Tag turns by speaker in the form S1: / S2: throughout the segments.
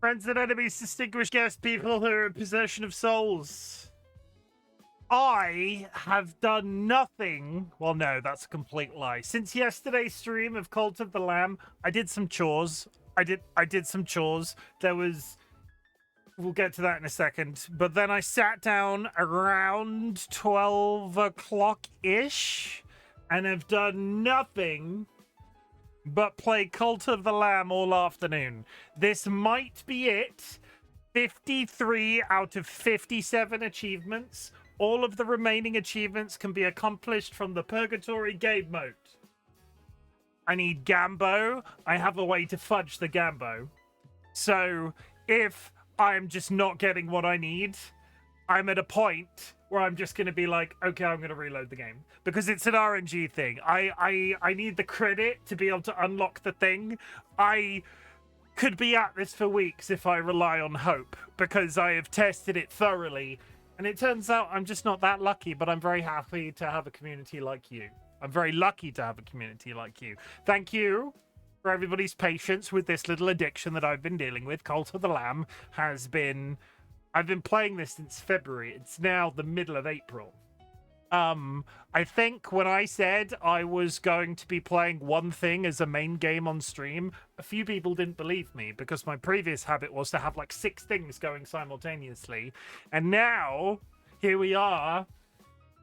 S1: Friends and enemies, distinguished guests, people who are in possession of souls. I have done nothing. Well, no, that's a complete lie. Since yesterday's stream of Cult of the Lamb, I did some chores. I did some chores. There was... We'll get to that in a second. But then I sat down around 12 o'clock-ish and have done nothing but play Cult of the Lamb all afternoon. This might be it. 53 out of 57 achievements. All of the remaining achievements can be accomplished from the Purgatory game mode. I need Gambo. I have a way to fudge the Gambo. So if I'm just not getting what I need, I'm at a point where I'm just going to be like, okay, I'm going to reload the game. Because it's an RNG thing. I need the credit to be able to unlock the thing. I could be at this for weeks if I rely on hope, because I have tested it thoroughly. And it turns out I'm just not that lucky, but I'm very happy to have a community like you. I'm very lucky to have a community like you. Thank you for everybody's patience with this little addiction that I've been dealing with. Cult of the Lamb has been... I've been playing this since February. It's now the middle of April. I think when I said I was going to be playing one thing as a main game on stream, a few people didn't believe me because my previous habit was to have like 6 things going simultaneously. And now, here we are.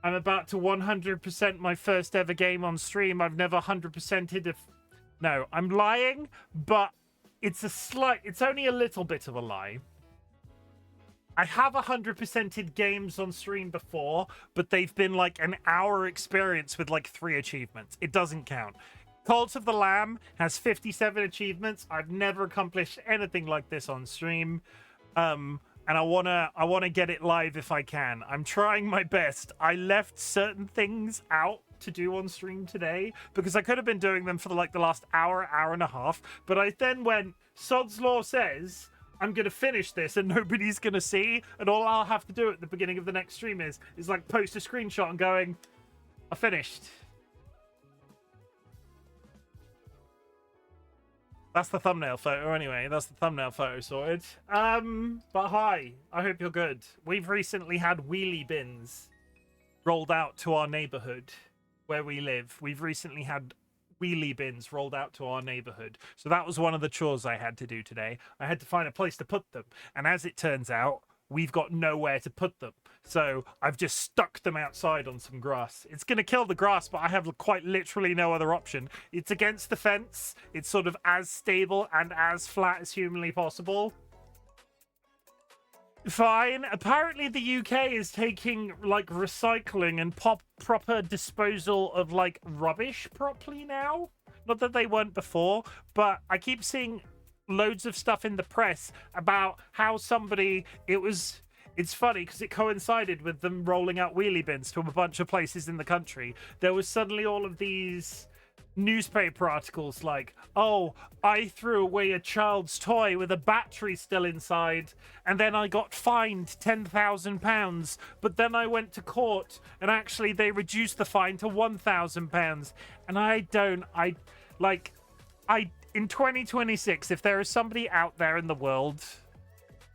S1: I'm about to 100% my first ever game on stream. I've never 100%ed if... No, I'm lying, but it's only a little bit of a lie. I have 100%ed games on stream before, but they've been like an hour experience with like 3 achievements. It doesn't count. Cult of the Lamb has 57 achievements. I've never accomplished anything like this on stream. And I wanna get it live if I can. I'm trying my best. I left certain things out to do on stream today because I could have been doing them for like the last hour and a half, but I then went, Sod's Law says I'm going to finish this and nobody's going to see, and all I'll have to do at the beginning of the next stream is like post a screenshot and going, I finished. That's the thumbnail photo anyway. That's the thumbnail photo sorted. But hi, I hope you're good. We've recently had wheelie bins rolled out to our neighborhood where we live. We've recently had wheelie bins rolled out to our neighborhood. So that was one of the chores I had to do today. I had to find a place to put them. And as it turns out, we've got nowhere to put them. So I've just stuck them outside on some grass. It's going to kill the grass, but I have quite literally no other option. It's against the fence. It's sort of as stable and as flat as humanly possible. Fine. Apparently the UK is taking like recycling and proper disposal of like rubbish properly now. Not that they weren't before, but I keep seeing loads of stuff in the press about how somebody, it's funny because it coincided with them rolling out wheelie bins to a bunch of places in the country. There was suddenly all of these newspaper articles like, oh, I threw away a child's toy with a battery still inside, and then I got fined £10,000, but then I went to court and actually they reduced the fine to £1,000. And in 2026, if there is somebody out there in the world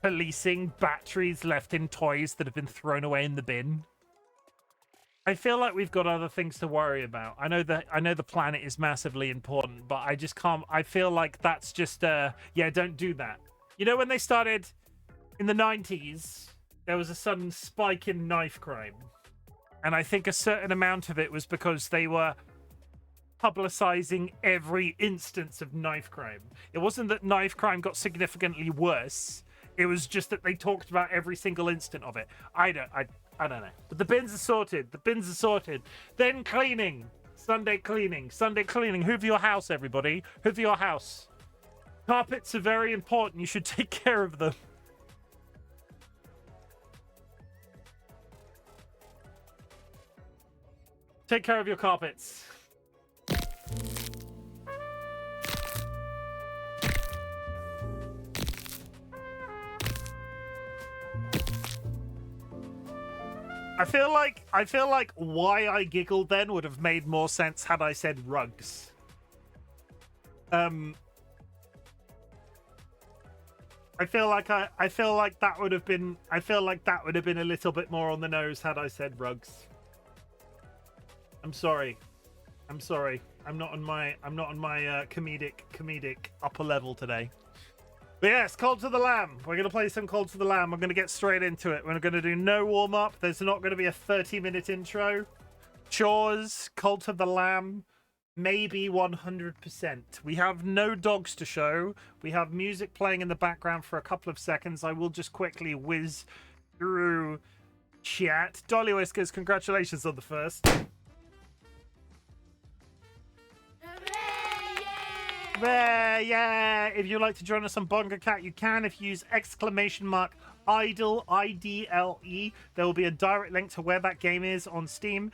S1: policing batteries left in toys that have been thrown away in the bin, I feel like we've got other things to worry about. I know the planet is massively important, but I just can't. I feel like that's just yeah, don't do that. You know, when they started in the 90s, there was a sudden spike in knife crime, and I think a certain amount of it was because they were publicizing every instance of knife crime. It wasn't that knife crime got significantly worse. It was just that they talked about every single instant of it. I don't know. But the bins are sorted. The bins are sorted. Then cleaning. Sunday cleaning. Sunday cleaning. Hoover your house, everybody. Hoover your house. Carpets are very important. You should take care of them. Take care of your carpets. I feel like why I giggled then would have made more sense had I said rugs. I feel like that would have been a little bit more on the nose had I said rugs. I'm sorry. I'm not on my comedic upper level today. But yes, Cult of the Lamb. We're going to play some Cult of the Lamb. I'm going to get straight into it. We're going to do no warm-up. There's not going to be a 30-minute intro. Chores, Cult of the Lamb, maybe 100%. We have no dogs to show. We have music playing in the background for a couple of seconds. I will just quickly whiz through chat. DollyWhiskers, congratulations on the first. Yeah, if you'd like to join us on Bongo Cat, you can. If you use !idle, IDLE, there will be a direct link to where that game is on Steam.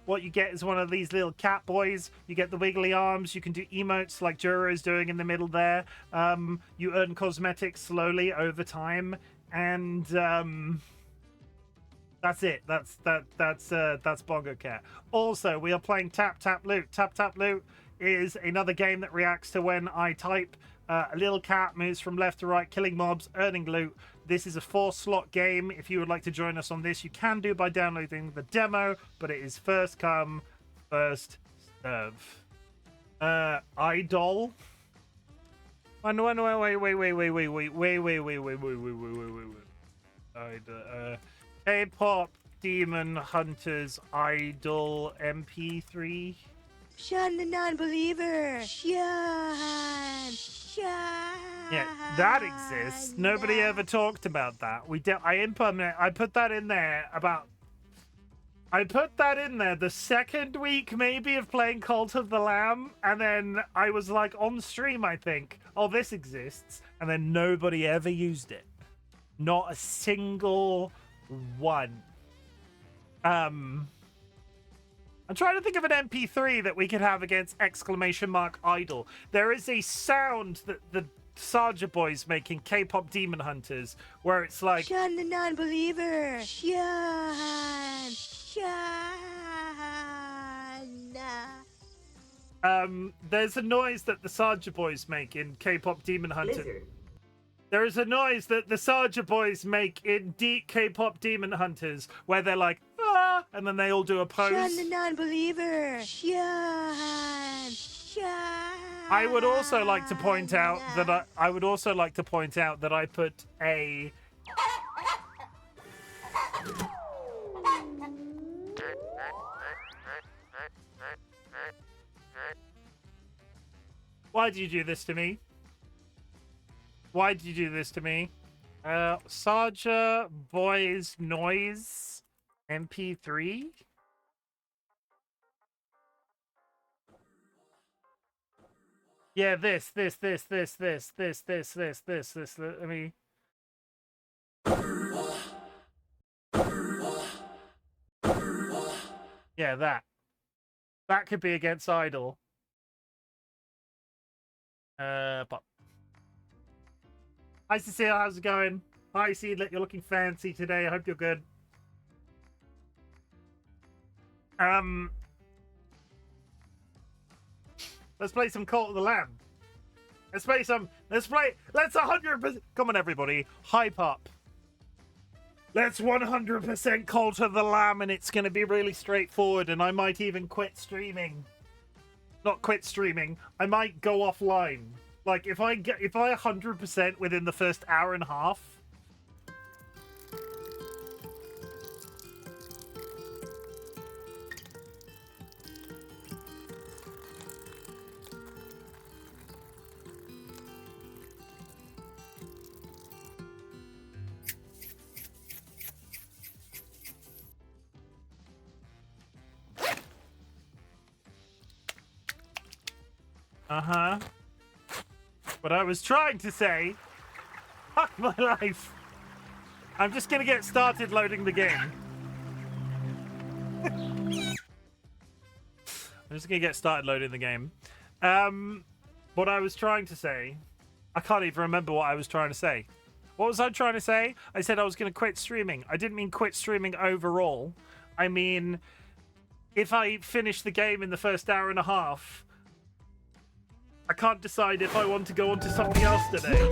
S1: What you get is one of these little cat boys. You get the wiggly arms. You can do emotes like Juro is doing in the middle there. You earn cosmetics slowly over time, and that's it. That's Bongo Cat. Also, we are playing Tap Tap Loot. Tap Tap Loot is another game that reacts to when I type. A little cat moves from left to right, killing mobs, earning loot. This is a 4-slot game. If you would like to join us on this, you can do by downloading the demo, but it is first come, first serve. Idol. Wait. K-pop Demon Hunters Idol MP3.
S2: Sean the non-believer. Sean.
S1: Yeah, that exists. Nobody ever talked about that. I put that in there the second week maybe of playing Cult of the Lamb, and then I was like on stream, I think, oh, this exists, and then nobody ever used it. Not a single one. I'm trying to think of an MP3 that we could have against !idol. There is a sound that the Sarja boys make in K-pop Demon Hunters where it's like...
S2: Sean the non-believer. Sean.
S1: There's a noise that the Sarja boys make in K-pop Demon Hunters. There is a noise that the Sarja boys make in K-pop Demon Hunters where they're like, ah, and then they all do a pose.
S2: Sean the non-believer. Sean.
S1: I would also like to point out that I put a... Why did you do this to me? Why did you do this to me? Sarja Boys Noise MP3? Yeah, this. Let me... Yeah, that. That could be against Idol. But... Hi, Cecile, how's it going? Hi, Seedlet, you're looking fancy today. I hope you're good. Let's play some Cult of the Lamb. Let's 100%, come on everybody, hype up. Let's 100% Cult of the Lamb, and it's going to be really straightforward, and I might even quit streaming. Not quit streaming, I might go offline. Like, if I 100% within the first hour and a half, What I was trying to say, fuck my life. I'm just gonna get started loading the game. I'm just gonna get started loading the game. What I was trying to say, I can't even remember what I was trying to say. What was I trying to say? I said I was gonna quit streaming. I didn't mean quit streaming overall. I mean, if I finish the game in the first hour and a half, I can't decide if I want to go on to something else today.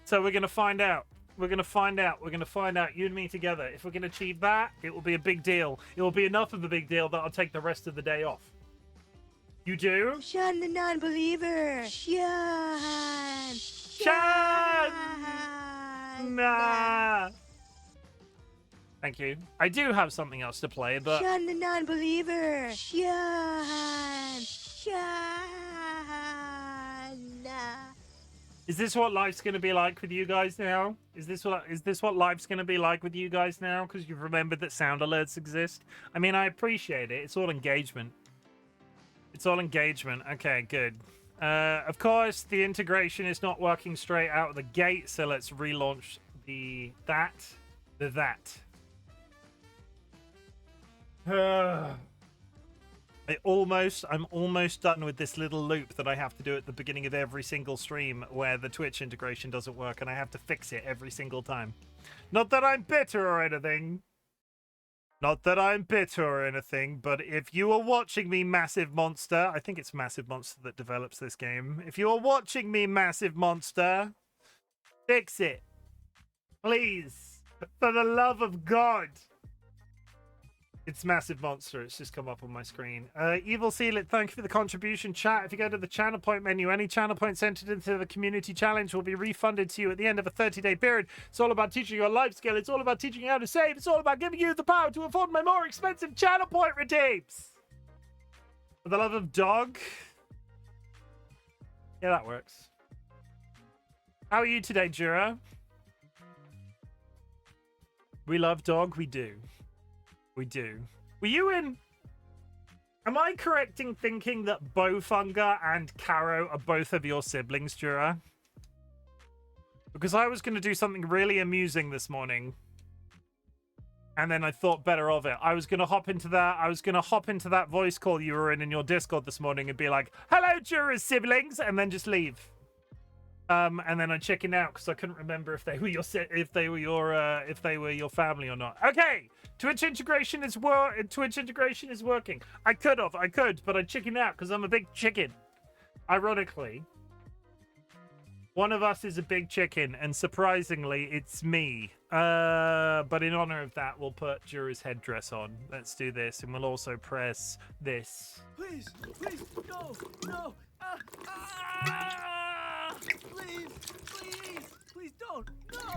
S1: So we're going to find out. We're going to find out. We're going to find out, you and me together. If we can achieve that, it will be a big deal. It will be enough of a big deal that I'll take the rest of the day off. You do?
S2: Sean the non-believer. Sean.
S1: Sean! Nah. Thank you. I do have something else to play, but...
S2: Sean the non-believer. Sean. Sean.
S1: Is this what life's going to be like with you guys now? Is this what life's going to be like with you guys now? Because you've remembered that sound alerts exist? I mean, I appreciate it. It's all engagement. It's all engagement. Okay, good. Of course, the integration is not working straight out of the gate, so let's relaunch the that. I'm almost done with this little loop that I have to do at the beginning of every single stream where the Twitch integration doesn't work and I have to fix it every single time. Not that I'm bitter or anything. Not that I'm bitter or anything, but if you are watching me, Massive Monster, I think it's Massive Monster that develops this game. If you are watching me, Massive Monster, fix it. Please. For the love of God. It's Massive Monster. It's just come up on my screen. Evil Sealit, thank you for the contribution. Chat, if you go to the channel point menu, any channel points entered into the community challenge will be refunded to you at the end of a 30-day period. It's all about teaching you a life skill. It's all about teaching you how to save. It's all about giving you the power to afford my more expensive channel point redeems. For the love of dog. Yeah, that works. How are you today, Jura? We love dog. We do. We do. Were you in... Am I correct in thinking that Bowfunga and Caro are both of your siblings, Jura? Because I was going to do something really amusing this morning. And then I thought better of it. I was going to hop into that voice call you were in your Discord this morning and be like, hello, Jura's siblings, and then just leave. And then I chickened out because I couldn't remember if they were your family or not. Okay, Twitch integration is working. I could, but I chickened out because I'm a big chicken. Ironically, one of us is a big chicken, and surprisingly, it's me. But in honor of that, we'll put Jura's headdress on. Let's do this, and we'll also press this.
S3: Please, no. Please don't. No.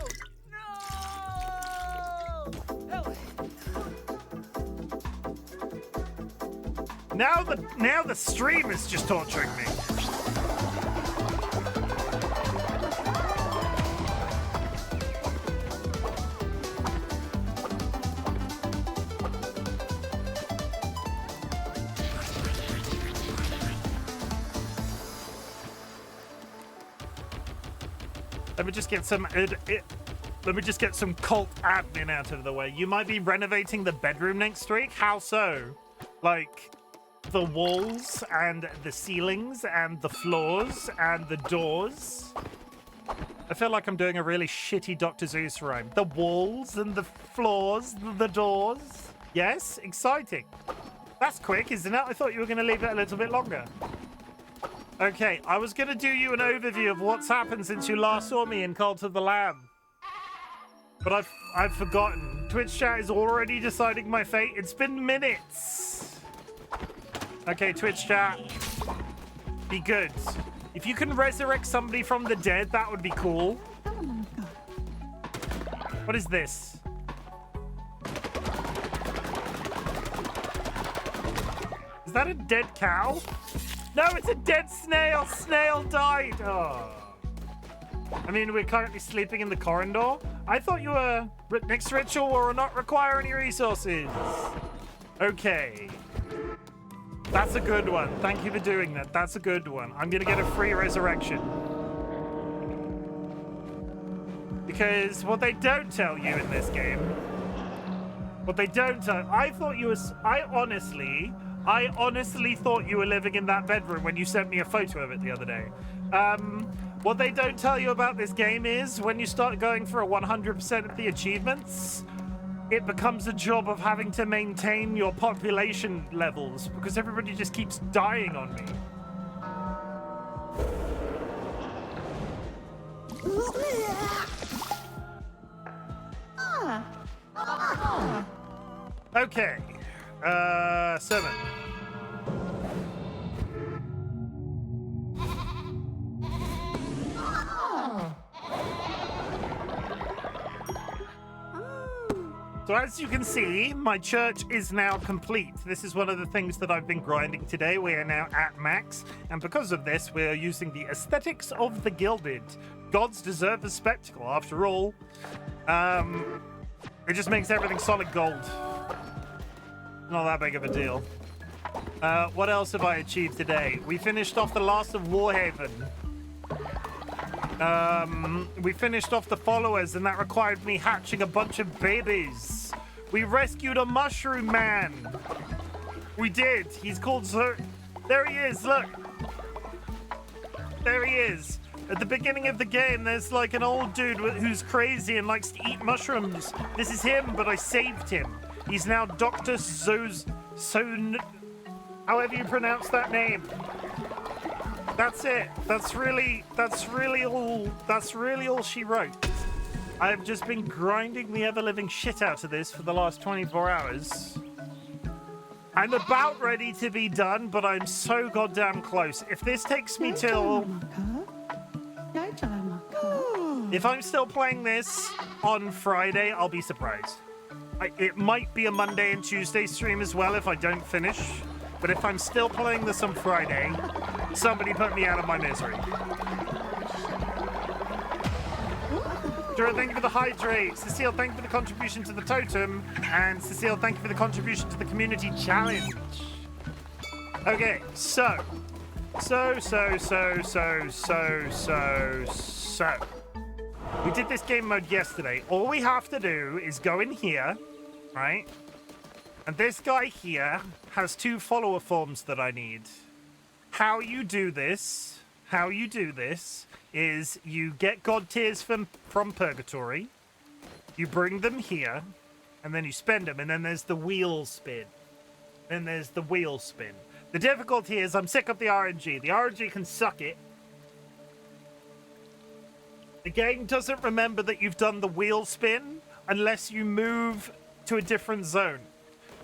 S3: Help.
S1: Now the stream is just torturing me. Let me just get some cult admin out of the way. You might be renovating the bedroom next week. How so? Like the walls and the ceilings and the floors and the doors. I feel like I'm doing a really shitty Dr. Seuss rhyme. The walls and the floors, the doors. Yes, exciting. That's quick, isn't it? I thought you were going to leave it a little bit longer. Okay, I was going to do you an overview of what's happened since you last saw me in Cult of the Lamb. But I've forgotten. Twitch chat is already deciding my fate. It's been minutes. Okay, Twitch chat. Be good. If you can resurrect somebody from the dead, that would be cool. What is this? Is that a dead cow? No, it's a dead snail. Snail died. Oh. I mean, we're currently sleeping in the corridor. I thought you were next ritual will not require any resources. Okay. That's a good one. Thank you for doing that. That's a good one. I'm going to get a free resurrection. Because what they don't tell you in this game... What they don't tell... I honestly thought you were living in that bedroom when you sent me a photo of it the other day. What they don't tell you about this game is when you start going for a 100% of the achievements, it becomes a job of having to maintain your population levels because everybody just keeps dying on me. Okay. 7. So as you can see, my church is now complete. This is one of the things that I've been grinding today. We are now at max, and because of this, we are using the aesthetics of the gilded. Gods deserve a spectacle, after all. It just makes everything solid gold. Not that big of a deal. What else have I achieved today? We finished off the last of Warhaven. We finished off the followers, and that required me hatching a bunch of babies. We rescued a mushroom man. We did. He's called There he is, look. There he is. At the beginning of the game, there's like an old dude who's crazy and likes to eat mushrooms. This is him, but I saved him. He's now Dr. However you pronounce that name. That's it. That's really all she wrote. I've just been grinding the ever-living shit out of this for the last 24 hours. I'm about ready to be done, but I'm so goddamn close. If this takes me till... If I'm still playing this on Friday, I'll be surprised. It might be a Monday and Tuesday stream as well if I don't finish. But if I'm still playing this on Friday, somebody put me out of my misery. Dura, thank you for the hydrate. Cecile, thank you for the contribution to the totem. And Cecile, thank you for the contribution to the community challenge. Okay, so. We did this game mode yesterday. All we have to do is go in here, right? And this guy here has 2 follower forms that I need. How you do this is you get god tears from Purgatory, you bring them here, and then you spend them, and then there's the wheel spin. The difficulty is I'm sick of the RNG. The RNG can suck it. The game doesn't remember that you've done the wheel spin unless you move to a different zone.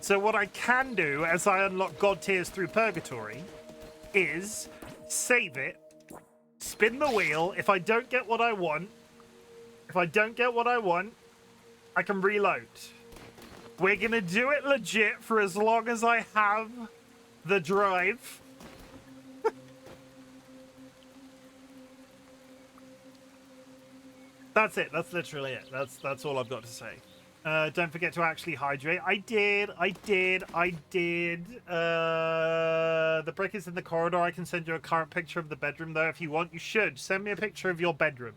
S1: So what I can do as I unlock god tears through Purgatory is save it, spin the wheel. If I don't get what I want, I can reload. We're gonna do it legit for as long as I have the drive. That's it. That's literally it. That's all I've got to say. Don't forget to actually hydrate. I did. The brick is in the corridor. I can send you a current picture of the bedroom, though, if you want. You should. Send me a picture of your bedroom.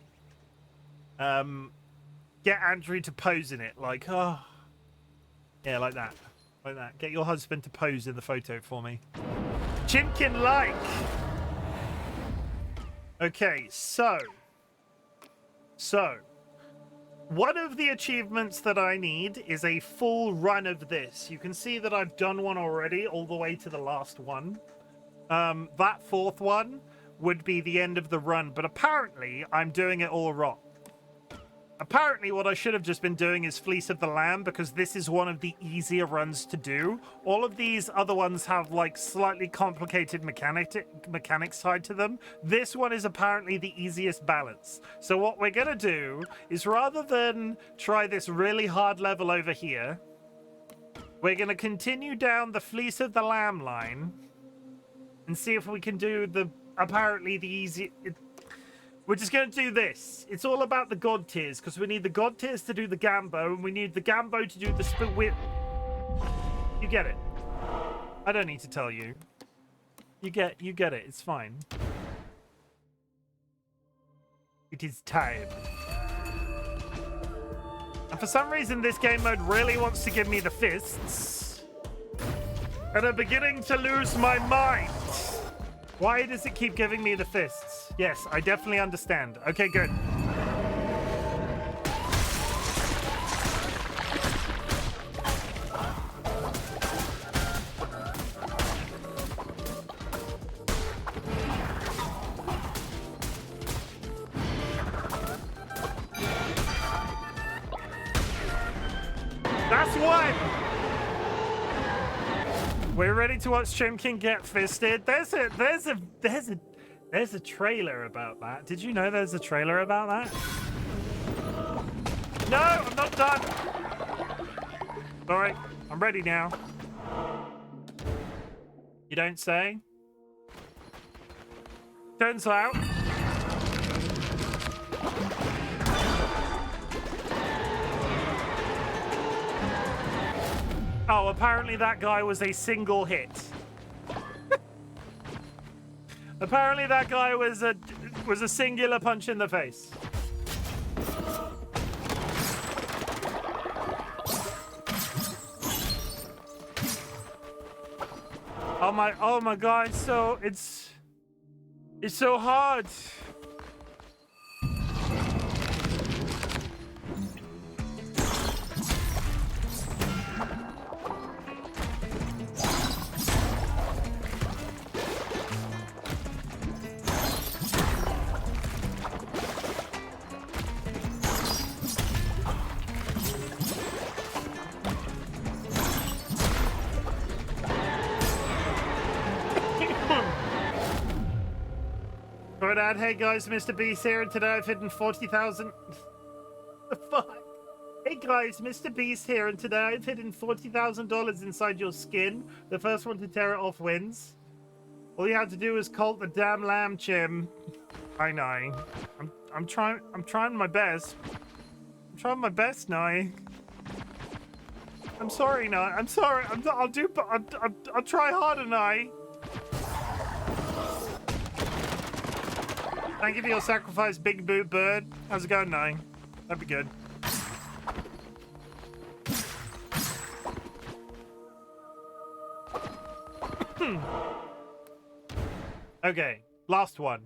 S1: Get Andrew to pose in it. Like, oh. Yeah, like that. Like that. Get your husband to pose in the photo for me. Chimken like. Okay, so. One of the achievements that I need is a full run of this. You can see that I've done one already, all the way to the last one. That 4th one would be the end of the run, but apparently I'm doing it all wrong. Apparently what I should have just been doing is Fleece of the Lamb, because this is one of the easier runs to do. All of these other ones have like slightly complicated mechanics tied to them. This one is apparently the easiest balance. So what we're gonna do is, rather than try this really hard level over here, we're gonna continue down the Fleece of the Lamb line and see if we can do the apparently the easy. We're just going to do this. It's all about the god tiers, because we need the god tiers to do the Gambo, and we need the Gambo to do the split whip. You get it. I don't need to tell you. You get it. It's fine. It is time. And for some reason, this game mode really wants to give me the fists. And I'm beginning to lose my mind. Why does it keep giving me the fists? Yes, I definitely understand. Okay, good. one. We're ready to watch Chimken get fisted. There's a trailer about that. Did you know there's a trailer about that? No, I'm not done. Sorry, I'm ready now. You don't say? Turns out. Oh, apparently that guy was a single hit. Apparently that guy was a singular punch in the face. Oh my god, it's so hard. Dad, hey guys, Mr. Beast here, and today I've hidden 40,000. The fuck? Hey guys, Mr. Beast here, and today I've hidden $40,000 inside your skin. The first one to tear it off wins. All you have to do is cult the damn lamb, Chim. I know. I'm trying my best. I'm trying my best, Nye. I'm sorry, Nye. I'm sorry. I'll try harder, Nye. Thank you for your sacrifice, Big Boot Bird. How's it going, Nine? That'd be good. Okay, last one.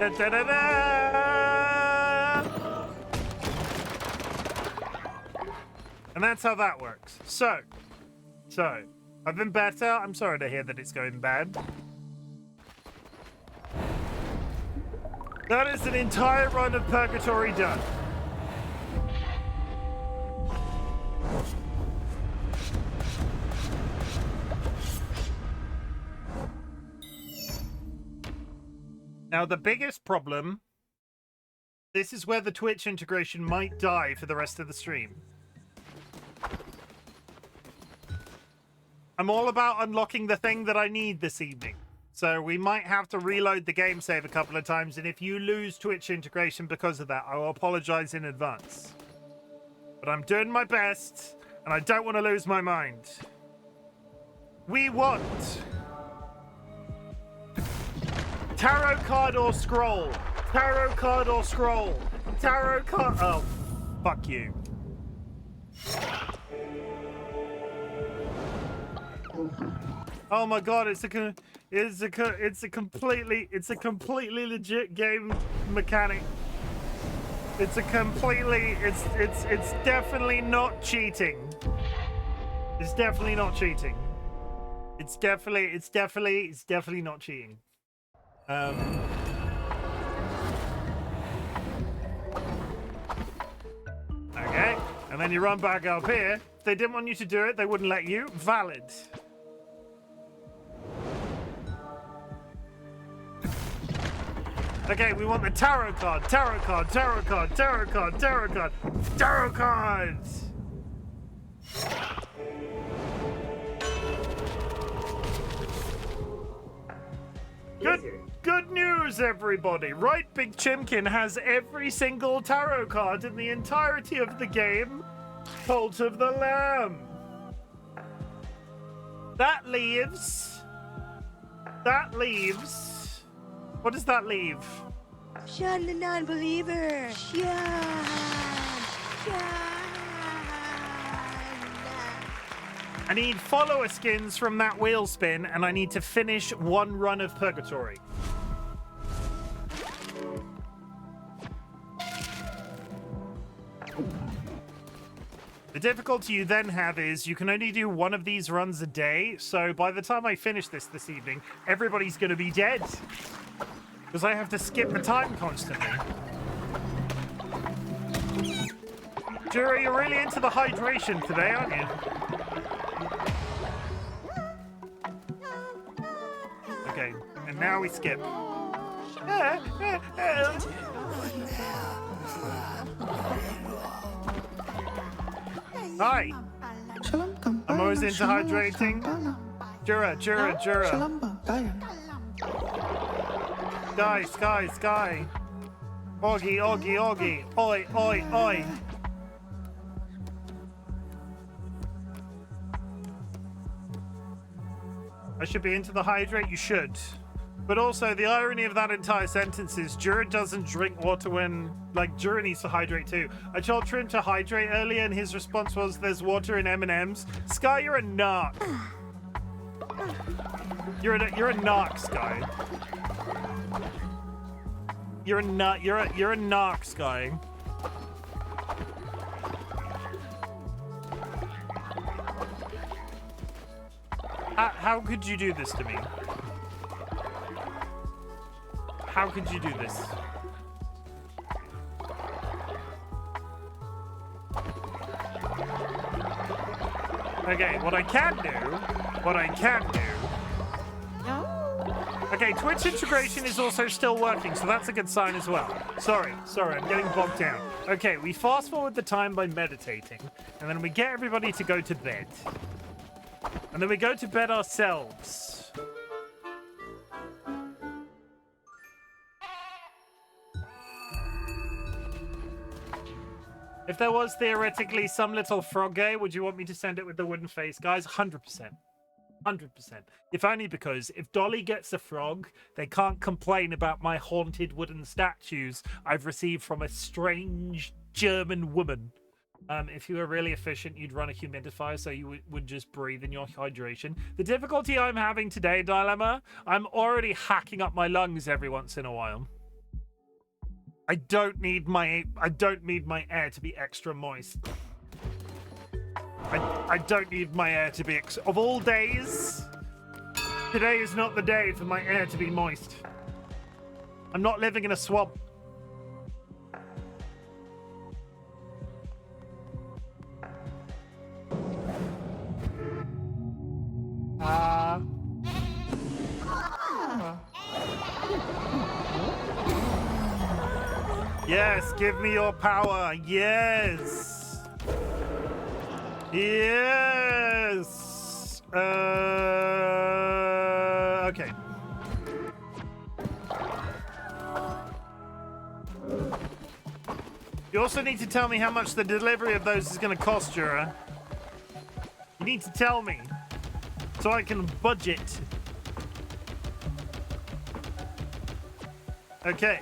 S1: Da, da, da, da. And that's how that works. So, I've been better. I'm sorry to hear that it's going bad. That is an entire run of Purgatory done. Now, the biggest problem, this is where the Twitch integration might die for the rest of the stream. I'm all about unlocking the thing that I need this evening. So we might have to reload the game save a couple of times, and if you lose Twitch integration because of that, I will apologize in advance. But I'm doing my best, and I don't want to lose my mind. We want... Tarot card or scroll? Tarot card or scroll? Tarot card... Oh, fuck you. Oh my god, it's a completely legit game mechanic. It's definitely not cheating. It's definitely not cheating. It's definitely not cheating. Okay, and then you run back up here. If they didn't want you to do it, they wouldn't let you. Valid. Okay, we want the tarot card, tarot card, tarot card, tarot card, tarot card, tarot cards! Good news, everybody! RightBigChimken has every single tarot card in the entirety of the game. Cult of the Lamb. That leaves... What does that leave?
S2: Shun the non-believer. Shun.
S1: I need follower skins from that wheel spin, and I need to finish one run of Purgatory. The difficulty you then have is you can only do one of these runs a day, so by the time I finish this evening, everybody's going to be dead. Because I have to skip the time constantly. Jura, you're really into the hydration today, aren't you? Okay, and now we skip. Hi! I'm always into hydrating. Jura. Sky. Augie. Oi. I should be into the hydrate, you should. But also, the irony of that entire sentence is Jura doesn't drink water when... Like, Jura needs to hydrate too. I told Trim to hydrate earlier, and his response was, there's water in M&M's. Sky, you're a narc. You're a narc, Sky. You're a narc, Sky. How could you do this to me? How could you do this? Okay, what I can do. Okay, Twitch integration is also still working, so that's a good sign as well. Sorry, I'm getting bogged down. Okay, we fast forward the time by meditating, and then we get everybody to go to bed. And then we go to bed ourselves. If there was theoretically some little froggy, would you want me to send it with the wooden face? Guys, 100%. 100%. If only because if Dolly gets a frog, they can't complain about my haunted wooden statues I've received from a strange German woman. If you were really efficient, you'd run a humidifier so you would just breathe in your hydration. The difficulty I'm having today, Dilemma, I'm already hacking up my lungs every once in a while. I don't need my air to be extra moist. I don't need my air to be of all days, today is not the day for my air to be moist. I'm not living in a swamp. Yes, give me your power. Yes. Okay. You also need to tell me how much the delivery of those is going to cost, Jura. You need to tell me so I can budget. Okay.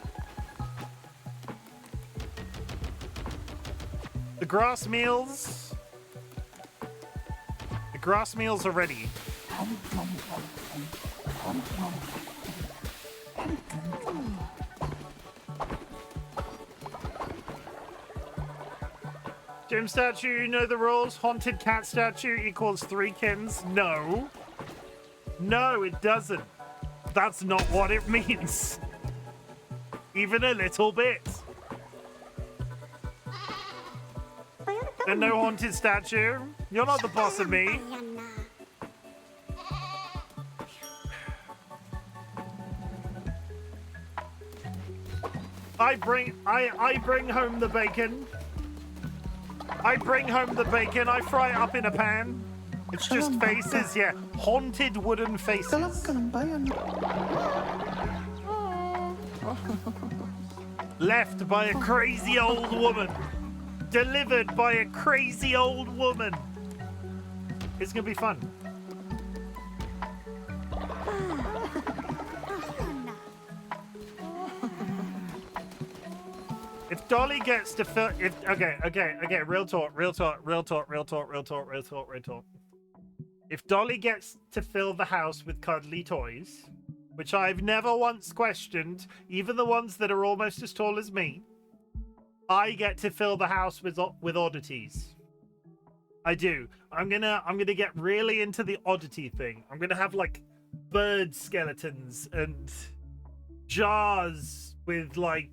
S1: The grass meals are ready. Chim statue, you know the rules. Haunted cat statue equals 3 kins. No, it doesn't. That's not what it means. Even a little bit. And no haunted statue. You're not the boss of me. I bring home the bacon. I fry it up in a pan. It's just faces, yeah. Haunted wooden faces. Left by a crazy old woman. Delivered by a crazy old woman. It's gonna be fun. if Dolly gets to fill, okay, real talk. If Dolly gets to fill the house with cuddly toys, which I've never once questioned, even the ones that are almost as tall as me, I get to fill the house with oddities. I do. I'm gonna get really into the oddity thing. I'm gonna have like bird skeletons and jars with like,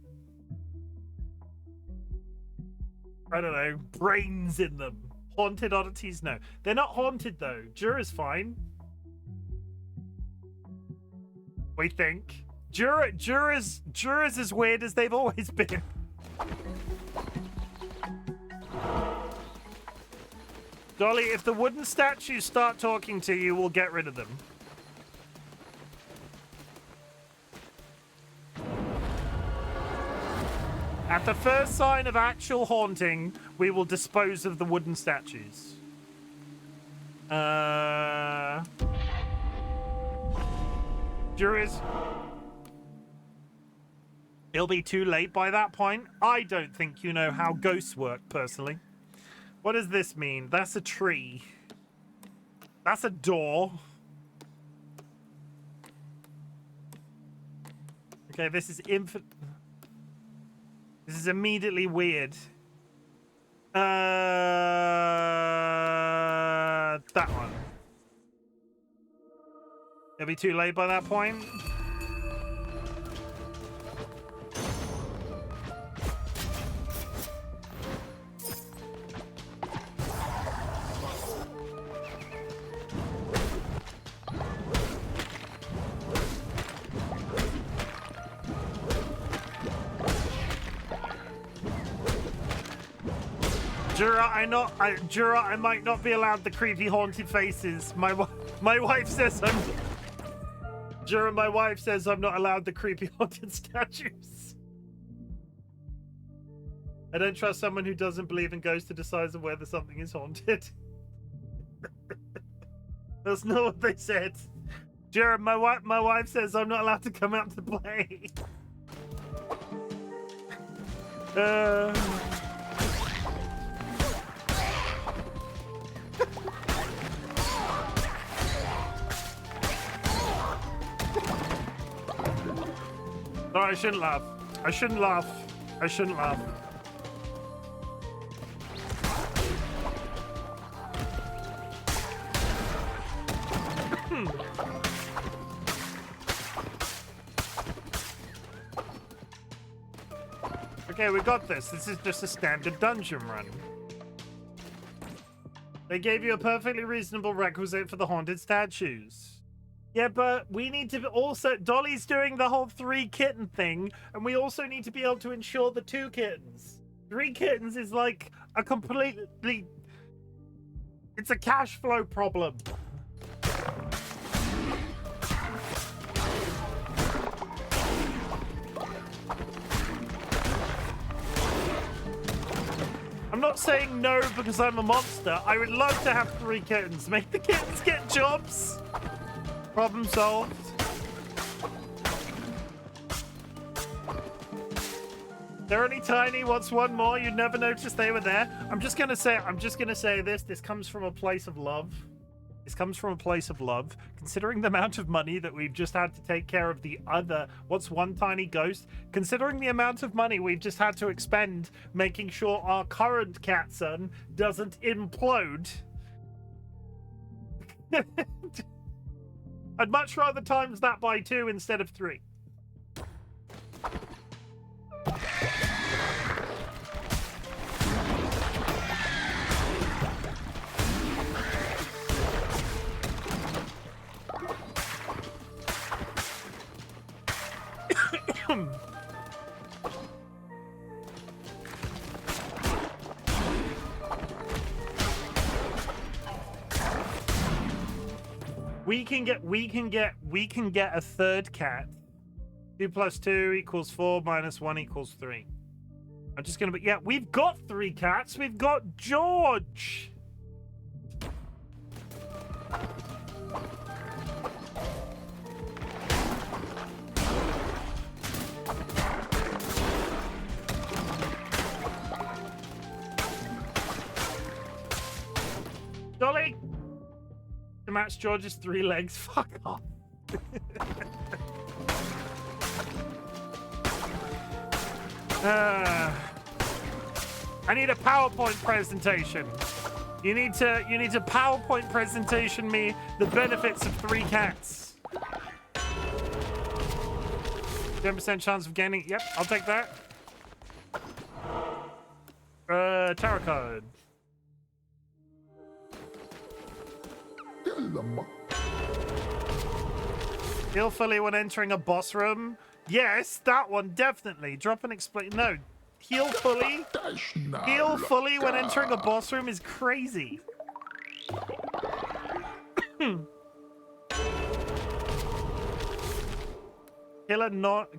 S1: I don't know, brains in them. Haunted oddities? No. They're not haunted though. Jura's fine. We think. Jura's as weird as they've always been. Dolly, if the wooden statues start talking to you, we'll get rid of them. At the first sign of actual haunting, we will dispose of the wooden statues. Jurors. It'll be too late by that point. I don't think you know how ghosts work, personally. What does this mean? That's a tree. That's a door. Okay, this is This is immediately weird. That one. It'll be too late by that point. Jura, I might not be allowed the creepy haunted faces. My wife says I'm... Jura, my wife says I'm not allowed the creepy haunted statues. I don't trust someone who doesn't believe in ghosts to decide whether something is haunted. That's not what they said. Jura, my wife says I'm not allowed to come out to play. No, I shouldn't laugh. I shouldn't laugh. I shouldn't laugh. Okay, we got this. This is just a standard dungeon run. They gave you a perfectly reasonable requisite for the haunted statues. Yeah, but we need to also... Dolly's doing the whole 3 kitten thing, and we also need to be able to ensure the 2 kittens. 3 kittens is like a completely... It's a cash flow problem. I'm not saying no because I'm a monster. I would love to have 3 kittens. Make the kittens get jobs. Problem solved. They're only tiny. What's one more? You'd never notice they were there. I'm just gonna say this. This comes from a place of love. This comes from a place of love. Considering the amount of money that we've just had to take care of the other, what's one tiny ghost? Considering the amount of money we've just had to expend making sure our current cat son doesn't implode. I'd much rather times that by 2 instead of 3. We can get a third cat. 2 + 2 = 4 - 1 = 3. I'm just gonna be... Yeah, we've got 3 cats. We've got George. Dolly! To match George's 3 legs. Fuck off. I need a PowerPoint presentation. You need to PowerPoint presentation me the benefits of 3 cats. 10% chance of gaining. Yep, I'll take that. Tarot card. Heal fully when entering a boss room. Yes, that one, definitely. Drop and explain. No. Heal fully. Heal fully when entering a boss room is crazy.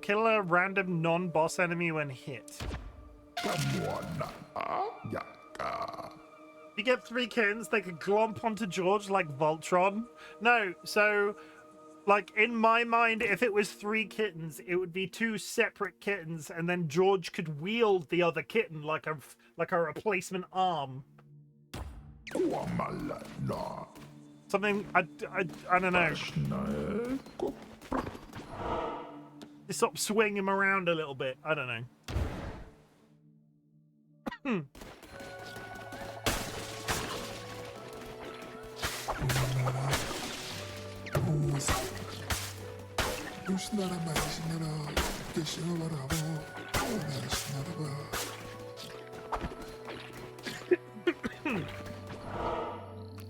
S1: Kill a random non-boss enemy when hit. You get 3 kittens, they could glomp onto George like Voltron. No, so, like, in my mind, if it was 3 kittens, it would be 2 separate kittens, and then George could wield the other kitten like a replacement arm. Something, I don't know. Just sort of swing him around a little bit. I don't know.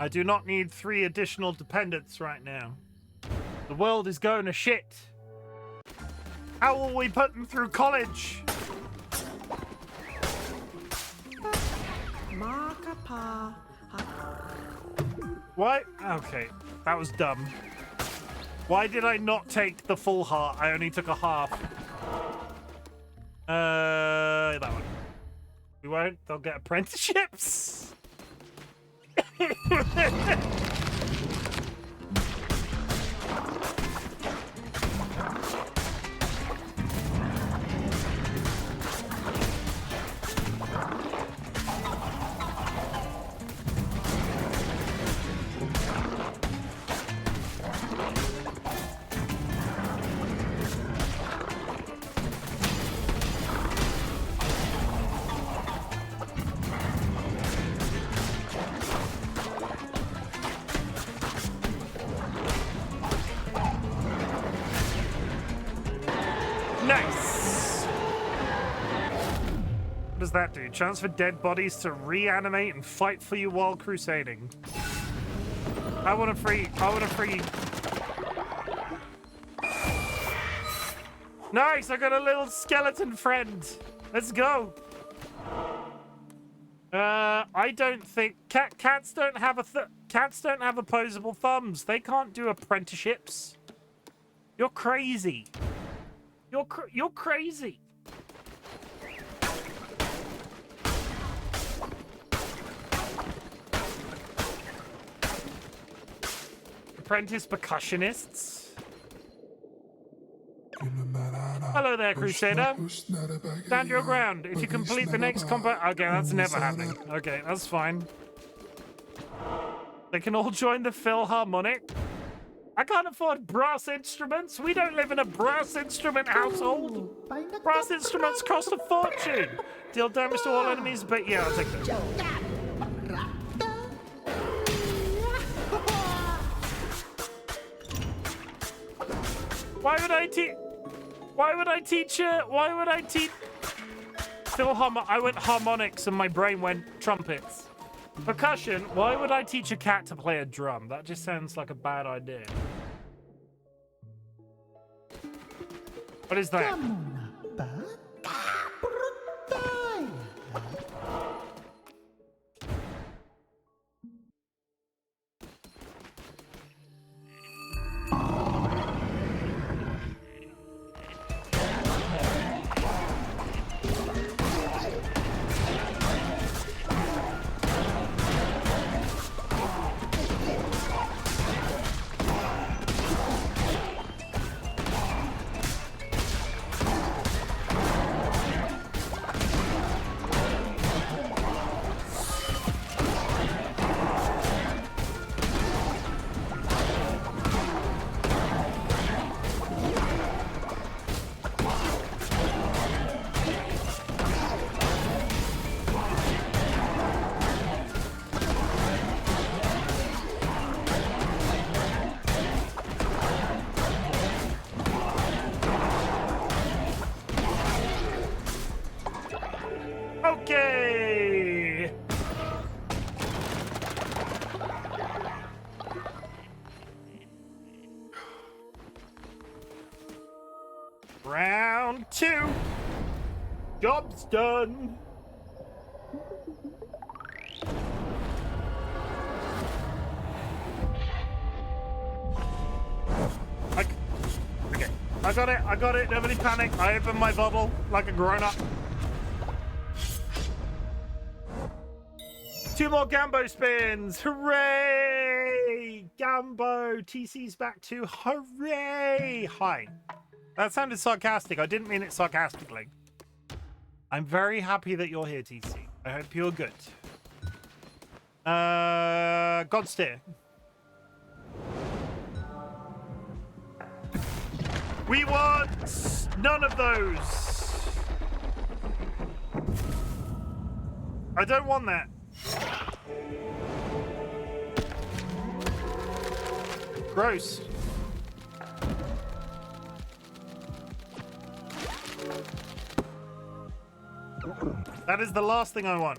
S1: I do not need 3 additional dependents right now. The world is going to shit. How will we put them through college? Why? Okay, that was dumb. Why did I not take the full heart? I only took a half. That one. We won't. They'll get apprenticeships. Nice! What does that do? Chance for dead bodies to reanimate and fight for you while crusading. I want a free... Nice! I got a little skeleton friend! Let's go! I don't think... Cats don't have cats don't have opposable thumbs. They can't do apprenticeships. You're crazy. You're crazy. Apprentice percussionists. Hello there, Crusader. Stand your ground. If you complete the next combat... Okay, that's never happening. Okay, that's fine. They can all join the Philharmonic. I can't afford brass instruments. We don't live in a brass instrument household. Brass instruments cost a fortune. Deal damage to all enemies, but yeah, I'll take that. Why would I teach Philharmonic? I went harmonics and my brain went trumpets. Percussion, why would I teach a cat to play a drum? That just sounds like a bad idea. What is that? Round 2. Job's done. Okay, I got it, nobody panic. I opened my bubble like a grown-up. 2 more Gambo spins, hooray! Gambo, TC's back too, hooray! Hi. That sounded sarcastic, I didn't mean it sarcastically. I'm very happy that you're here, TC. I hope you're good. Godsteer. We want none of those. I don't want that. Gross. That is the last thing I want.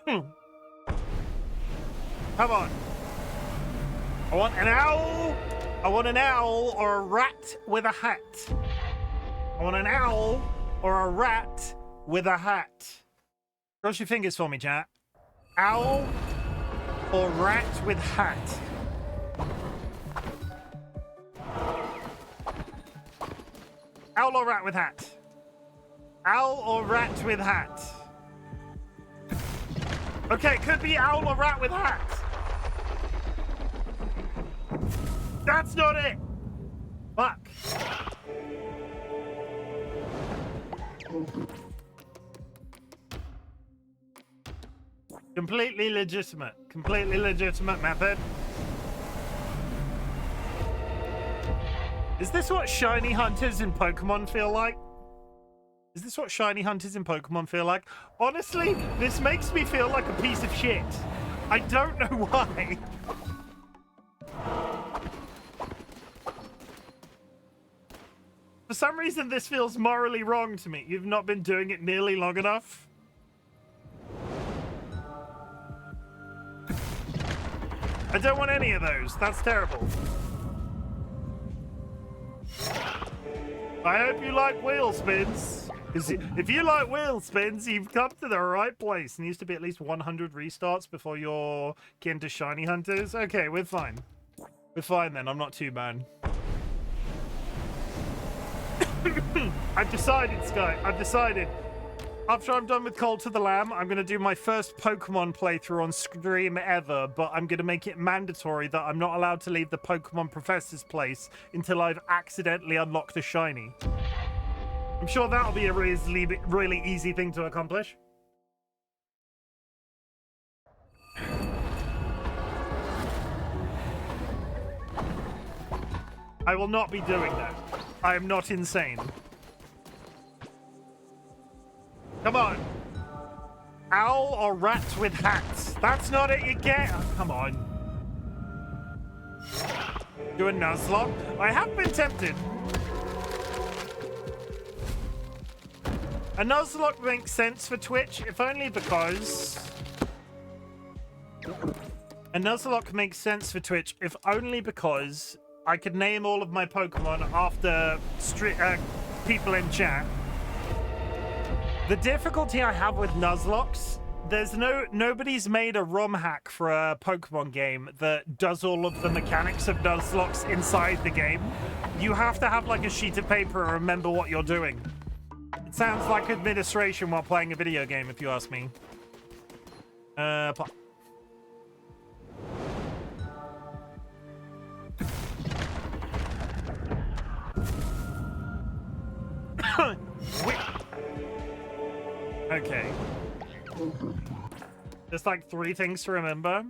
S1: Come on. I want an owl. I want an owl or a rat with a hat. I want an owl or a rat with a hat. Cross your fingers for me, chat. Owl or rat with hat. Owl or rat with hat. Owl or rat with hat. Okay, could be owl or rat with hat. That's not it. Fuck. Completely legitimate method. Is this what shiny hunters in Pokemon feel like? Is this what shiny hunters in Pokemon feel like? Honestly, this makes me feel like a piece of shit. I don't know why. For some reason, this feels morally wrong to me. You've not been doing it nearly long enough. I don't want any of those. That's terrible. I hope you like wheel spins. Because if you like wheel spins, you've come to the right place. It needs to be at least 100 restarts before you're kin to shiny hunters. Okay, we're fine. We're fine then. I'm not too bad. I've decided, Sky. I've decided. After I'm done with Cult to the Lamb, I'm going to do my first Pokemon playthrough on stream ever, but I'm going to make it mandatory that I'm not allowed to leave the Pokemon Professor's place until I've accidentally unlocked a shiny. I'm sure that'll be a really easy thing to accomplish. I will not be doing that. I am not insane. Come on. Owl or rat with hats? That's not it you get. Oh, come on. Do a Nuzlocke? I have been tempted. A Nuzlocke makes sense for Twitch, if only because... A Nuzlocke makes sense for Twitch, if only because I could name all of my Pokemon after people in chat. The difficulty I have with Nuzlocks, there's nobody's made a ROM hack for a Pokemon game that does all of the mechanics of Nuzlocks inside the game. You have to have like a sheet of paper and remember what you're doing. It sounds like administration while playing a video game, if you ask me. Pop. Okay. There's like 3 things to remember.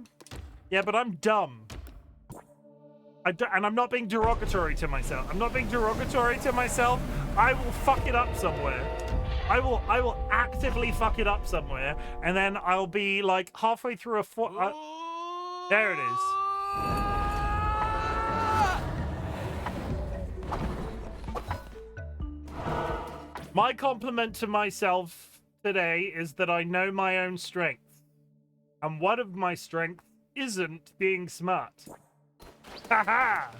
S1: Yeah, but I'm dumb. And I'm not being derogatory to myself. I'm not being derogatory to myself. I will fuck it up somewhere. I will actively fuck it up somewhere, and then I'll be like halfway through a there it is. My compliment to myself today is that I know my own strength. And one of my strengths isn't being smart. Haha!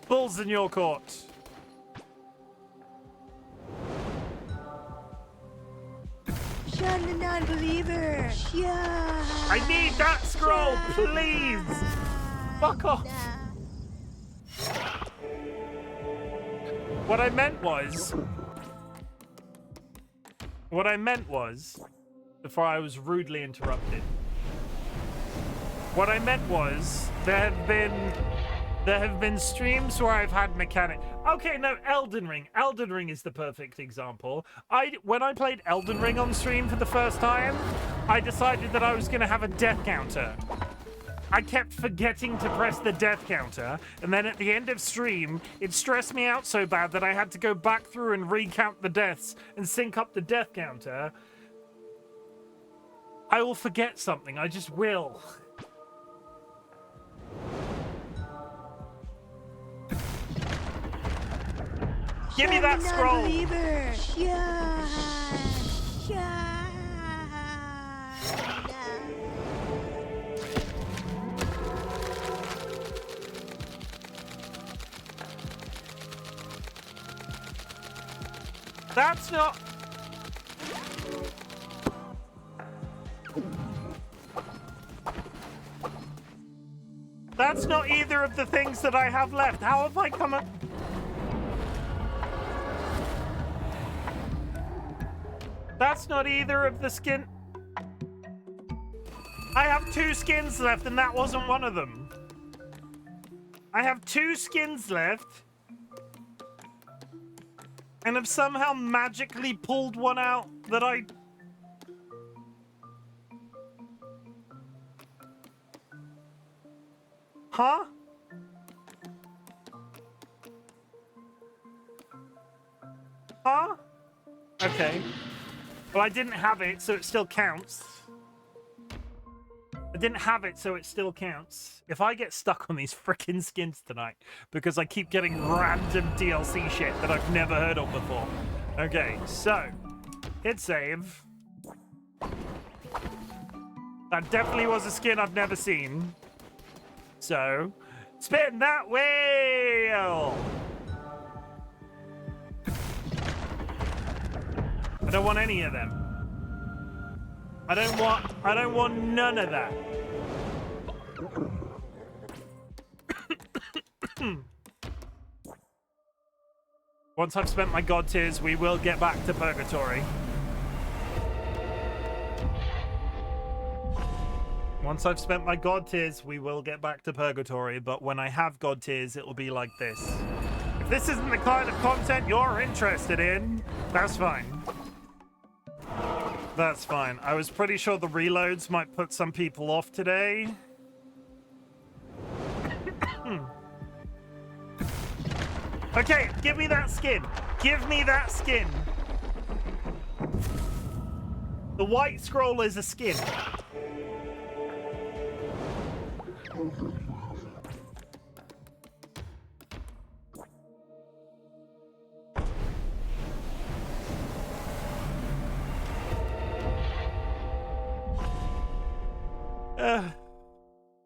S1: Bulls in your court.
S2: Shun the non-believer. Shun.
S1: I need that scroll, please. Fuck off. What I meant was, before I was rudely interrupted. What I meant was, there have been streams where I've had mechanic. Okay, no, Elden Ring. Elden Ring is the perfect example. When I played Elden Ring on stream for the first time, I decided that I was going to have a death counter. I kept forgetting to press the death counter, and then at the end of stream, it stressed me out so bad that I had to go back through and recount the deaths and sync up the death counter. I will forget something. I just will. Give me that scroll.
S2: Non-believer. Shun. Shun.
S1: That's not... That's not either of the things that I have left. How have I come up... That's not either of the skin... I have 2 skins left, and that wasn't one of them. I have 2 skins left, and have somehow magically pulled one out that I... Huh? Huh? Okay. Well, I didn't have it, so it still counts. I didn't have it, so it still counts. If I get stuck on these frickin' skins tonight, because I keep getting random DLC shit that I've never heard of before. Okay, so, hit save. That definitely was a skin I've never seen. So, spin that wheel! I don't want any of them. I don't want none of that. Once I've spent my god tears, we will get back to Purgatory. Once I've spent my god tears, we will get back to Purgatory, but when I have god tears, it will be like this. If this isn't the kind of content you're interested in, that's fine. That's fine. I was pretty sure the reloads might put some people off today. Okay, give me that skin. Give me that skin. The white scroll is a skin.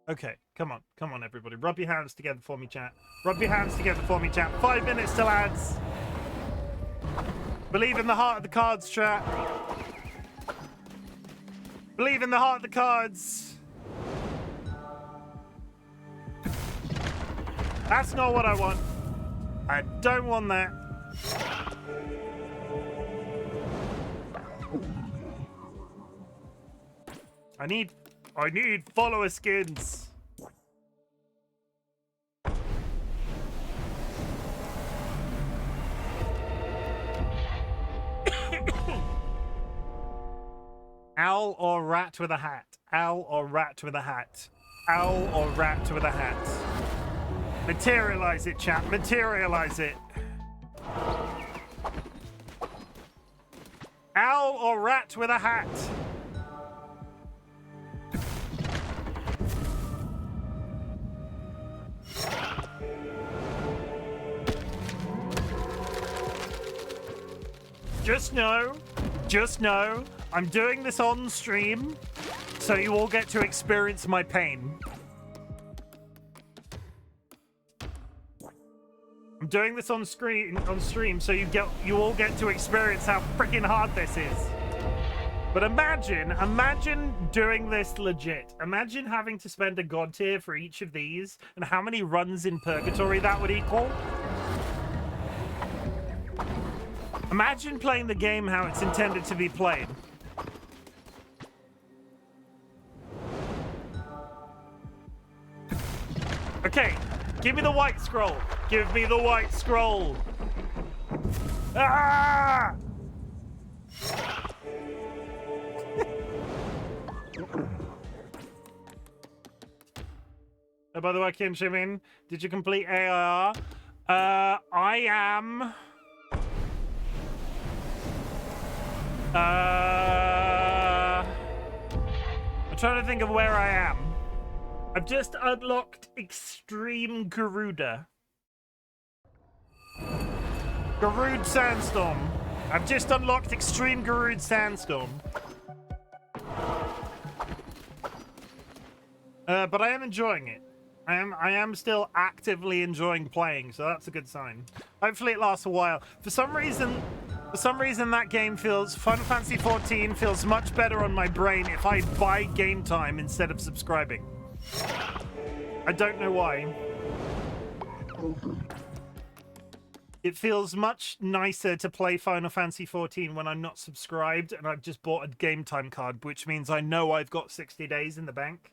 S1: Okay, come on, everybody. Rub your hands together for me, chat. Rub your hands together for me, chat. 5 minutes till ads. Believe in the heart of the cards, chat. Believe in the heart of the cards. That's not what I want. I don't want that. I need follower skins. Owl or rat with a hat? Owl or rat with a hat? Owl or rat with a hat? Materialize it, chat. Materialize it. Owl or rat with a hat? Just know, I'm doing this on stream, so you all get to experience my pain. doing this on stream, so you all get to experience how freaking hard this is. But imagine doing this legit. Imagine having to spend a god tier for each of these, and how many runs in Purgatory that would equal. Imagine playing the game how it's intended to be played. Okay, give me the white scroll. Give me the white scroll. Ah! Oh, by the way, Chim, did you complete AIR? I am... I'm trying to think of where I am. I've just unlocked Extreme Garuda. Garud Sandstorm. I've just unlocked Extreme Garud Sandstorm. But I am enjoying it. I am still actively enjoying playing, so that's a good sign. Hopefully it lasts a while. For some reason that game feels... Final Fantasy XIV feels much better on my brain if I buy game time instead of subscribing. I don't know why. It feels much nicer to play Final Fantasy XIV when I'm not subscribed and I've just bought a game time card, which means I know I've got 60 days in the bank.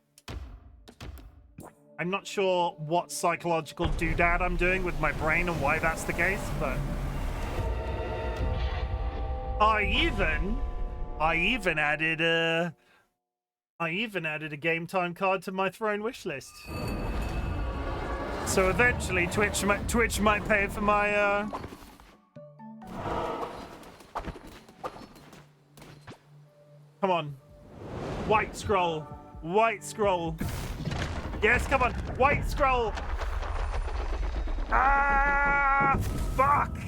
S1: I'm not sure what psychological doodad I'm doing with my brain and why that's the case, but... I even added a game time card to my Throne wish list. So eventually Twitch might pay for my Come on. White scroll. White scroll. Yes, come on. White scroll. Ah! Fuck!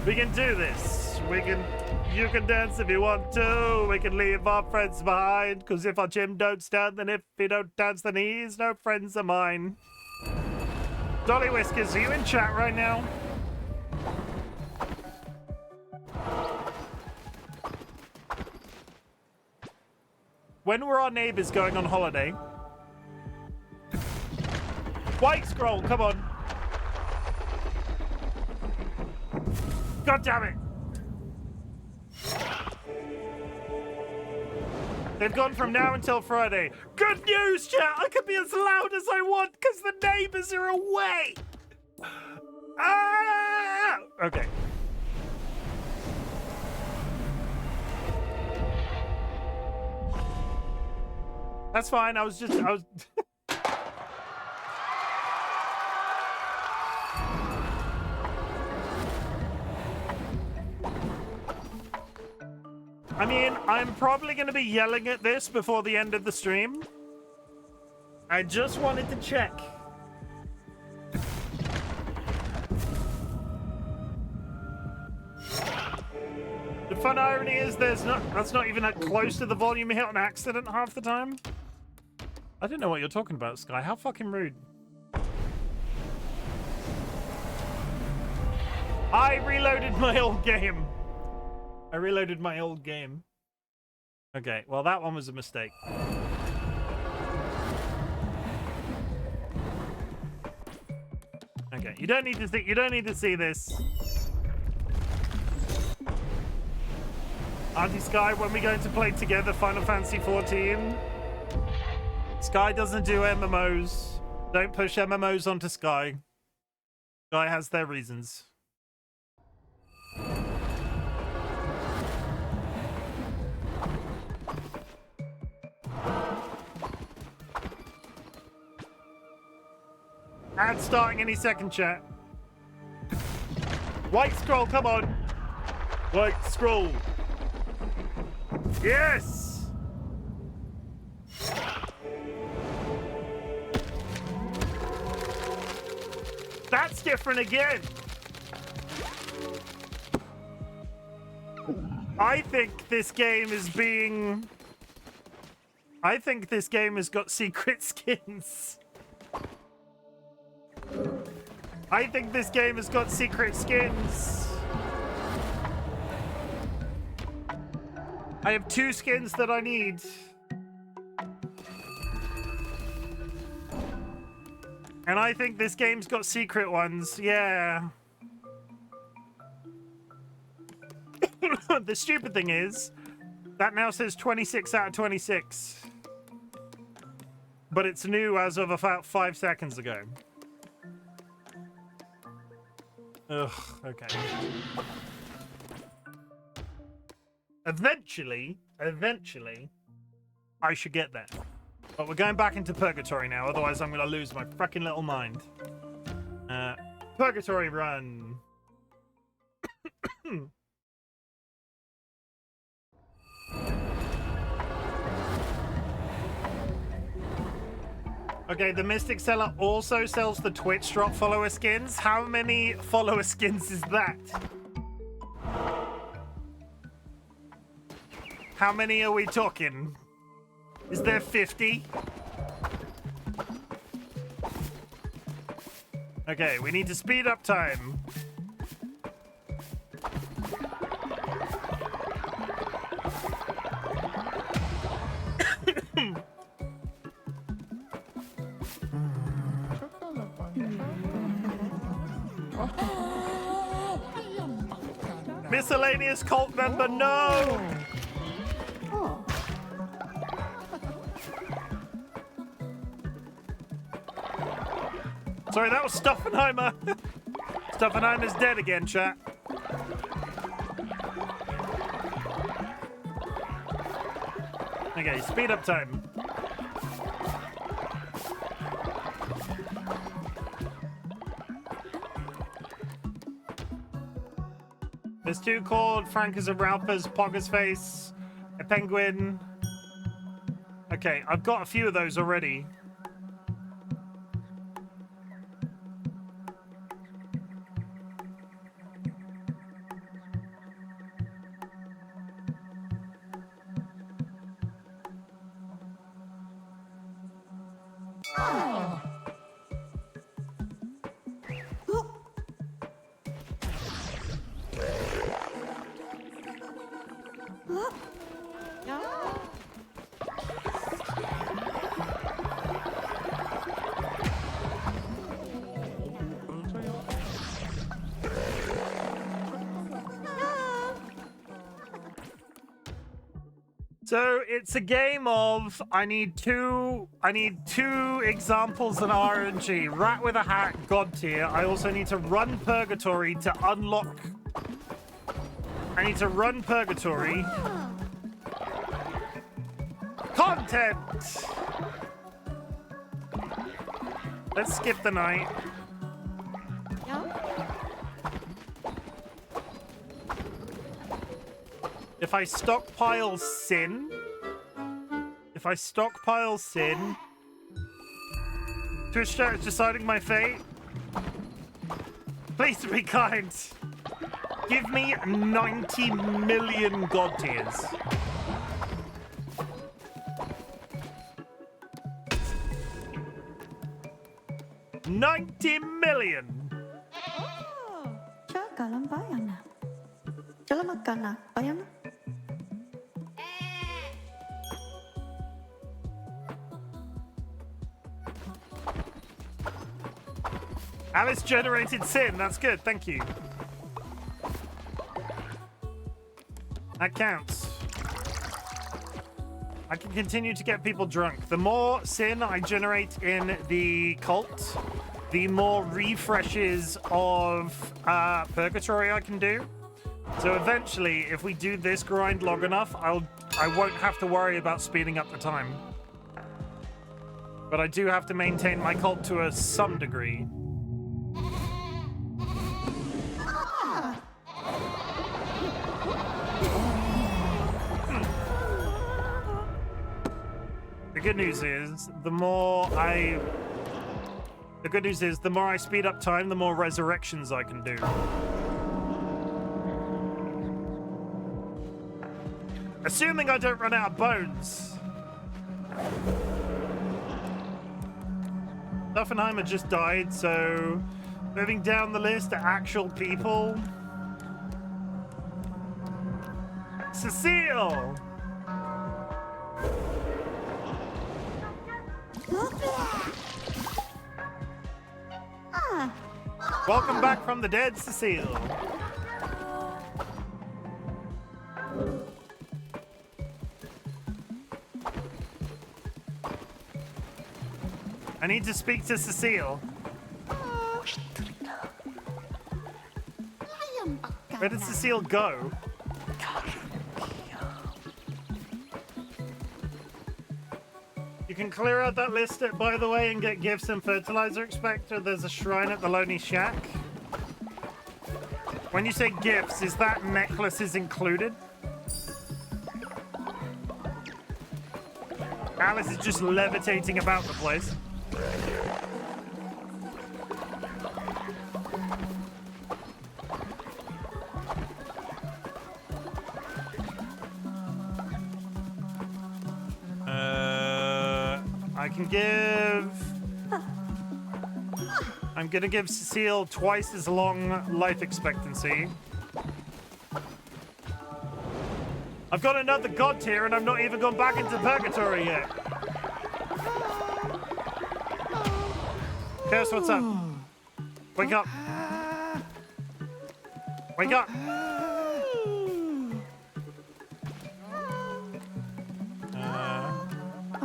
S1: We can do this. You can dance if you want to. We can leave our friends behind. Because if our Chim don't stand, then if he don't dance, then he's no friends of mine. DollyWhiskers, are you in chat right now? When were our neighbors going on holiday? White scroll, come on. God damn it. They've gone from now until Friday. Good news, chat! I can be as loud as I want because the neighbors are away! Ah! Okay. That's fine, I was... I mean, I'm probably going to be yelling at this before the end of the stream. I just wanted to check. The fun irony is that's not even that close to the volume hit on accident half the time. I don't know what you're talking about, Sky. How fucking rude. I reloaded my old game. Okay, well that one was a mistake. Okay, you don't need to see this. Auntie Sky, when we going to play together Final Fantasy XIV? Sky doesn't do MMOs. Don't push MMOs onto Sky. Sky has their reasons. Ad starting any second, chat. White scroll, come on. White scroll. Yes! That's different again. I think this game is being... I think this game has got secret skins. I think this game has got secret skins. I have 2 skins that I need. And I think this game's got secret ones, yeah. The stupid thing is, that now says 26 out of 26. But it's new as of about 5 seconds ago. Ugh, okay. Eventually, I should get there. But we're going back into Purgatory now, otherwise I'm gonna lose my fucking little mind. Purgatory run. Okay, the Mystic Seller also sells the Twitch drop follower skins. How many follower skins is that? How many are we talking? Is there 50? Okay, we need to speed up time. Miscellaneous cult member, no! Sorry, that was Stuffenheimer. Stuffenheimer's dead again, chat. Okay, speed up time. There's 2 called Frankers and Ralphers, Pogger's Face, a Penguin. Okay, I've got a few of those already. So it's a game of I need two examples in RNG. Rat with a hat, God tier. I also need to run Purgatory to unlock. I need to run Purgatory. Content! Let's skip the night. If I stockpile sin, Twitch chat is deciding my fate. Please be kind. Give me 90 million God tiers. $90 million.
S2: Tsaka bayan na. Salamat ka na, bayan na.
S1: Alice generated sin. That's good. Thank you. That counts. I can continue to get people drunk. The more sin I generate in the cult, the more refreshes of Purgatory I can do. So eventually, if we do this grind long enough, I won't have to worry about speeding up the time. But I do have to maintain my cult to some degree. The good news is, the more I speed up time, the more resurrections I can do. Assuming I don't run out of bones. Duffenheimer just died, so moving down the list to actual people. Cecile! Welcome back from the dead, Cecile. I need to speak to Cecile. Where did Cecile go? You can clear out that list, by the way, and get gifts and fertilizer expector. There's a shrine at the Lonely Shack. When you say gifts, is that necklaces included? Alice is just levitating about the place. I can give... I'm gonna give Cecile twice as long life expectancy. I've got another god tier and I've not even gone back into Purgatory yet. Curse, what's up? Wake up. Wake up.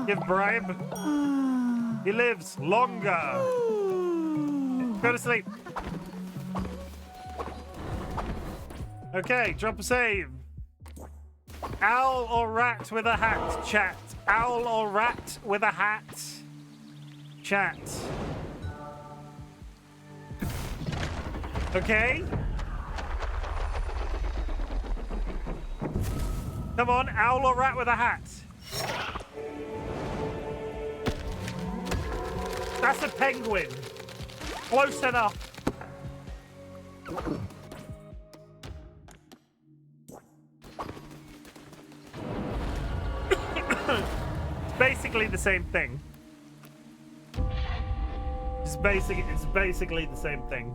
S1: Give bribe. He lives longer. Go to sleep. Okay, drop a save. Owl or rat with a hat, chat. Owl or rat with a hat, chat. Okay. Come on, owl or rat with a hat. That's a penguin. Close enough. It's basically the same thing. It's basically the same thing.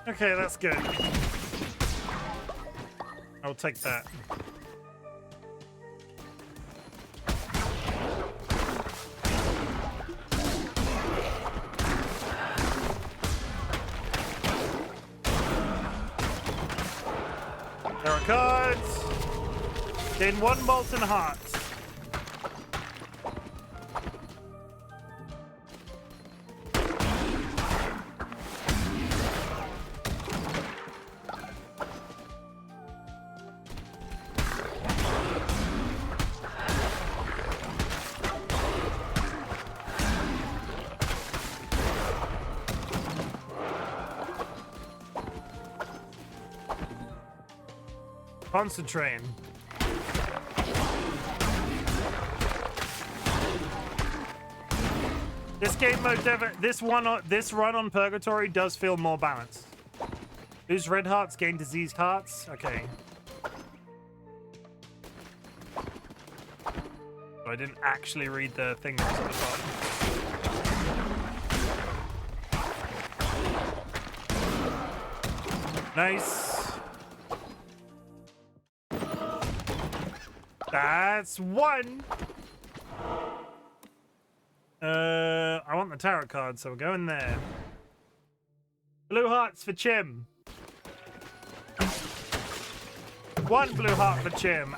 S1: Okay, that's good. I'll take that. There are cards. Gain 1 molten heart. Concentrating. This game mode, this run on Purgatory does feel more balanced. Lose red hearts, gain diseased hearts. Okay. So I didn't actually read the thing that was at the bottom. Nice. That's 1. I want the tarot card, so we'll go in there. Blue hearts for Chim. 1 blue heart for Chim.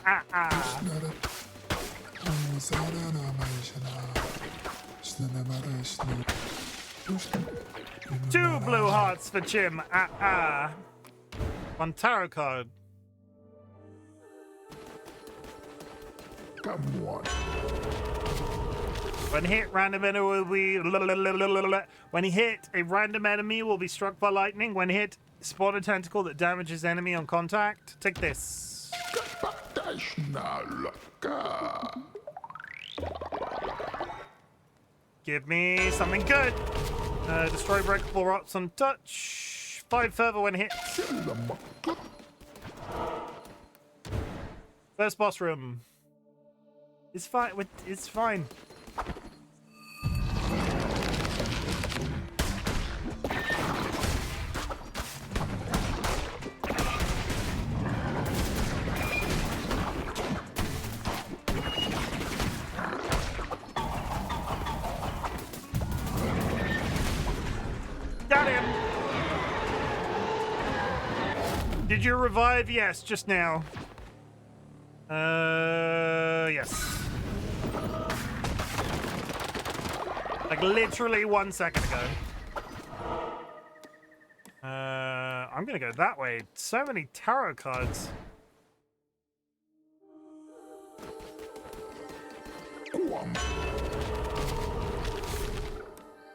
S1: 2 blue hearts for Chim. 1 tarot card. When hit, random enemy will be. When hit, a random enemy will be struck by lightning. When hit, spawn a tentacle that damages enemy on contact. Take this. Give me something good. Destroy breakable rocks on touch. 5 further when hit. First boss room. It's fine. It's fine. Got him. Did you revive? Yes, just now. Yes. Like literally 1 second ago. I'm gonna go that way. So many tarot cards.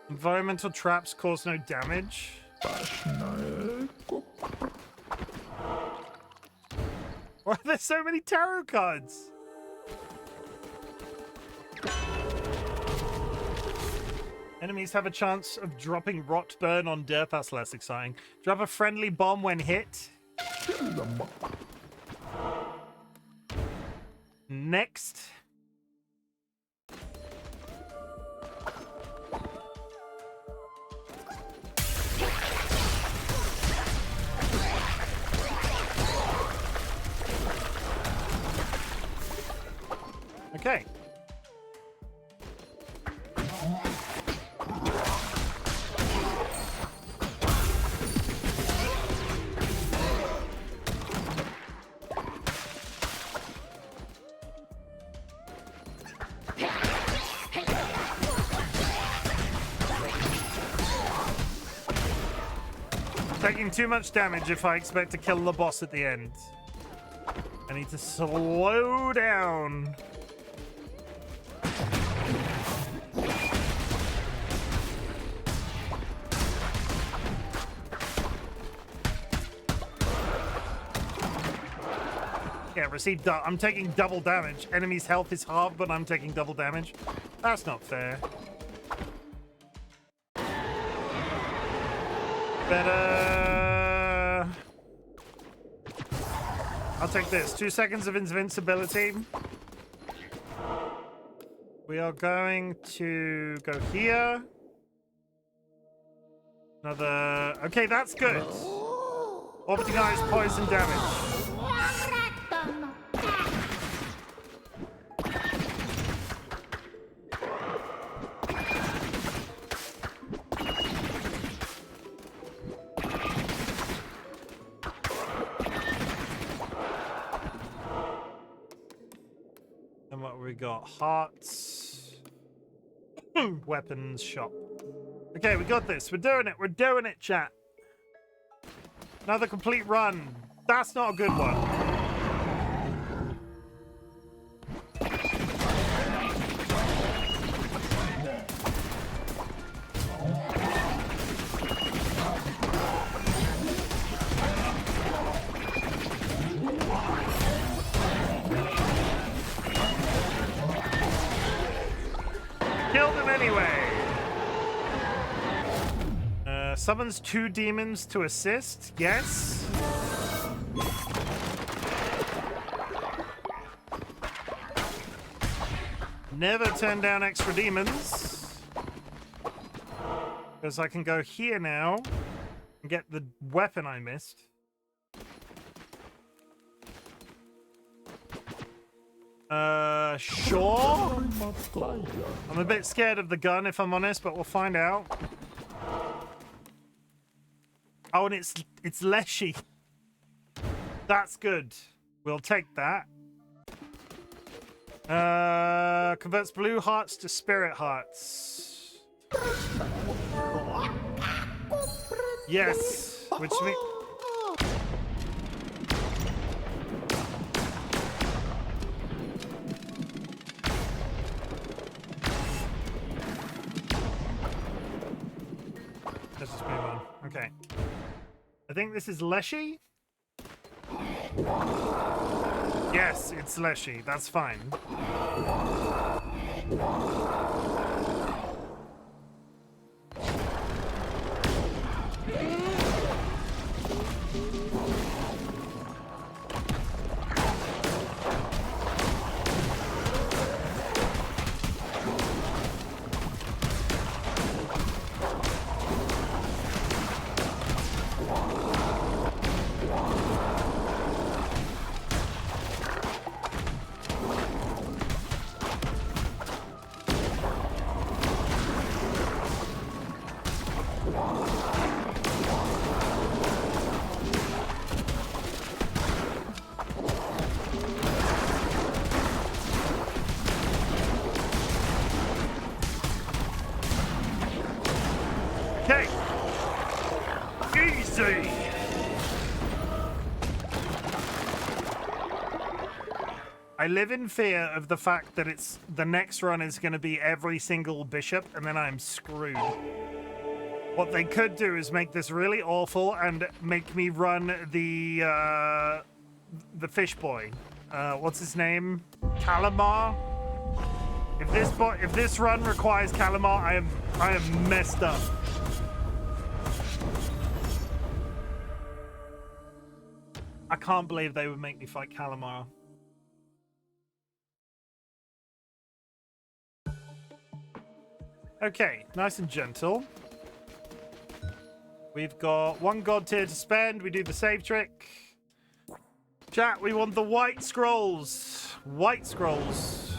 S1: Environmental traps cause no damage. Why are there so many tarot cards? Enemies have a chance of dropping rot burn on death. That's less exciting. Drop a friendly bomb when hit. Next. Okay. Taking too much damage if I expect to kill the boss at the end. I need to slow down. Yeah, I'm taking double damage. Enemy's health is half, but I'm taking double damage. That's not fair. Better. I'll take this. 2 seconds of invincibility. We are going to go here. Another. Okay, that's good. Orbiting eyes, poison damage. And what we got? Hearts. Weapons shop. Okay, we got this. We're doing it. We're doing it, chat. Another complete run. That's not a good one. Killed him anyway. Summons 2 demons to assist. Yes. Never turn down extra demons. Because I can go here now and get the weapon I missed. Sure. I'm a bit scared of the gun, if I'm honest, but we'll find out. Oh, and it's Leshy. That's good. We'll take that. Converts blue hearts to spirit hearts. Yes, which means... Let's just move on. Okay. I think this is Leshy. Yes, it's Leshy. That's fine. Okay. Easy. I live in fear of the fact that the next run is going to be every single bishop, and then I'm screwed. What they could do is make this really awful and make me run the fish boy. What's his name? Calamar. If this run requires Calamar, I am messed up. I can't believe they would make me fight Calamar. Okay, nice and gentle. We've got one god tier to spend. We do the save trick. Chat, we want the white scrolls. White scrolls.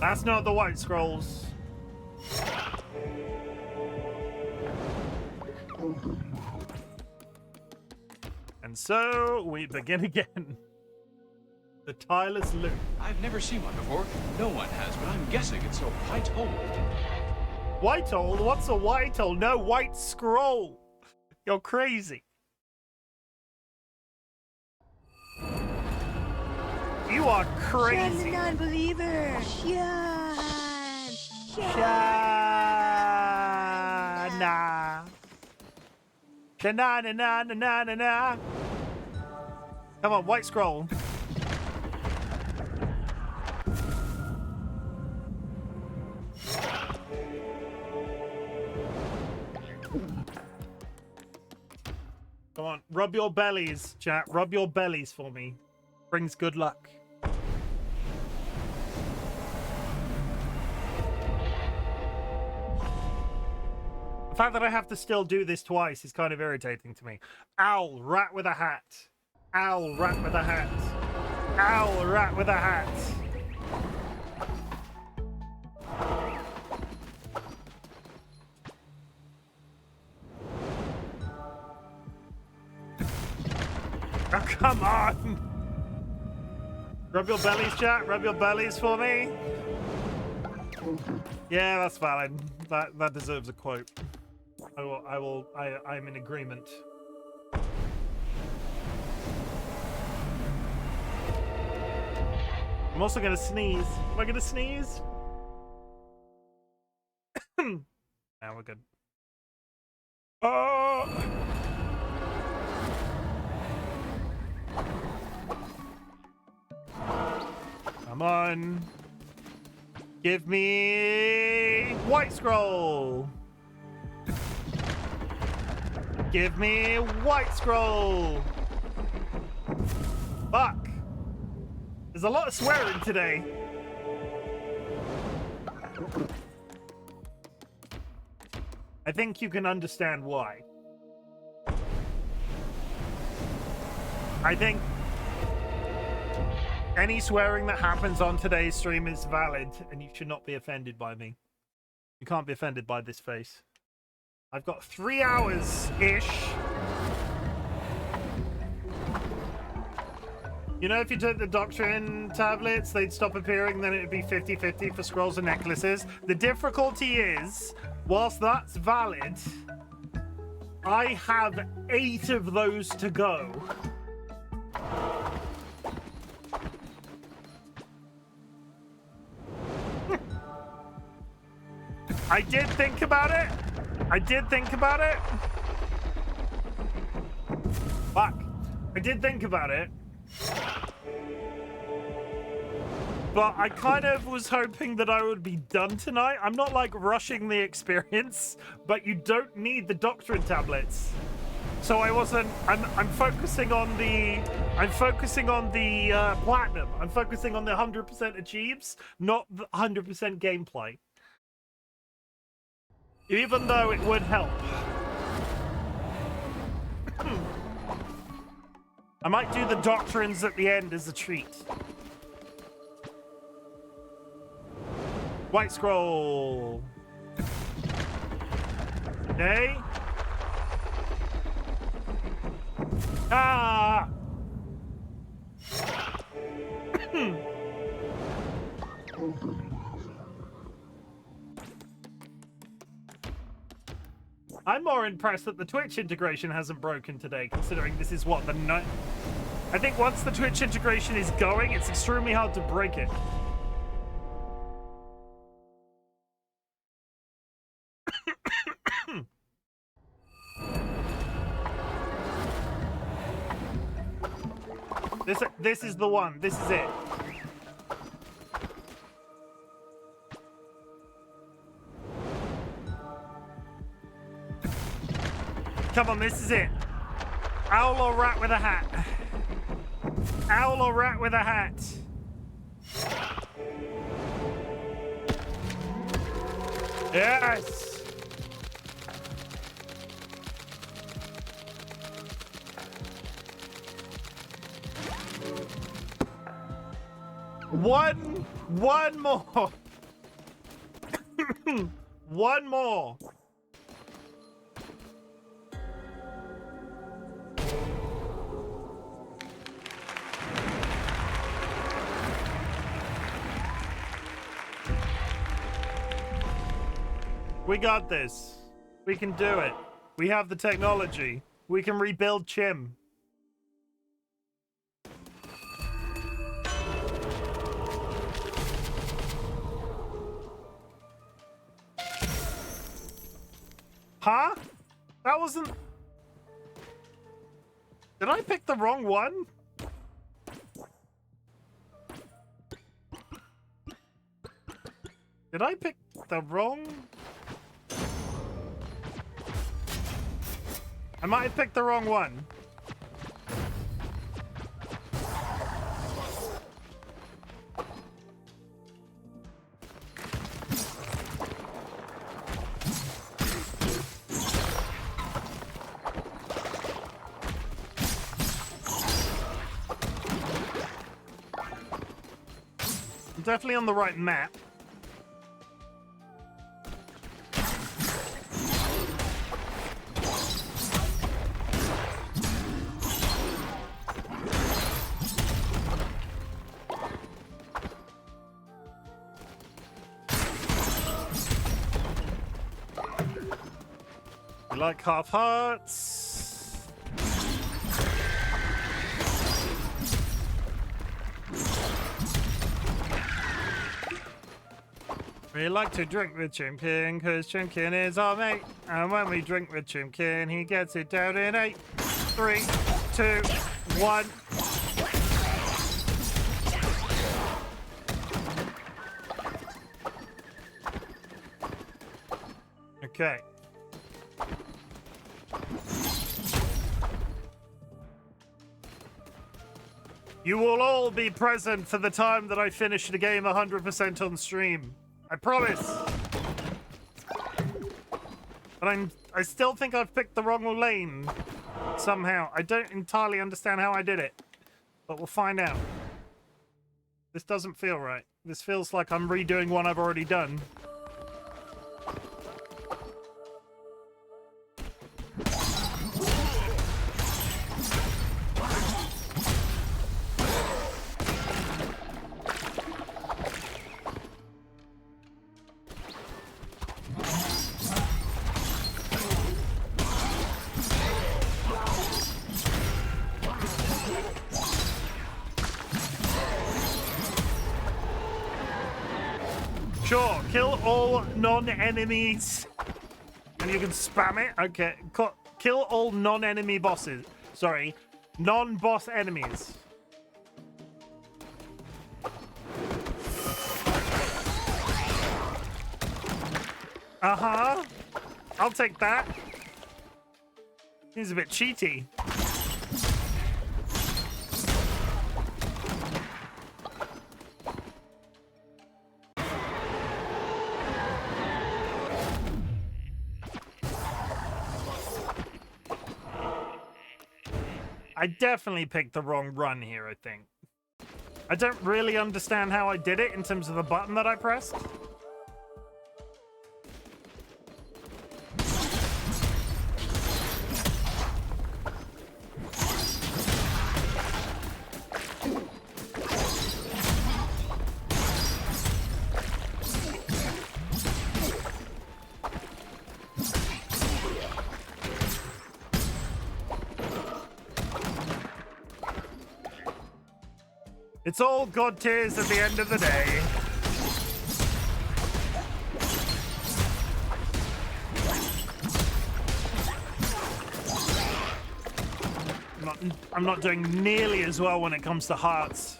S1: That's not the white scrolls. And so we begin again. The tireless loop.
S4: I've never seen one before. No one has, but I'm guessing it's a white hole.
S1: White hole? What's a white hole? No, white scroll. You're crazy. You are crazy.
S2: Shun the non-believer. Shun.
S1: Shana. Shana-na-na-na-na-na. Come on, white scroll. Come on, rub your bellies, chat. Rub your bellies for me. Brings good luck. The fact that I have to still do this twice is kind of irritating to me. Owl, rat with a hat. Owl, rat with a hat. Owl, rat with a hat. Oh, come on! Rub your bellies, chat. Rub your bellies for me. Yeah, that's valid. That deserves a quote. I'm in agreement. I'm also gonna sneeze. Am I gonna sneeze? Now we're good. Oh! Come on. Give me white scroll. Give me white scroll. Fuck. There's a lot of swearing today. I think you can understand why. I think any swearing that happens on today's stream is valid, and you should not be offended by me. You can't be offended by this face. I've got 3 hours-ish. You know, if you took the Doctrine tablets, they'd stop appearing, then it'd be 50-50 for scrolls and necklaces. The difficulty is, whilst that's valid, I have 8 of those to go. I did think about it. I did think about it. Fuck. I did think about it. But I kind of was hoping that I would be done tonight. I'm not like rushing the experience, but you don't need the doctrine tablets. So I wasn't. I'm focusing on the. I'm focusing on the platinum. I'm focusing on the 100% achieves, not the 100% gameplay. Even though it would help. I might do the doctrines at the end as a treat. White scroll. Okay. Ah! I'm more impressed that the Twitch integration hasn't broken today, considering this is what, the night. I think once the Twitch integration is going, it's extremely hard to break it. This is the one. This is it. Come on, this is it. Owl or rat with a hat? Owl or rat with a hat? Yes! One more. One more. We got this. We can do it. We have the technology. We can rebuild Chim. Huh? That wasn't... Did I pick the wrong one? Did I pick the wrong... I might have picked the wrong one. I'm definitely on the right map. We like half hearts. We like to drink with Chimken, because Chimken is our mate. And when we drink with Chimken, he gets it down in 8, 3, 2, 1. Okay. You will all be present for the time that I finish the game 100% on stream. I promise. But I still think I've picked the wrong lane. Somehow. I don't entirely understand how I did it. But we'll find out. This doesn't feel right. This feels like I'm redoing one I've already done. Sure, kill all non-enemies. And you can spam it. Okay, kill all non-enemy bosses. Sorry, non-boss enemies. Uh-huh. I'll take that. He's a bit cheaty. I definitely picked the wrong run here, I think. I don't really understand how I did it in terms of the button that I pressed. It's all God tiers at the end of the day. I'm not doing nearly as well when it comes to hearts.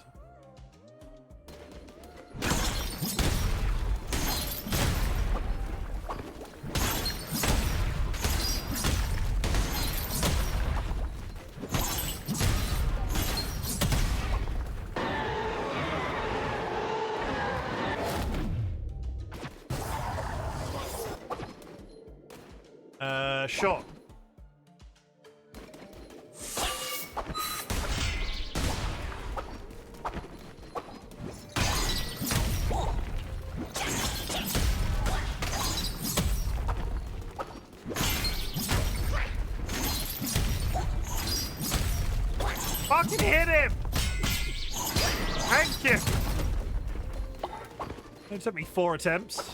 S1: Sure. Fucking hit him! Thank you. It took me 4 attempts.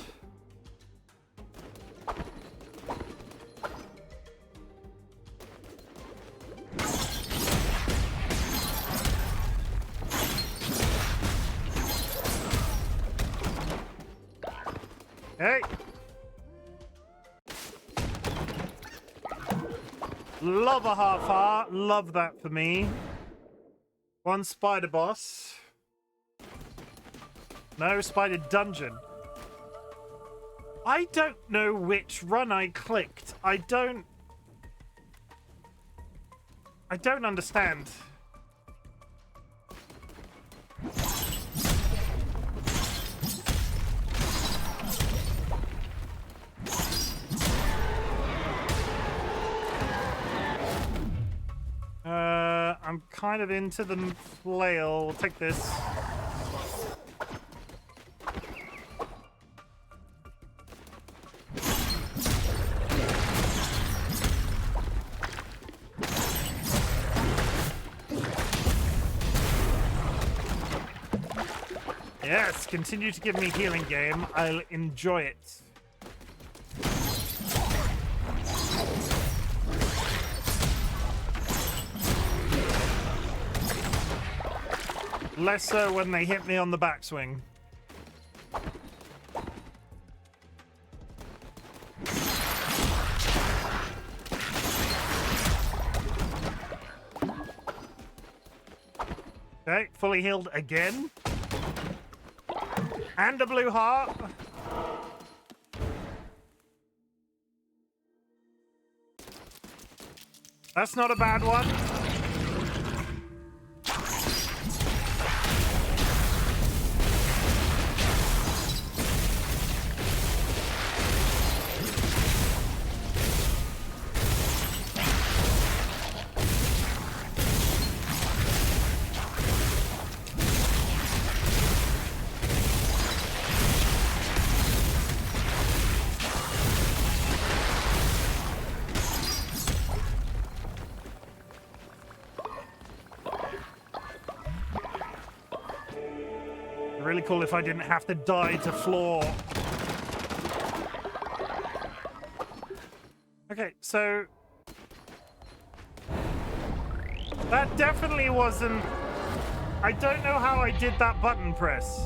S1: Hey! Love a half heart. Love that for me. 1 spider boss. No spider dungeon. I don't know which run I clicked. I don't understand. I'm kind of into the flail. We'll take this. Yes, continue to give me healing, game. I'll enjoy it. Less so when they hit me on the backswing. Okay, fully healed again. And a blue heart. That's not a bad one. Really cool if I didn't have to die to floor. Okay, so that definitely wasn't... I don't know how I did that button press.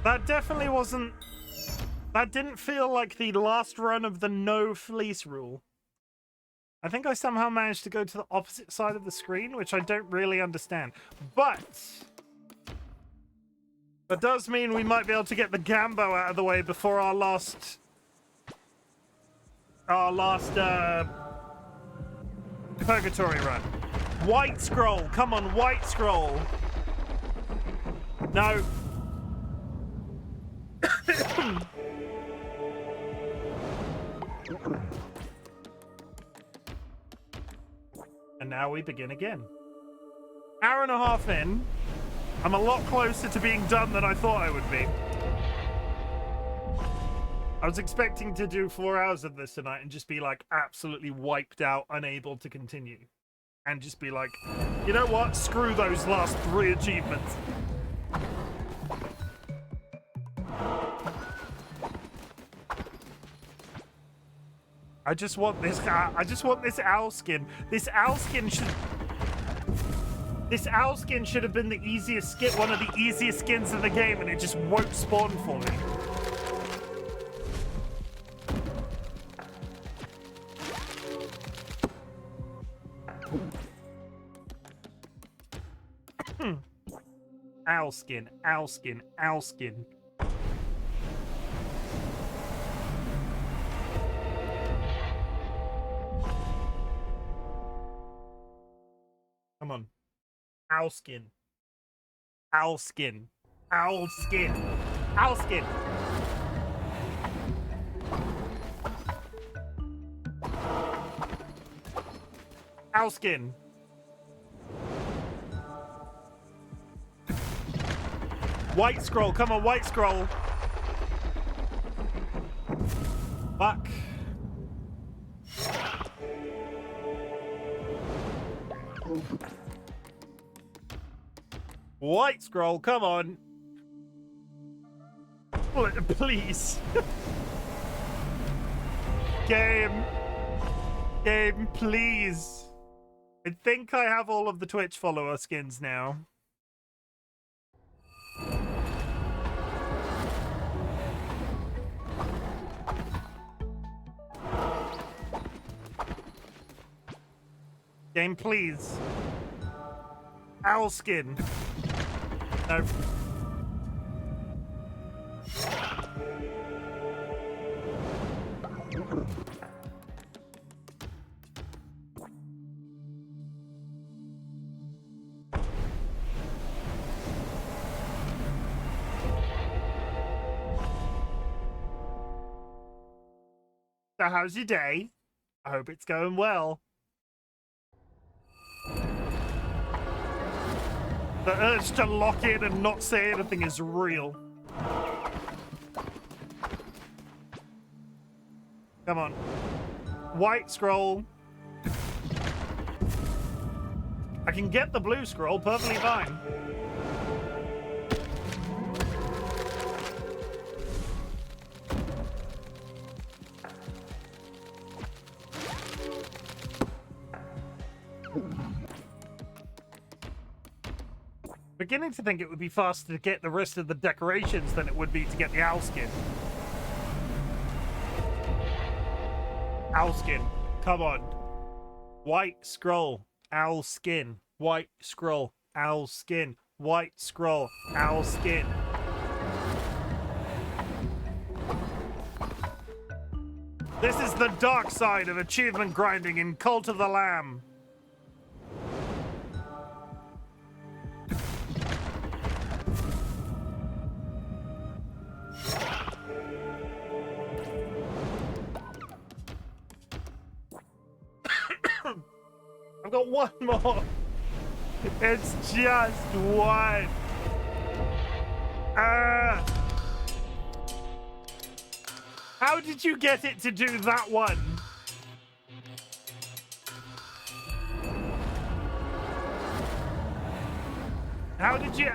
S1: That definitely wasn't... That didn't feel like the last run of the no fleece rule. I think I somehow managed to go to the opposite side of the screen, which I don't really understand. But that does mean we might be able to get the Gambo out of the way before our last Purgatory run. White scroll, come on, white scroll. No. And now we begin again. Hour and a half in. I'm a lot closer to being done than I thought I would be. I was expecting to do 4 hours of this tonight and just be like absolutely wiped out, unable to continue. And just be like, you know what? Screw those last 3 achievements. I just want this owl skin. This owl skin should have been the easiest skin, one of the easiest skins in the game, and it just won't spawn for me. Owl skin, owl skin, owl skin. Come on. Owl skin. Owl skin. Owl skin. Owl skin. Owl skin. White scroll. Come on, white scroll. Fuck. White scroll, come on. Please. Game, please. I think I have all of the Twitch follower skins now. Game, please. Owl skin. No. So how's your day? I hope it's going well. The urge to lock in and not say anything is real. Come on. White scroll. I can get the blue scroll perfectly fine. Beginning to think it would be faster to get the rest of the decorations than it would be to get the owl skin. Owl skin, come on. White scroll, owl skin. White scroll, owl skin. White scroll, owl skin. This is the dark side of achievement grinding in Cult of the Lamb. I've got one more. It's just one. How did you get it to do that one? How did you,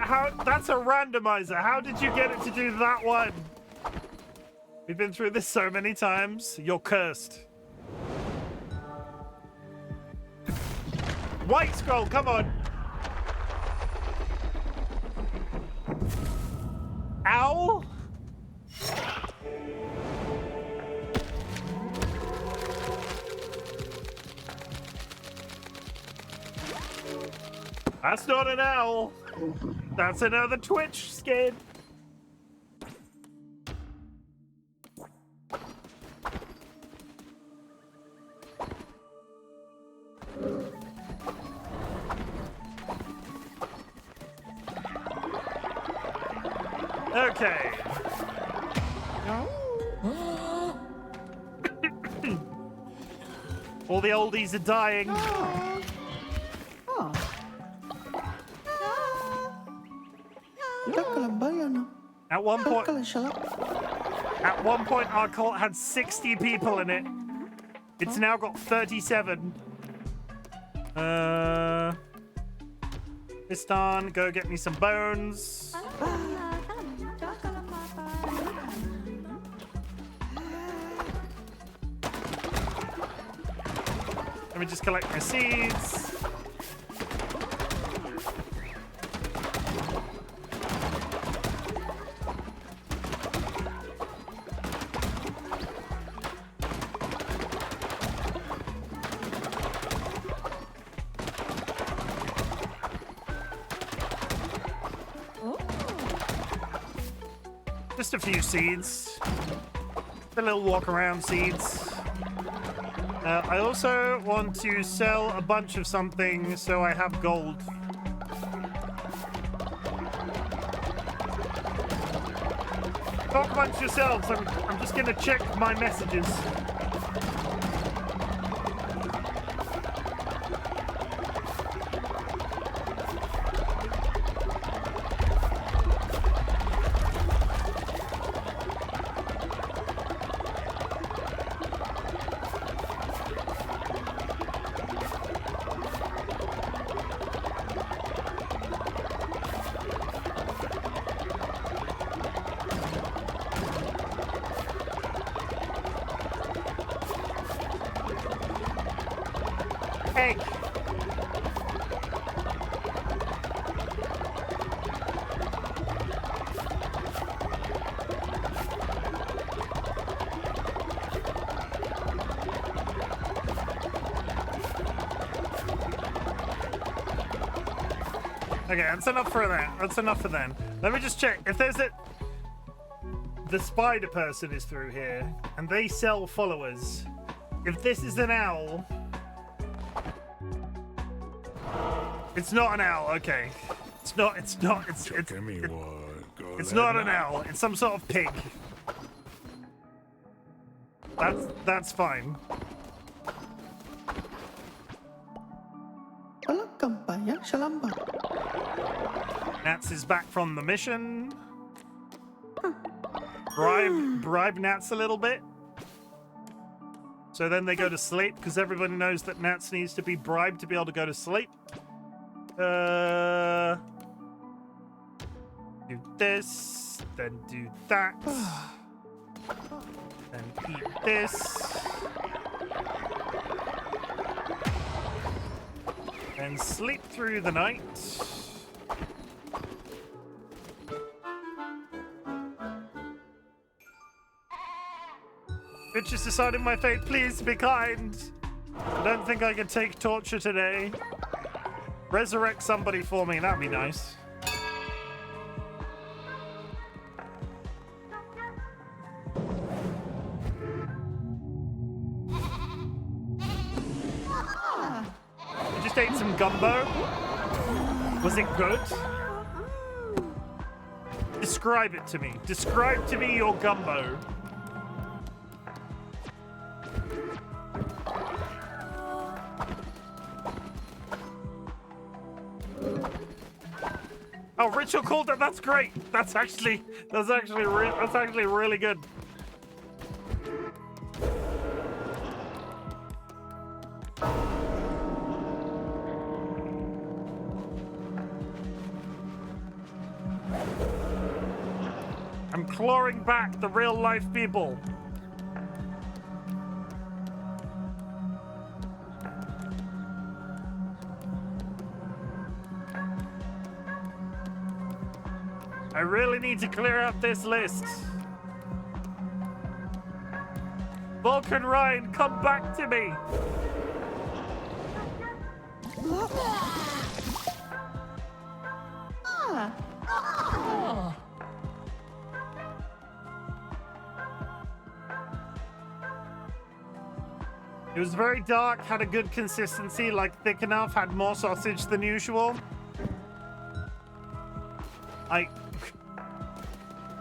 S1: that's a randomizer. How did you get it to do that one? We've been through this so many times. You're cursed. White scroll, come on. owl? That's not an owl. That's another Twitch skin. Okay. All the oldies are dying. At one point, our cult had 60 people in it. It's now got 37. Piston, go get me some bones. Let me just collect my seeds. Just a few seeds. A little walk around seeds. I also want to sell a bunch of something so I have gold. Talk amongst yourselves. I'm just gonna check my messages. Egg. Okay, that's enough for that. That's enough for then. Let me just check. If there's the spider person is through here, and they sell followers. If this is an owl... It's not an owl, okay. It's not an owl. It's some sort of pig. That's fine. Nats is back from the mission. Bribe Nats a little bit. So then they go to sleep, because everybody knows that Nats needs to be bribed to be able to go to sleep. Do this, then do that, then eat this, and sleep through the night. Bitch has decided my fate, please be kind. I don't think I can take torture today. Resurrect somebody for me, that'd be nice. I just ate some gumbo. Was it good? Describe it to me. Describe to me your gumbo. Oh, ritual cooldown. That's great. That's actually really good. I'm clawing back the real life people. I really need to clear up this list. Vulcan Ryan, come back to me. It was very dark, had a good consistency, like thick enough, had more sausage than usual.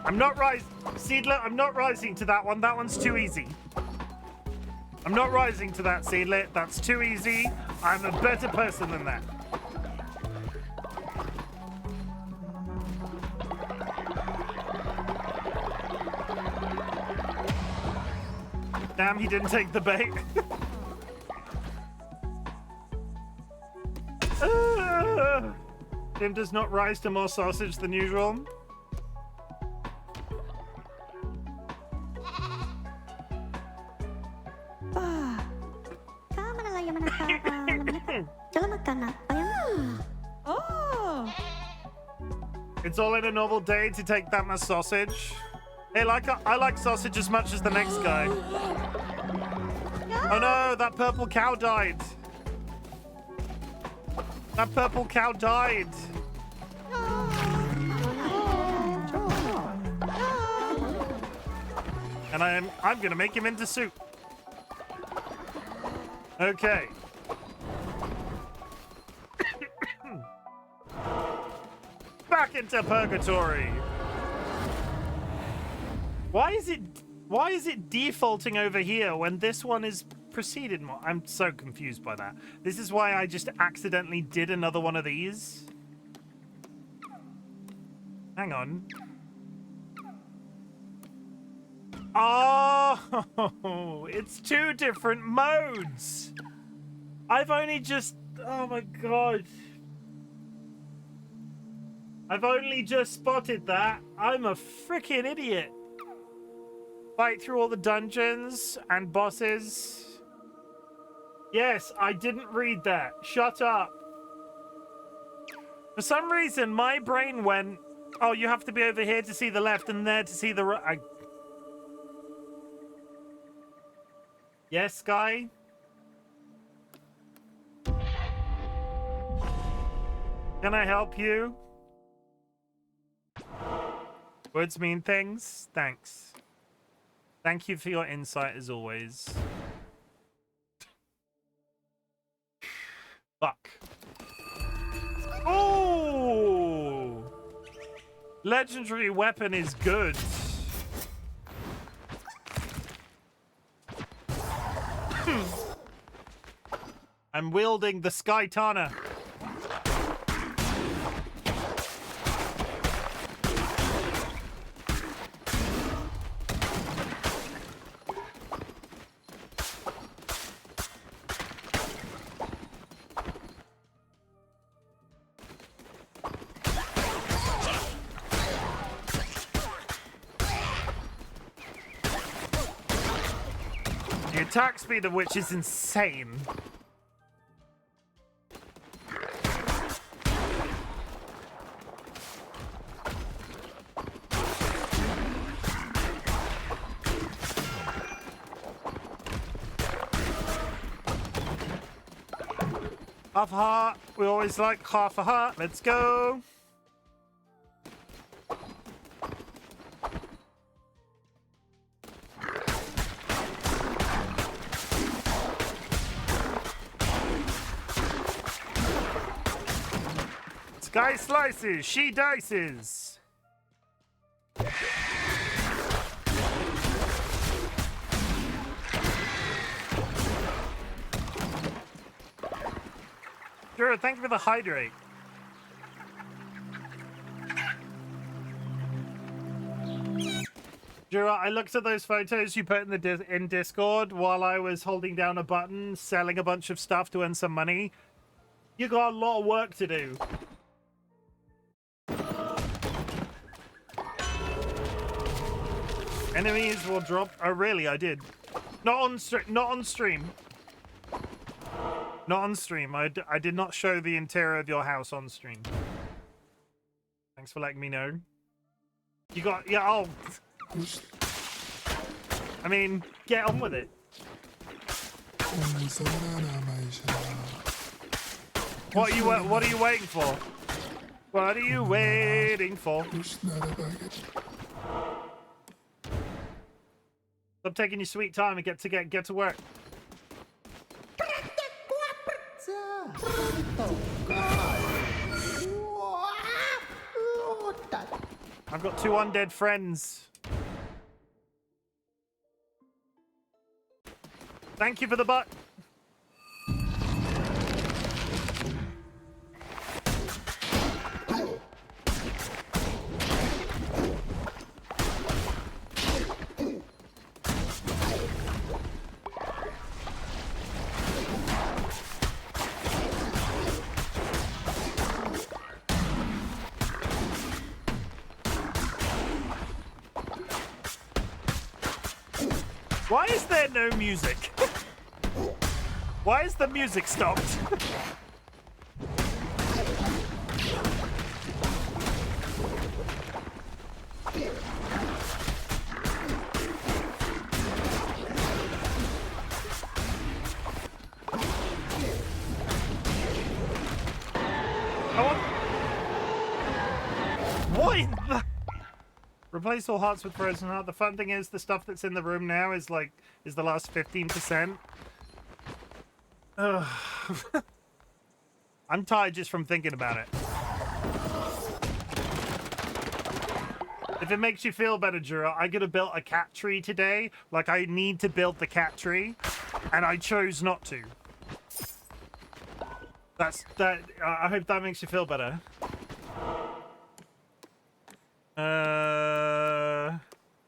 S1: I'm not rising, Seedler, I'm not rising to that one. That one's too easy. I'm not rising to that, Seedler. That's too easy. I'm a better person than that. Damn, he didn't take the bait. Tim does not rise to more sausage than usual. It's all in a normal day to take that much sausage. Hey, I like sausage as much as the next guy. Oh no, that purple cow died. That purple cow died. And I'm gonna make him into soup. Okay. Back into Purgatory. Why is it defaulting over here when this one is preceded more? I'm so confused by that. This is why I just accidentally did another one of these. Hang on. Oh, it's two different modes. I've only just, oh my god. I've only just spotted that. I'm a freaking idiot. Fight through all the dungeons and bosses. Yes, I didn't read that. Shut up. For some reason, my brain went, oh, you have to be over here to see the left and there to see the right. Yes, guy? Can I help you? Words mean things. Thanks. Thank you for your insight as always. Fuck. Oh! Legendary weapon is good. I'm wielding the Skytana. The attack speed of which is insane. Half a heart. We always like half a heart. Let's go. Sky slices, she dices. Sure, thank you for the hydrate. Jura, I looked at those photos you put in the in Discord while I was holding down a button, selling a bunch of stuff to earn some money. You got a lot of work to do. Enemies will drop. Oh, really? I did. Not on stream. Not on stream. Not on stream. I did not show the interior of your house on stream. Thanks for letting me know. You got, yeah, oh. I mean, get on with it. What are you waiting for? What are you waiting for? Stop taking your sweet time and get to work. I've got 2 undead friends. Thank you for the butt. Why is there no music? Why is the music stopped? What in the... Replace all hearts with frozen heart. The fun thing is the stuff that's in the room now is the last 15%. I'm tired just from thinking about it. If it makes you feel better, Jura, I could have built a cat tree today. Like, I need to build the cat tree, and I chose not to. I hope that makes you feel better.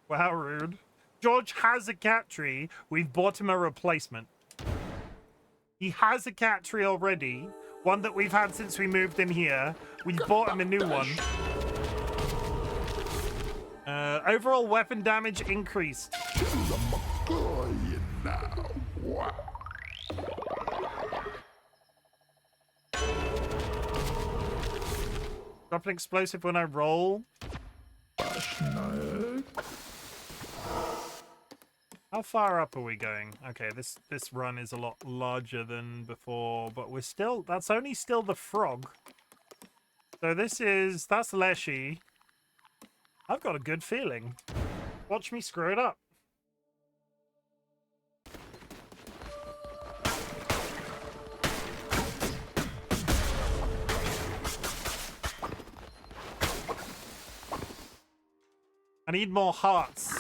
S1: Wow, rude. George has a cat tree. We've bought him a replacement. He has a cat tree already. One that we've had since we moved in here. We bought him a new one. Overall weapon damage increased. Drop an explosive when I roll. How far up are we going? Okay, this run is a lot larger than before, but we're still... That's only still the frog. So that's Leshy. I've got a good feeling. Watch me screw it up. I need more hearts.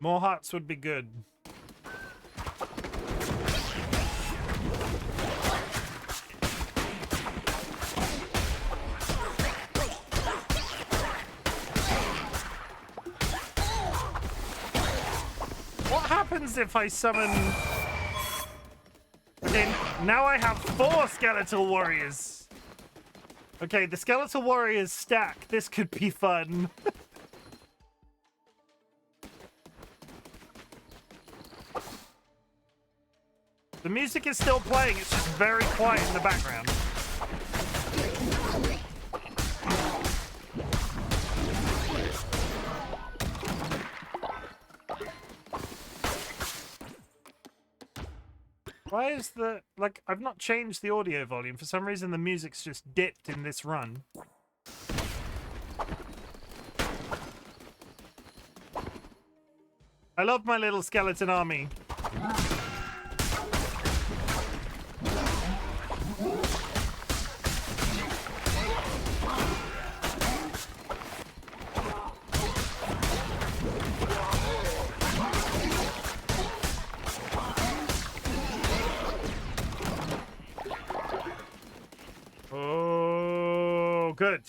S1: More hearts would be good. What happens if I summon... Okay, now I have 4 skeletal warriors. Okay, the skeletal warriors stack. This could be fun. The music is still playing, it's just very quiet in the background. Why is the... Like, I've not changed the audio volume. For some reason, the music's just dipped in this run. I love my little skeleton army. Good.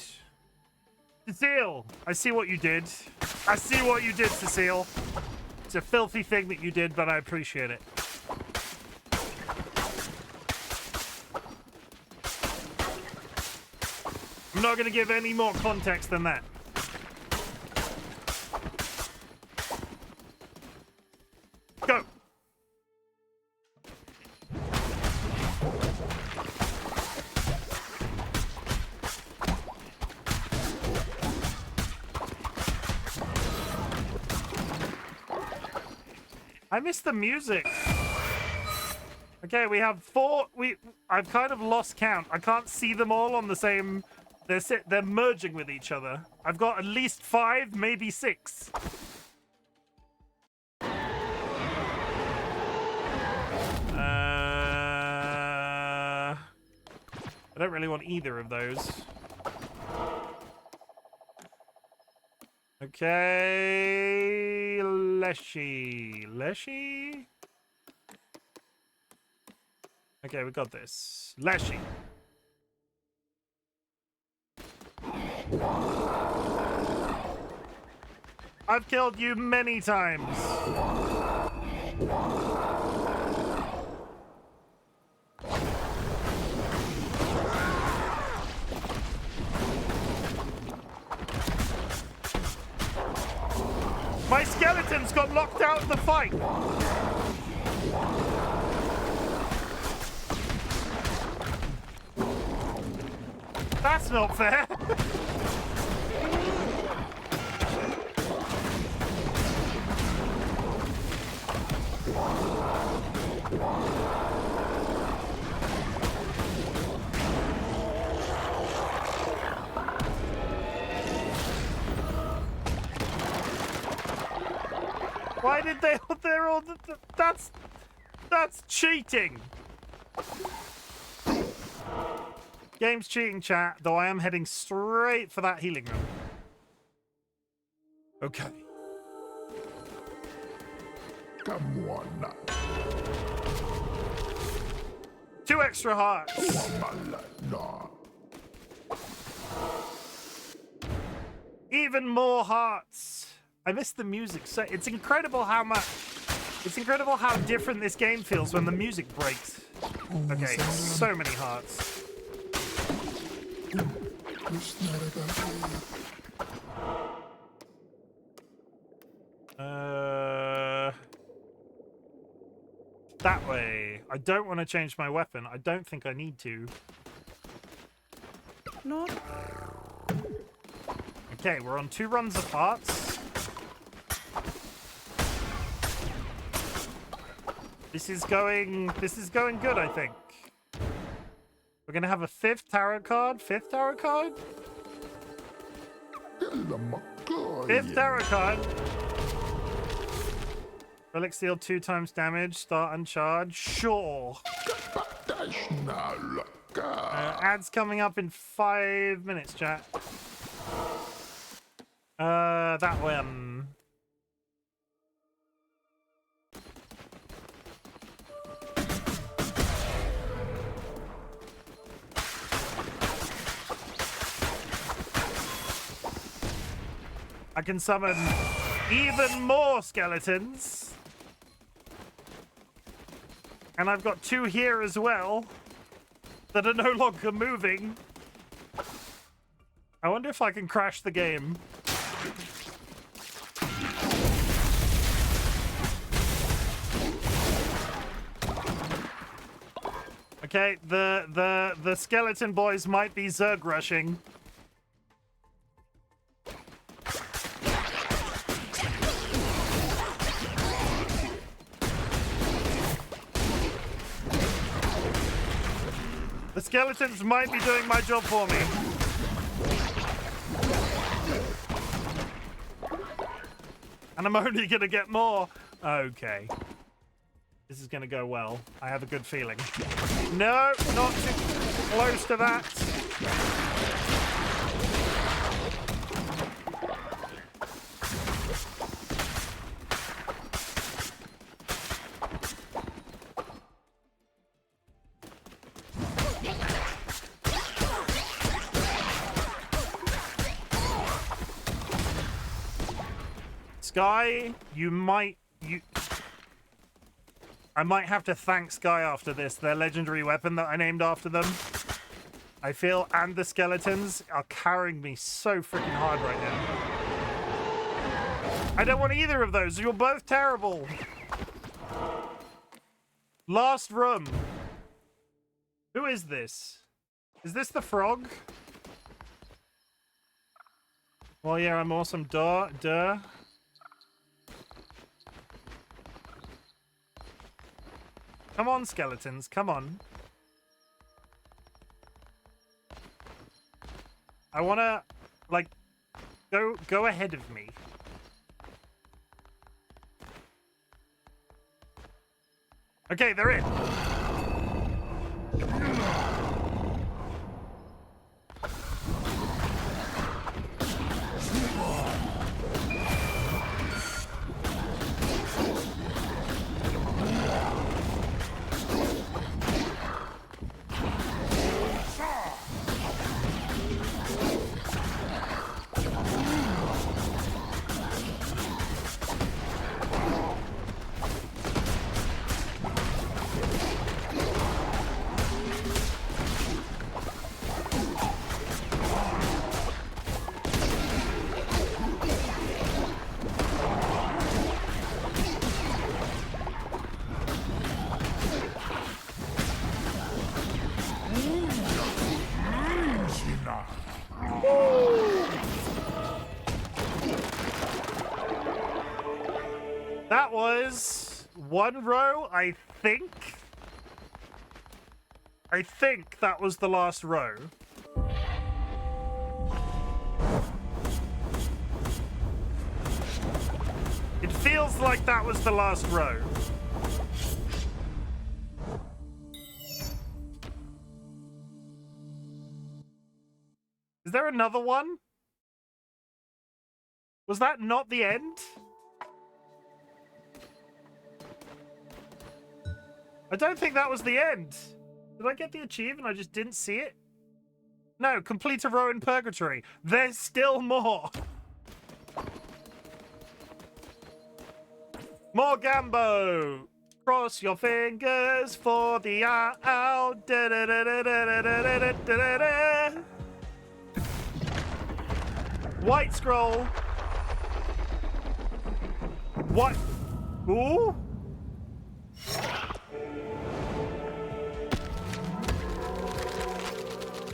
S1: Cecile, I see what you did. I see what you did, Cecile. It's a filthy thing that you did, but I appreciate it. I'm not going to give any more context than that. Go. I miss the music. Okay, we have 4. I've kind of lost count. I can't see them all on the same. They're merging with each other. I've got at least 5, maybe 6. I don't really want either of those. Okay, Leshy. Okay, we got this. Leshy. I've killed you many times. My skeletons got locked out of the fight. That's not fair. Why did they? They're all. That's cheating. Game's cheating, chat. Though I am heading straight for that healing room. Okay. Come on. 2 extra hearts. Even more hearts. I miss the music. So it's incredible how much. It's incredible how different this game feels when the music breaks. Okay, so many hearts. That way. I don't want to change my weapon. I don't think I need to. Not. Okay, we're on 2 runs of hearts. This is going good, I think. We're gonna have a 5th tarot card. 5th tarot card? 5th tarot card. Relic seal 2 times damage. Start uncharged. Sure. Ads coming up in 5 minutes, chat. That one. I can summon even more skeletons. And I've got 2 here as well that are no longer moving. I wonder if I can crash the game. Okay, the skeleton boys might be Zerg rushing. The skeletons might be doing my job for me. And I'm only gonna get more. Okay. This is gonna go well. I have a good feeling. No, not too close to that. Sky, I might have to thank Sky after this, their legendary weapon that I named after them. I feel, and the skeletons are carrying me so freaking hard right now. I don't want either of those. You're both terrible. Last room. Who is this? Is this the frog? Well, yeah, I'm awesome. Duh. Come on, skeletons. Come on. I wanna, like, go ahead of me. Okay, they're in. That was one row, I think. I think that was the last row. It feels like that was the last row. Is there another one? Was that not the end? I don't think that was the end. Did I get the achievement? I just didn't see it. No, complete a row in Purgatory. There's still more. More Gambo. Cross your fingers for the owl. White scroll. What? Ooh.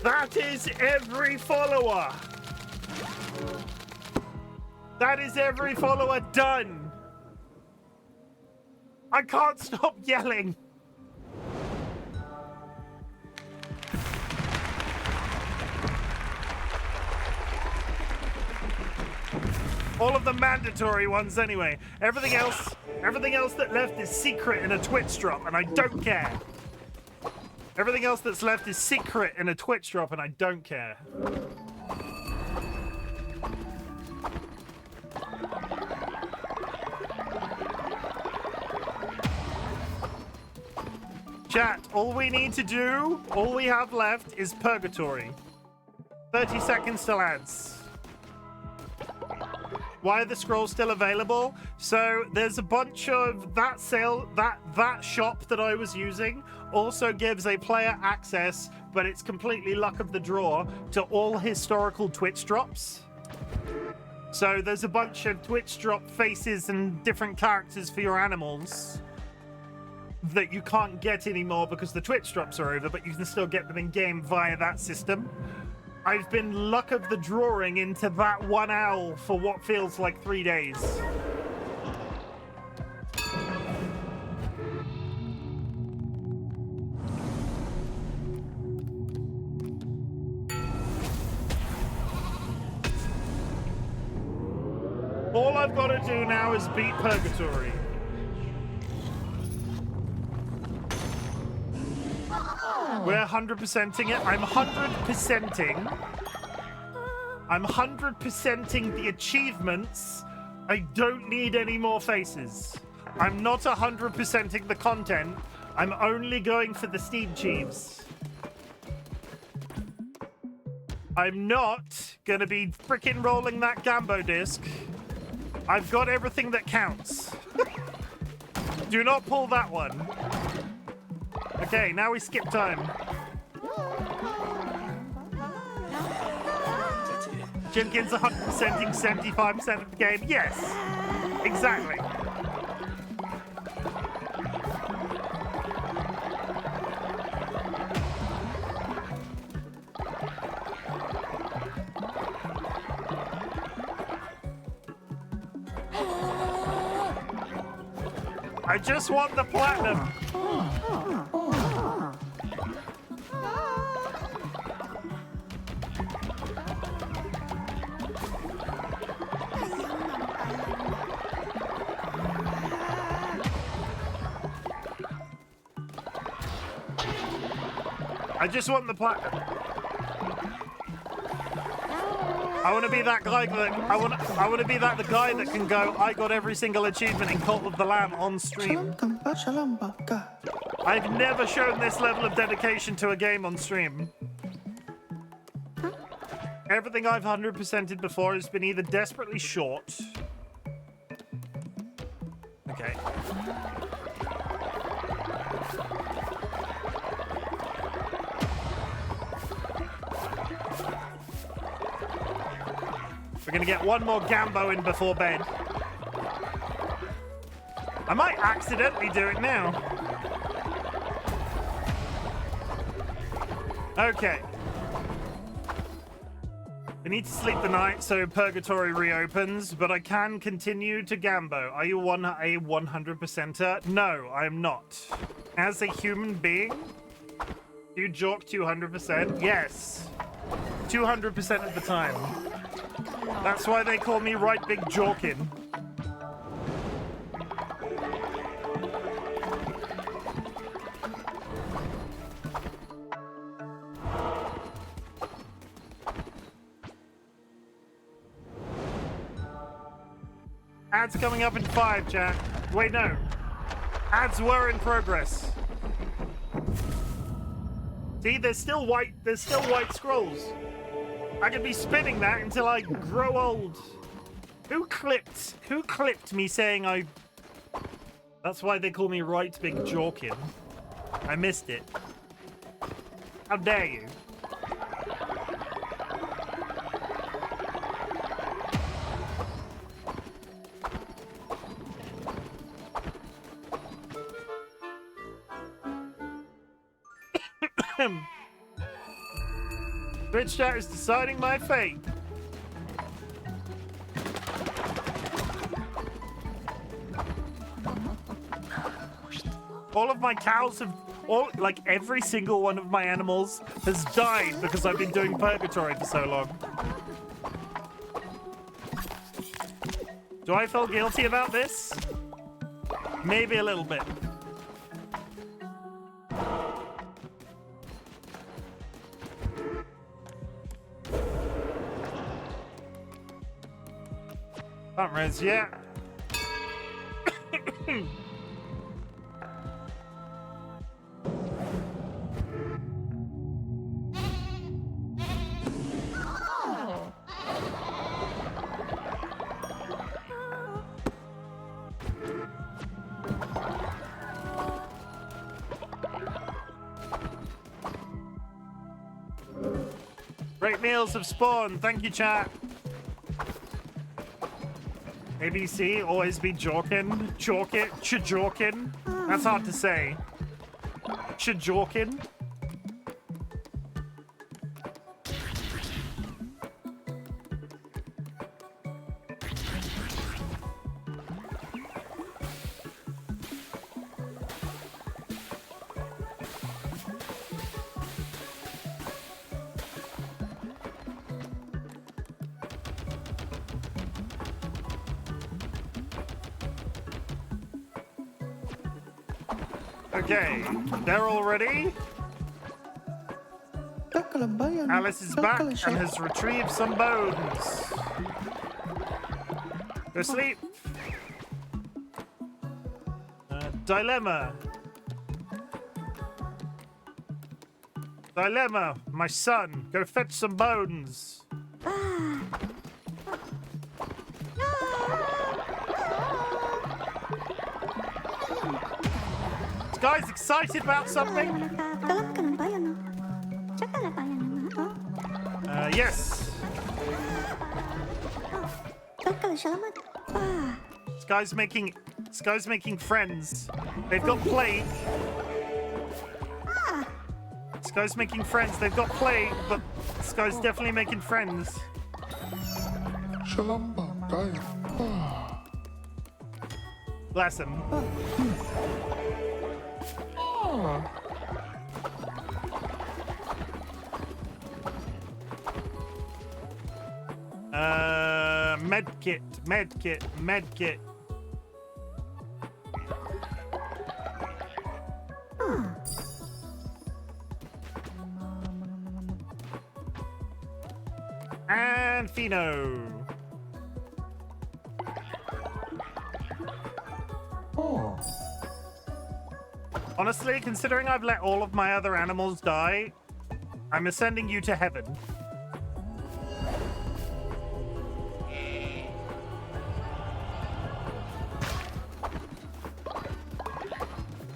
S1: That is every follower. That is every follower done. I can't stop yelling. All of the mandatory ones anyway. Everything else that left is secret in a Twitch drop, and I don't care. Everything else that's left is secret in a Twitch drop, and I don't care. Chat, all we need to do, all we have left is Purgatory. 30 seconds till ads. Why are the scrolls still available? So there's a bunch of that sale, that shop that I was using also gives a player access, but it's completely luck of the draw, to all historical Twitch drops. So there's a bunch of Twitch drop faces and different characters for your animals that you can't get anymore because the Twitch drops are over, but you can still get them in game via that system. I've been luck of the drawing into that one owl for what feels like 3 days. All I've got to do now is beat Purgatory. We're 100%ing it. I'm 100%ing the achievements. I don't need any more faces. I'm not 100%ing the content. I'm only going for the Steam Chiefs. I'm not gonna be frickin' rolling that Gambo disc. I've got everything that counts. Do not pull that one. Okay, now we skip time. Chimken's 100%ing 75% of the game. Yes, exactly. I just want the platinum. I just want the platinum. I want to be that guy that I want to be the guy that can go. I got every single achievement in Cult of the Lamb on stream. I've never shown this level of dedication to a game on stream. Everything I've 100%ed before has been either desperately short. Okay. We're gonna get one more Gambo in before bed. I might accidentally do it now. Okay. I need to sleep the night so Purgatory reopens, but I can continue to Gambo. Are you a 100%er? No, I am not. As a human being, do you jork 200%? Yes. 200% of the time. That's why they call me RightBigChimken. Ads coming up in 5, chat. Wait, no. Ads were in progress. See, there's still white scrolls. I could be spinning that until I grow old. Who clipped me saying I... That's why they call me RightBigChimken. I missed it. How dare you? Twitch chat is deciding my fate. All of my cows have, like every single one of my animals has died because I've been doing Purgatory for so long. Do I feel guilty about this? Maybe a little bit. Not res yet. Great meals have spawned. Thank you, chat. ABC, always be jorkin. Chajorkin. That's hard to say. Chajorkin. Okay, they're all ready. Alice is back and has retrieved some bones. Go sleep. Dilemma. Dilemma, my son. Go fetch some bones. This guy's excited about something. Yes. This guy's making friends. They've got plague. This guy's making friends. They've got plague, but this guy's definitely making friends. Bless him. Medkit, medkit, medkit. And Fino. Honestly, considering I've let all of my other animals die, I'm ascending you to heaven.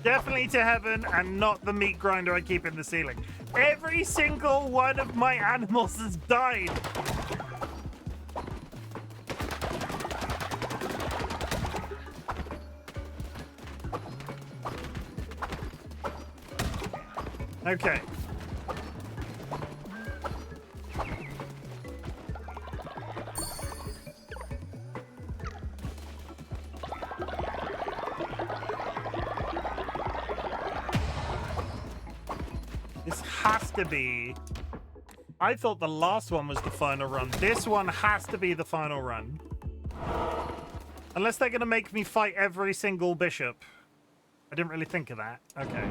S1: Definitely to heaven, and not the meat grinder I keep in the ceiling. Every single one of my animals has died. Okay. This has to be... I thought the last one was the final run. This one has to be the final run. Unless they're going to make me fight every single bishop. I didn't really think of that. Okay.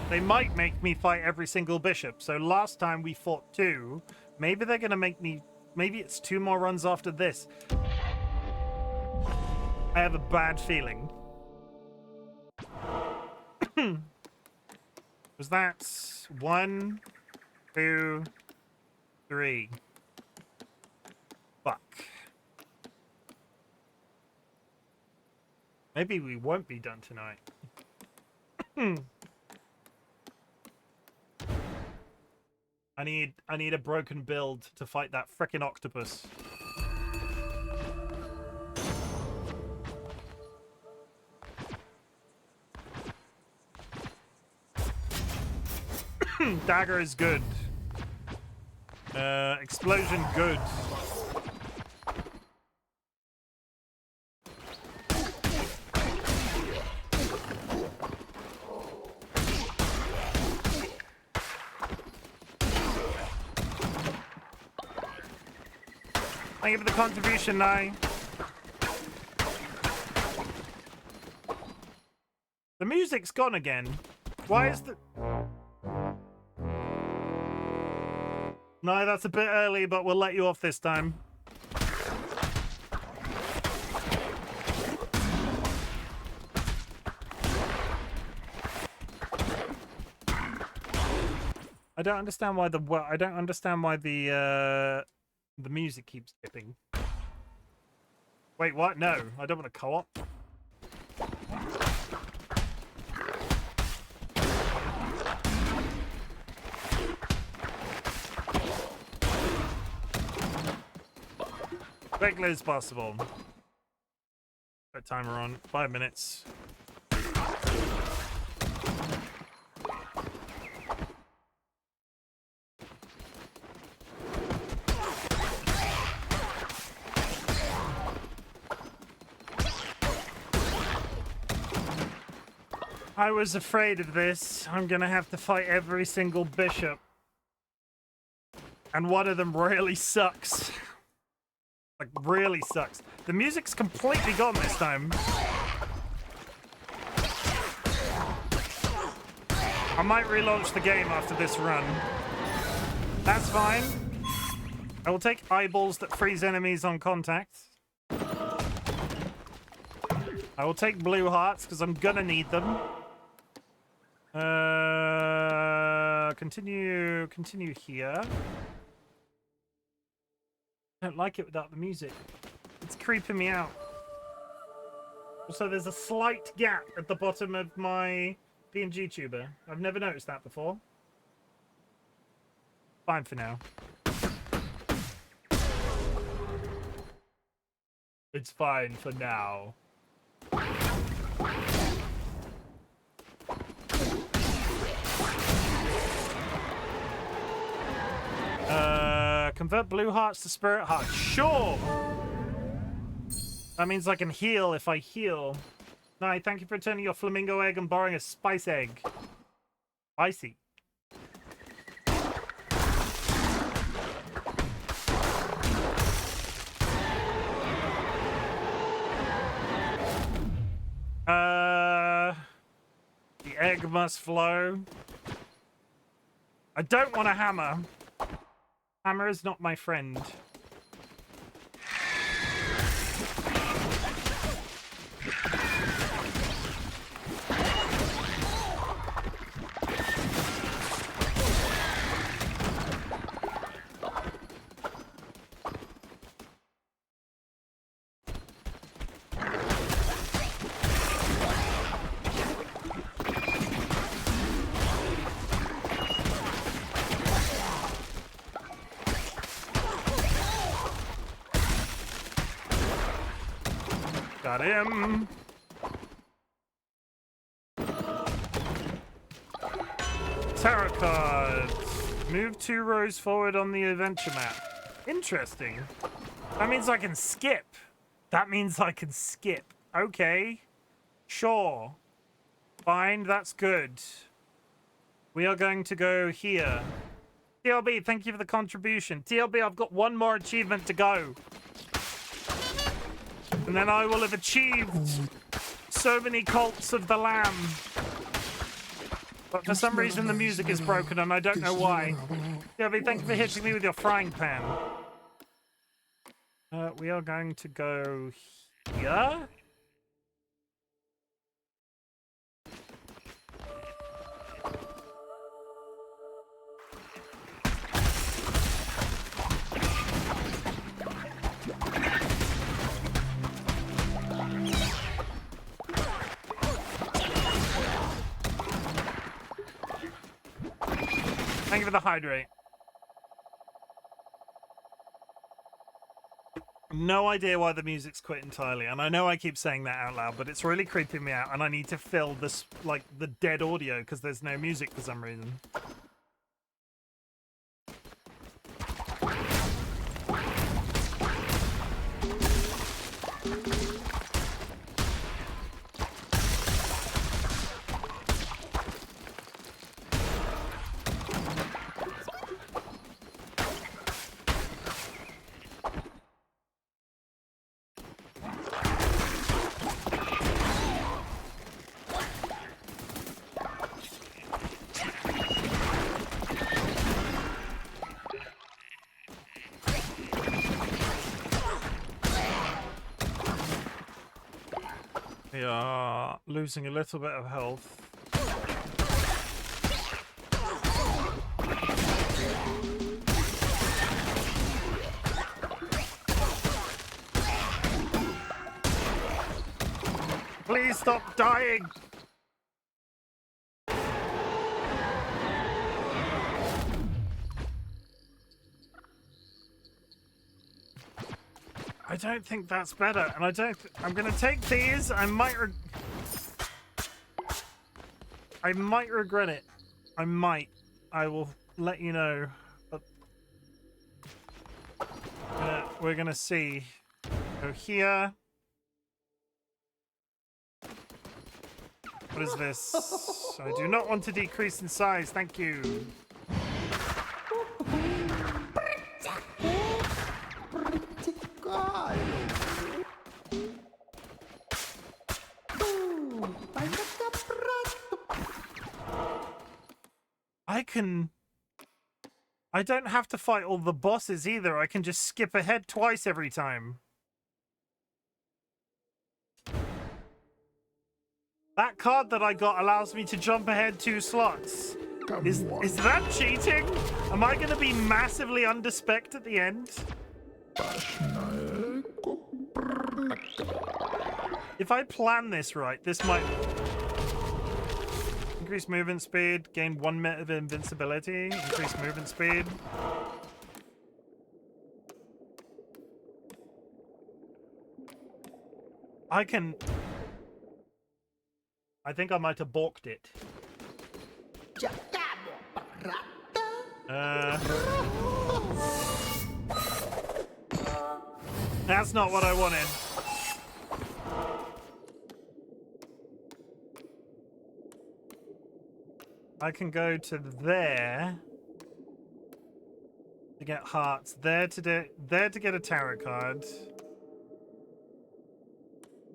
S1: They might make me fight every single bishop. So last time we fought 2. Maybe they're going to make me... Maybe it's 2 more runs after this. I have a bad feeling. Was that 1, 2, 3? Fuck. Maybe we won't be done tonight. I need a broken build to fight that frickin' octopus. Dagger is good. Explosion good. Thank you for the contribution, Nye. The music's gone again. Why is the... No, that's a bit early, but we'll let you off this time. I don't understand why the music keeps skipping. Wait, what? No, I don't want to co-op. Quickly as possible. Put timer on. 5 minutes. I was afraid of this. I'm gonna have to fight every single bishop. And one of them really sucks. Like, really sucks. The music's completely gone this time. I might relaunch the game after this run. That's fine. I will take eyeballs that freeze enemies on contact. I will take blue hearts, because I'm gonna need them. Continue here. I don't like it without the music. It's creeping me out. Also, there's a slight gap at the bottom of my PNG tuber. I've never noticed that before. Fine for now. It's fine for now. Convert blue hearts to spirit hearts. Sure! That means I can heal if I heal. No, thank you for returning your flamingo egg and borrowing a spice egg. Spicy. The egg must flow. I don't want a hammer. Hammer is not my friend. Got him. Tarot cards. Move 2 rows forward on the adventure map. Interesting. That means I can skip. That means I can skip. Okay. Sure. Fine, that's good. We are going to go here. TLB, thank you for the contribution. TLB, I've got one more achievement to go. And then I will have achieved so many cults of the lamb. But for some reason the music is broken and I don't know why. TLB, thank you for hitting me with your frying pan. We are going to go here. Thank you for the hydrate. No idea why the music's quit entirely, and I know I keep saying that out loud, but it's really creeping me out, and I need to fill this, like, the dead audio, because there's no music for some reason. We are losing a little bit of health. Please stop dying! I don't think that's better, and I don't. I'm gonna take these. I might regret it. I might. I will let you know. But we're gonna see. Go here. What is this? I do not want to decrease in size. Thank you. I don't have to fight all the bosses either. I can just skip ahead twice every time. That card that I got allows me to jump ahead 2 slots. Is that cheating? Am I going to be massively underspec'd at the end? If I plan this right, this might... Increase movement speed, gain 1 minute of invincibility, increase movement speed. I think I might have balked it. That's not what I wanted. I can go to there to get hearts. There to get a tarot card.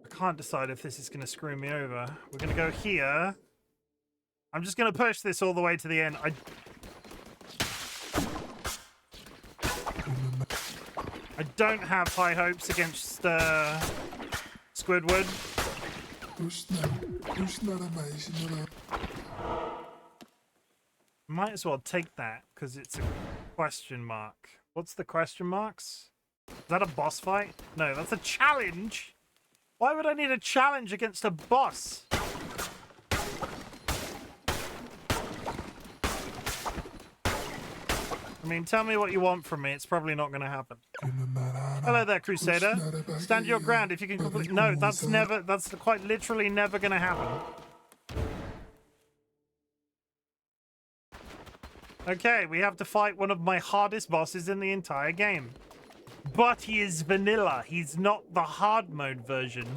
S1: I can't decide if this is going to screw me over. We're going to go here. I'm just going to push this all the way to the end. I don't have high hopes against Squidward. Might as well take that because it's a question mark. What's the question marks? Is that a boss fight? No, that's a challenge. Why would I need a challenge against a boss? I mean, tell me what you want from me. It's probably not going to happen. Hello there, Crusader. Stand your ground if you can complete... No, that's never... That's quite literally never going to happen. Okay, we have to fight one of my hardest bosses in the entire game. But he is vanilla. He's not the hard mode version.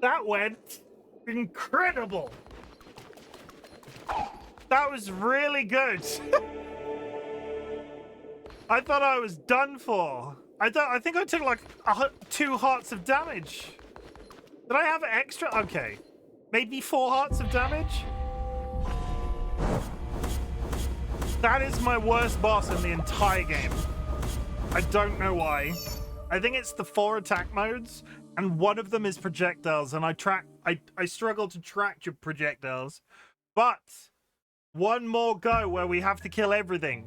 S1: That went incredible. That was really good. I thought I was done for. I think I took like 2 hearts of damage. Did I have extra? Okay. Maybe 4 hearts of damage? That is my worst boss in the entire game. I don't know why. I think it's the 4 attack modes, and one of them is projectiles, and I struggle to track your projectiles. But one more go where we have to kill everything.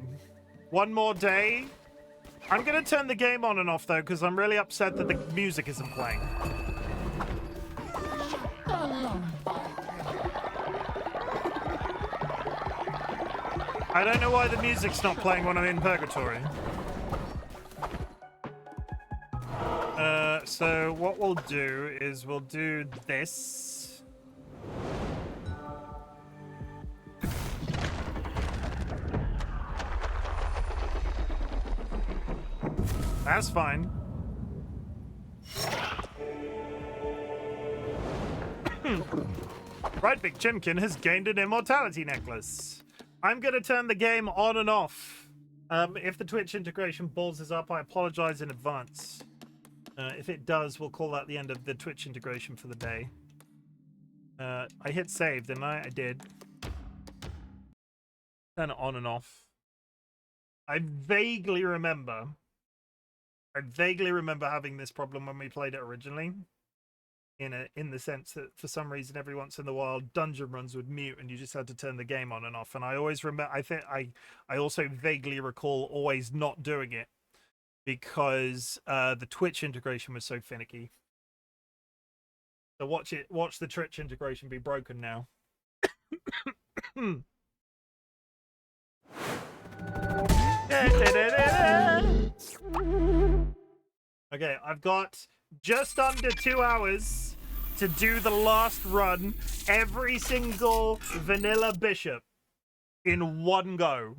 S1: One more day. I'm gonna turn the game on and off though, because I'm really upset that the music isn't playing. I don't know why the music's not playing when I'm in Purgatory. So what we'll do is we'll do this. That's fine. RightBigChimken has gained an immortality necklace. I'm going to turn the game on and off. If the Twitch integration balls us up, I apologize in advance. If it does, we'll call that the end of the Twitch integration for the day. I hit save, didn't I? I did. Turn it on and off. I vaguely remember having this problem when we played it originally. In the sense that for some reason every once in a while dungeon runs would mute and you just had to turn the game on and off. And I always remember, I also vaguely recall always not doing it because the Twitch integration was so finicky. So watch the Twitch integration be broken now. Okay, I've got just under 2 hours to do the last run, every single vanilla bishop in one go.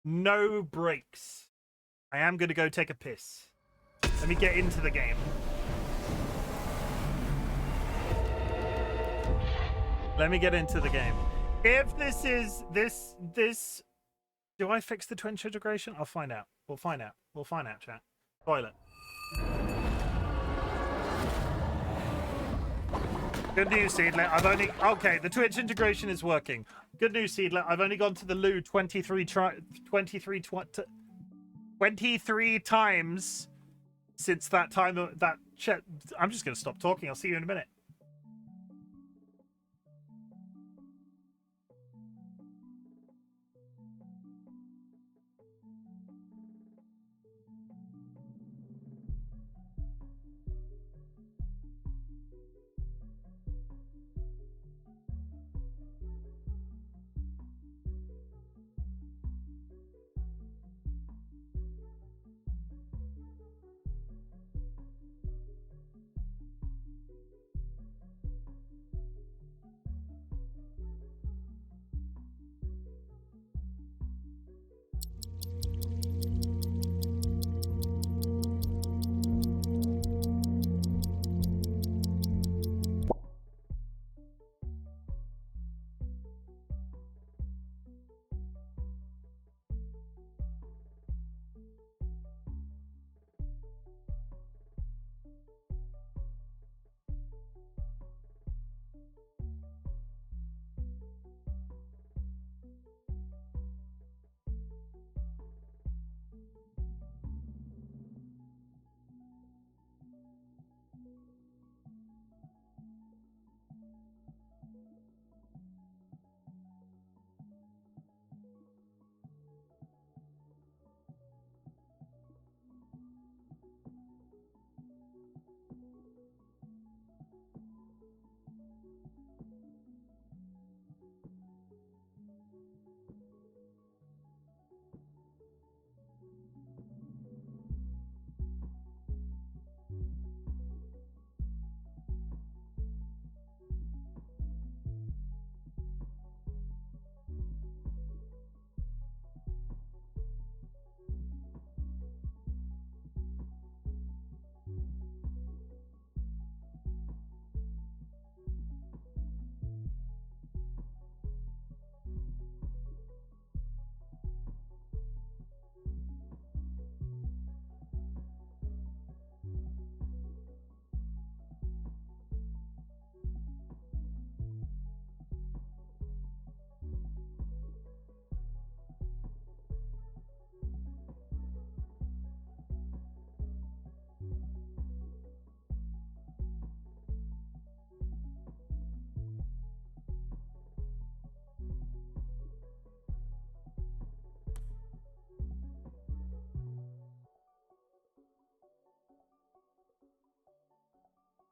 S1: No breaks. I am going to go take a piss. Let me get into the game. Let me get into the game. If this is this, do I fix the Twitch integration? I'll find out. We'll find out. We'll find out, chat. Toilet. Good news, Seedler. I've only... Okay, the Twitch integration is working. Good news, Seedler. I've only gone to the loo 23 times since that time of that chat. I'm just going to stop talking. I'll see you in a minute.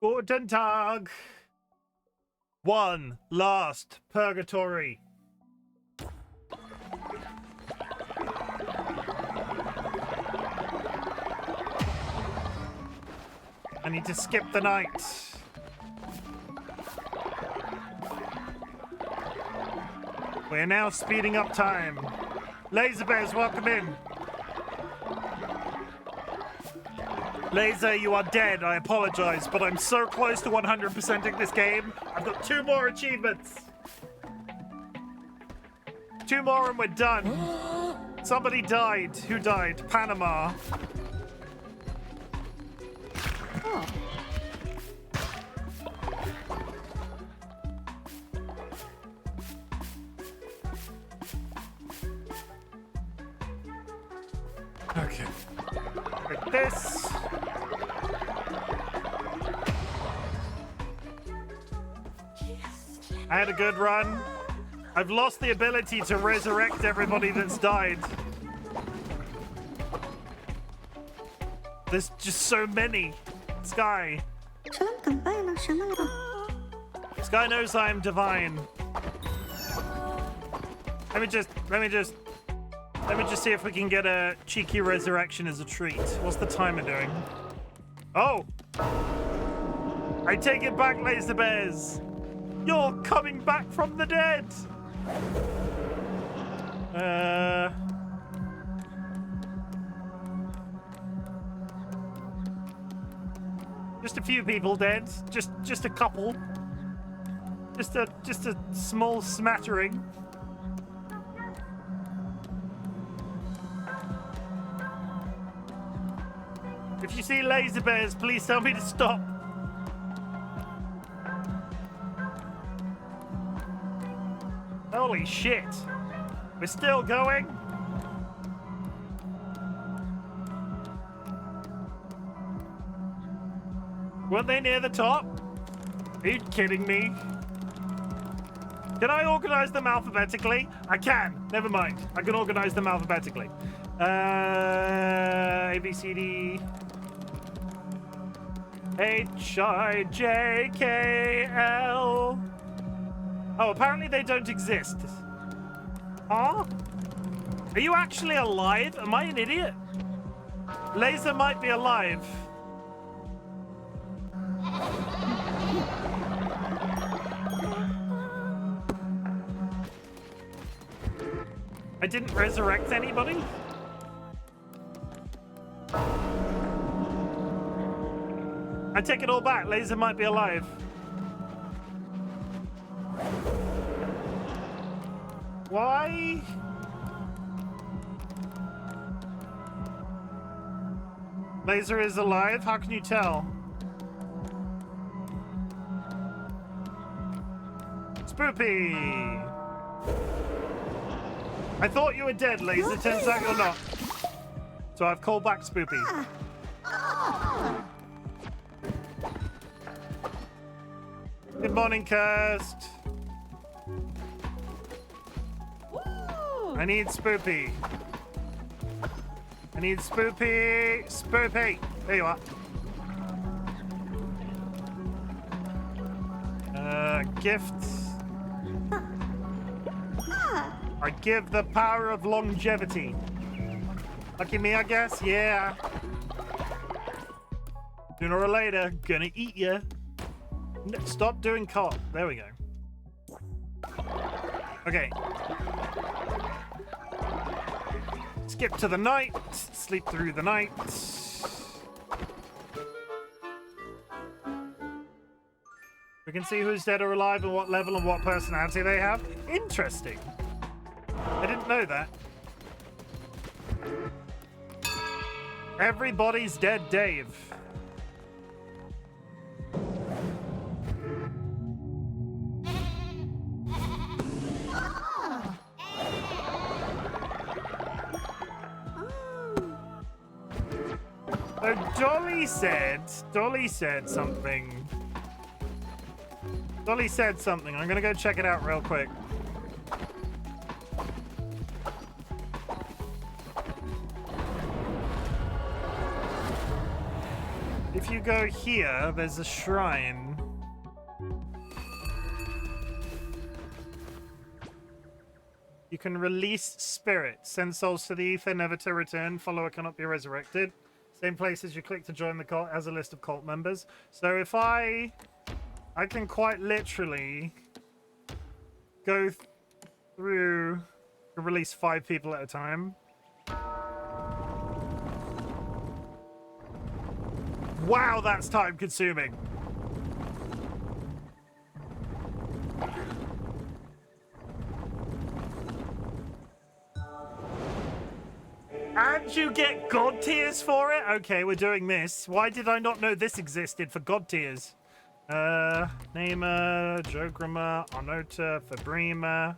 S1: Guten Tag. One last Purgatory. And need to skip the night. We're now speeding up time. Laser Bears, welcome in. Laser, you are dead. I apologize, but I'm so close to 100%ing this game. I've got 2 more achievements. 2 more and we're done. Somebody died. Who died? Panama.
S2: Oh.
S1: Okay. Like this. I had a good run. I've lost the ability to resurrect everybody that's died. There's just so many. Sky. Sky knows I am divine. Let me just see if we can get a cheeky resurrection as a treat. What's the timer doing? Oh! I take it back, Laser Bears. You're coming back from the dead. Just a few people dead. Just a couple. Just a small smattering. If you see Laser Bears, please tell me to stop. Holy shit. We're still going. Weren't they near the top? Are you kidding me? Can I organize them alphabetically? I can. Never mind. I can organize them alphabetically. A, B, C, D, H, I, J, K, L. Oh, apparently they don't exist. Huh? Are you actually alive? Am I an idiot? Laser might be alive. I didn't resurrect anybody? I take it all back. Laser might be alive. Why? Laser is alive? How can you tell? Spoopy! I thought you were dead, Laser. Turns out you're not. So I've called back Spoopy. Good morning, Kirst. I need Spoopy. I need Spoopy. Spoopy. There you are. Gifts. I give the power of longevity. Lucky me, I guess. Yeah. Sooner or later, gonna eat ya. Stop doing co-op. There we go. Okay. Skip to the night. Sleep through the night. We can see who's dead or alive and what level and what personality they have. Interesting. I didn't know that. Everybody's dead, Dave. So Dolly said something. Dolly said something. I'm gonna go check it out real quick. If you go here, there's a shrine. You can release spirit. Send souls to the ether, never to return. Follower cannot be resurrected. Same places you click to join the cult as a list of cult members. So if I can quite literally go through and release 5 people at a time. Wow, that's time consuming. And you get god tiers for it? Okay, we're doing this. Why did I not know this existed for god tiers? Namer, Jograma, Arnota, Fabrima.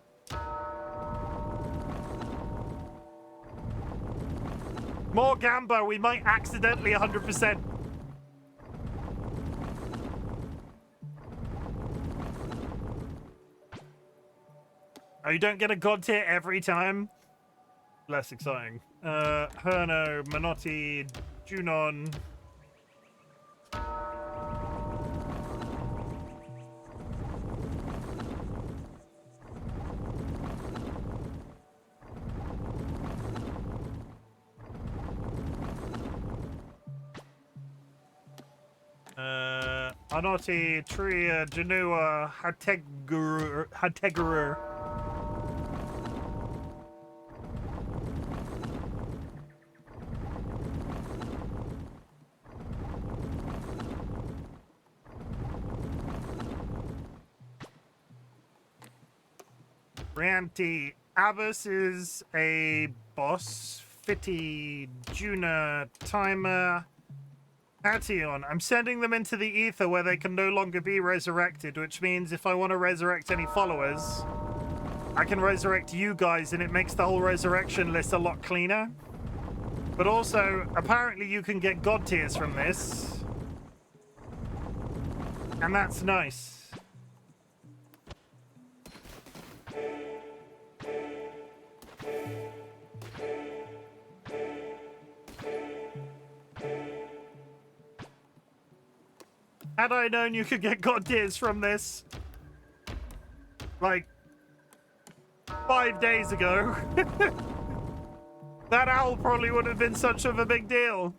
S1: More Gambo, we might accidentally 100%. Oh, you don't get a god tier every time? Less exciting. Herno, Manotti, Junon. Anotti, Tria, Genua, Hategurer. Rianti, Abbas is a boss. Fitty, Juna, Timer, Ation. I'm sending them into the ether where they can no longer be resurrected, which means if I want to resurrect any followers, I can resurrect you guys, and it makes the whole resurrection list a lot cleaner. But also, apparently you can get god tiers from this. And that's nice. Had I known you could get god tiers from this, like, 5 days ago, that owl probably wouldn't have been such of a big deal.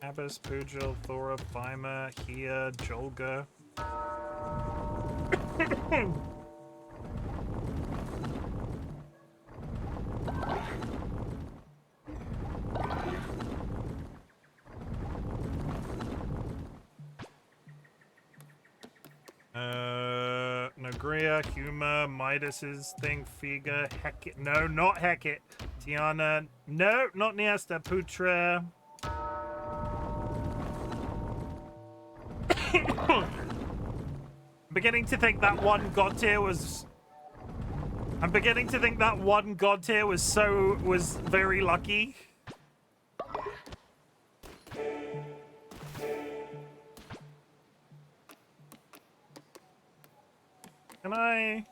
S1: Abbas, Pujil, Thora, Fima, Hia, Jolga. Nagria, Huma, Midas's thing, Figa, Heket. No, not Heket. Tiana. No, not Niesta. Putra. I'm beginning to think that one god tier was. I'm beginning to think that one god tier was very lucky. Can I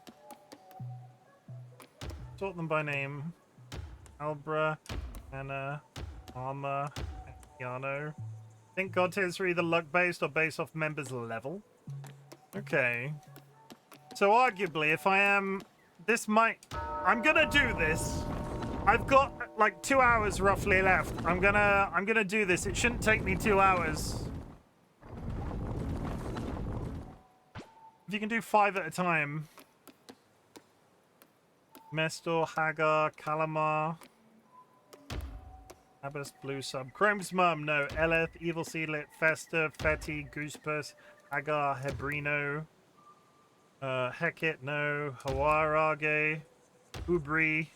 S1: sort them by name? Albra, Anna, Arma, Yano. I think god tiers are either luck-based or based off members' level. Okay. So arguably, if I am... This might... I'm gonna do this. I've got, like, 2 hours roughly left. I'm gonna do this. It shouldn't take me 2 hours. If you can do 5 at a time. Mestor, Hagar, Kalamar. Abbas, Blue Sub. Chrome's Mum, no. Eleth, Evil Seedlit, Festa, Fetty, Goosebus, Hagar, Hebrino. Heket, no. Hawarage. Ubri.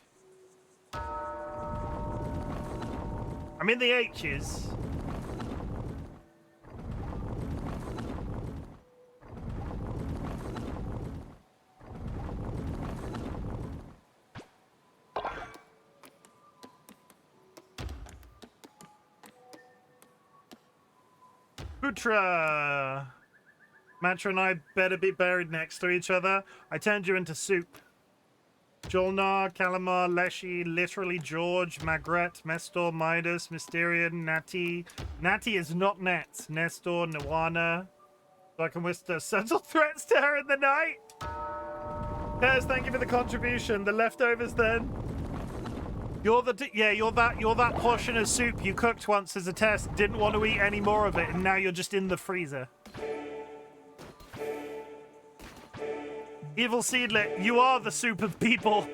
S1: I'm in the H's. Putra! Matra and I better be buried next to each other. I turned you into soup. Jolnar, Kalamar, Leshy, literally George, Magret, Mestor, Midas, Mysterian, Natty. Natty is not Nets. Nestor, Nwana, So I can whisper subtle threats to her in the night. Yes, thank you for the contribution. The leftovers then. You're that portion of soup you cooked once as a test, didn't want to eat any more of it, and now you're just in the freezer. Evil Seedlet, you are the soup of people.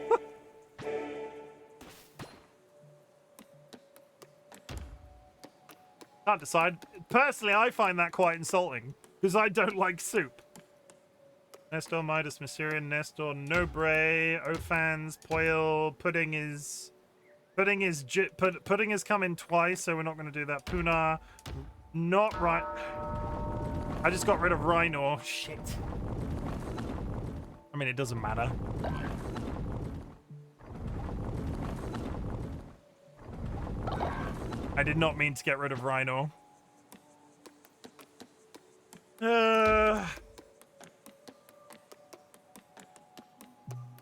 S1: Can't decide. Personally, I find that quite insulting, because I don't like soup. Nestor, Midas, Mysterian, Nestor, Nobre, Ophans, Poil, Pudding is come in twice, so we're not going to do that. Puna, not right. I just got rid of Rhino. Shit. I mean, it doesn't matter. I did not mean to get rid of Rhino.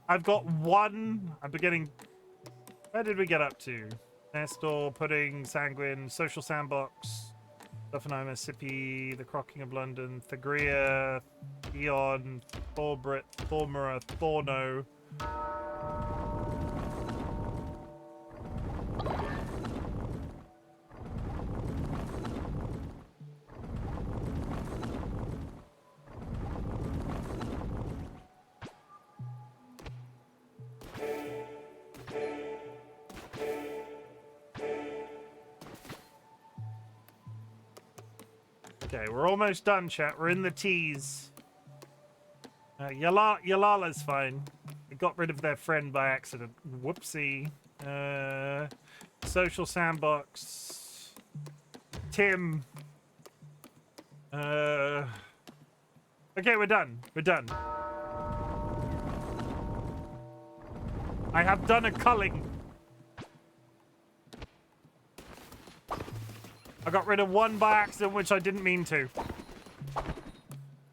S1: I've got one. I'm beginning. Where did we get up to? Nestor, Pudding, Sanguine, Social Sandbox, Stephanoma, Sippy, The Crocking of London, Thagria, Theon, Thorbrit, Thormura, Thorno. Okay, we're almost done, chat. We're in the teas. Yalala's fine. They got rid of their friend by accident. Whoopsie. Social Sandbox. Tim. Okay, we're done. We're done. I have done a culling. I got rid of one by accident, which I didn't mean to.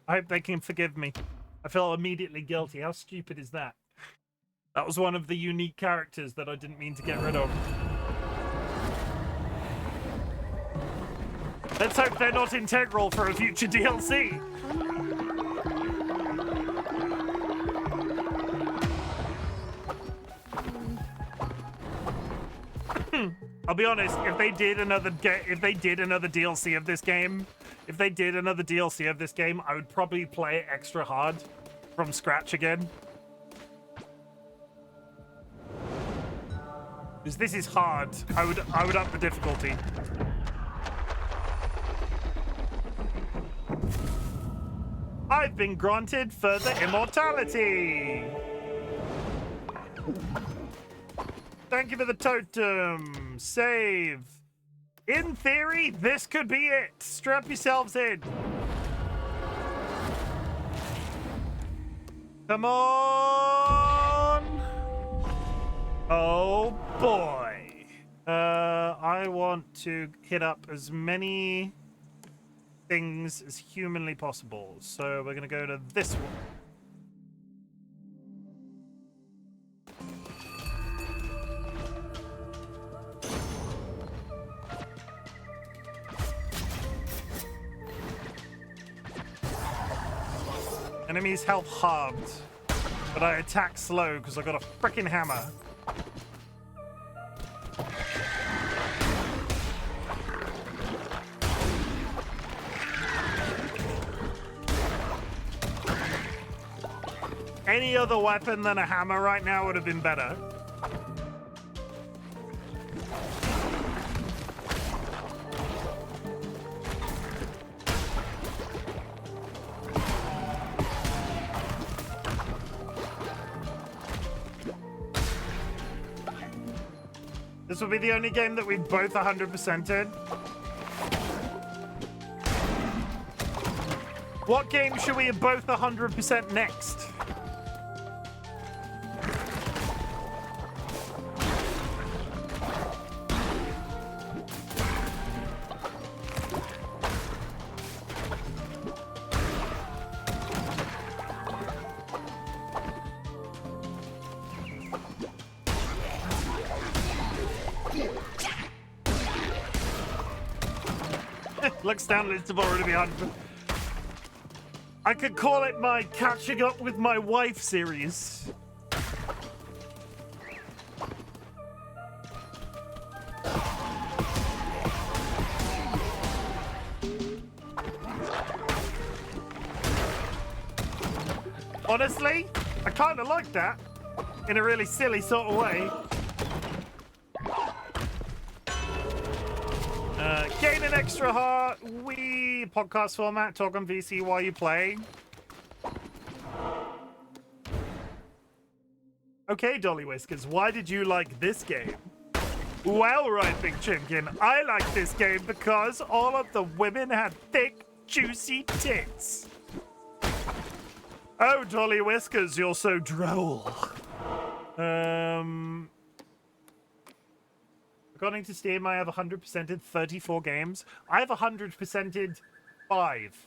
S1: I hope they can forgive me. I feel immediately guilty. How stupid is that? That was one of the unique characters that I didn't mean to get rid of. Let's hope they're not integral for a future DLC. I'll be honest, if they did another DLC of this game, I would probably play it extra hard from scratch again. Because this is hard. I would up the difficulty. I've been granted further immortality. Thank you for the totem. Save. In theory, this could be it. Strap yourselves in. Come on. Oh, boy. I want to hit up as many things as humanly possible. So we're going to go to this one. Enemy's health halved, but I attack slow because I got a frickin' hammer. Any other weapon than a hammer right now would have been better. This will be the only game that we've both 100%'d. What game should we have both 100% next? Looks down list have already been 100%. I could call it my catching up with my wife series. Honestly, I kind of like that in a really silly sort of way. Gain an extra heart. We podcast format. Talk on VC while you play. Okay, DollyWhiskers, why did you like this game? Well, RightBigChimken, I like this game because all of the women had thick, juicy tits. Oh, DollyWhiskers, you're so droll. According to Steam, I have 100%ed 34 games. I have 100%ed 5.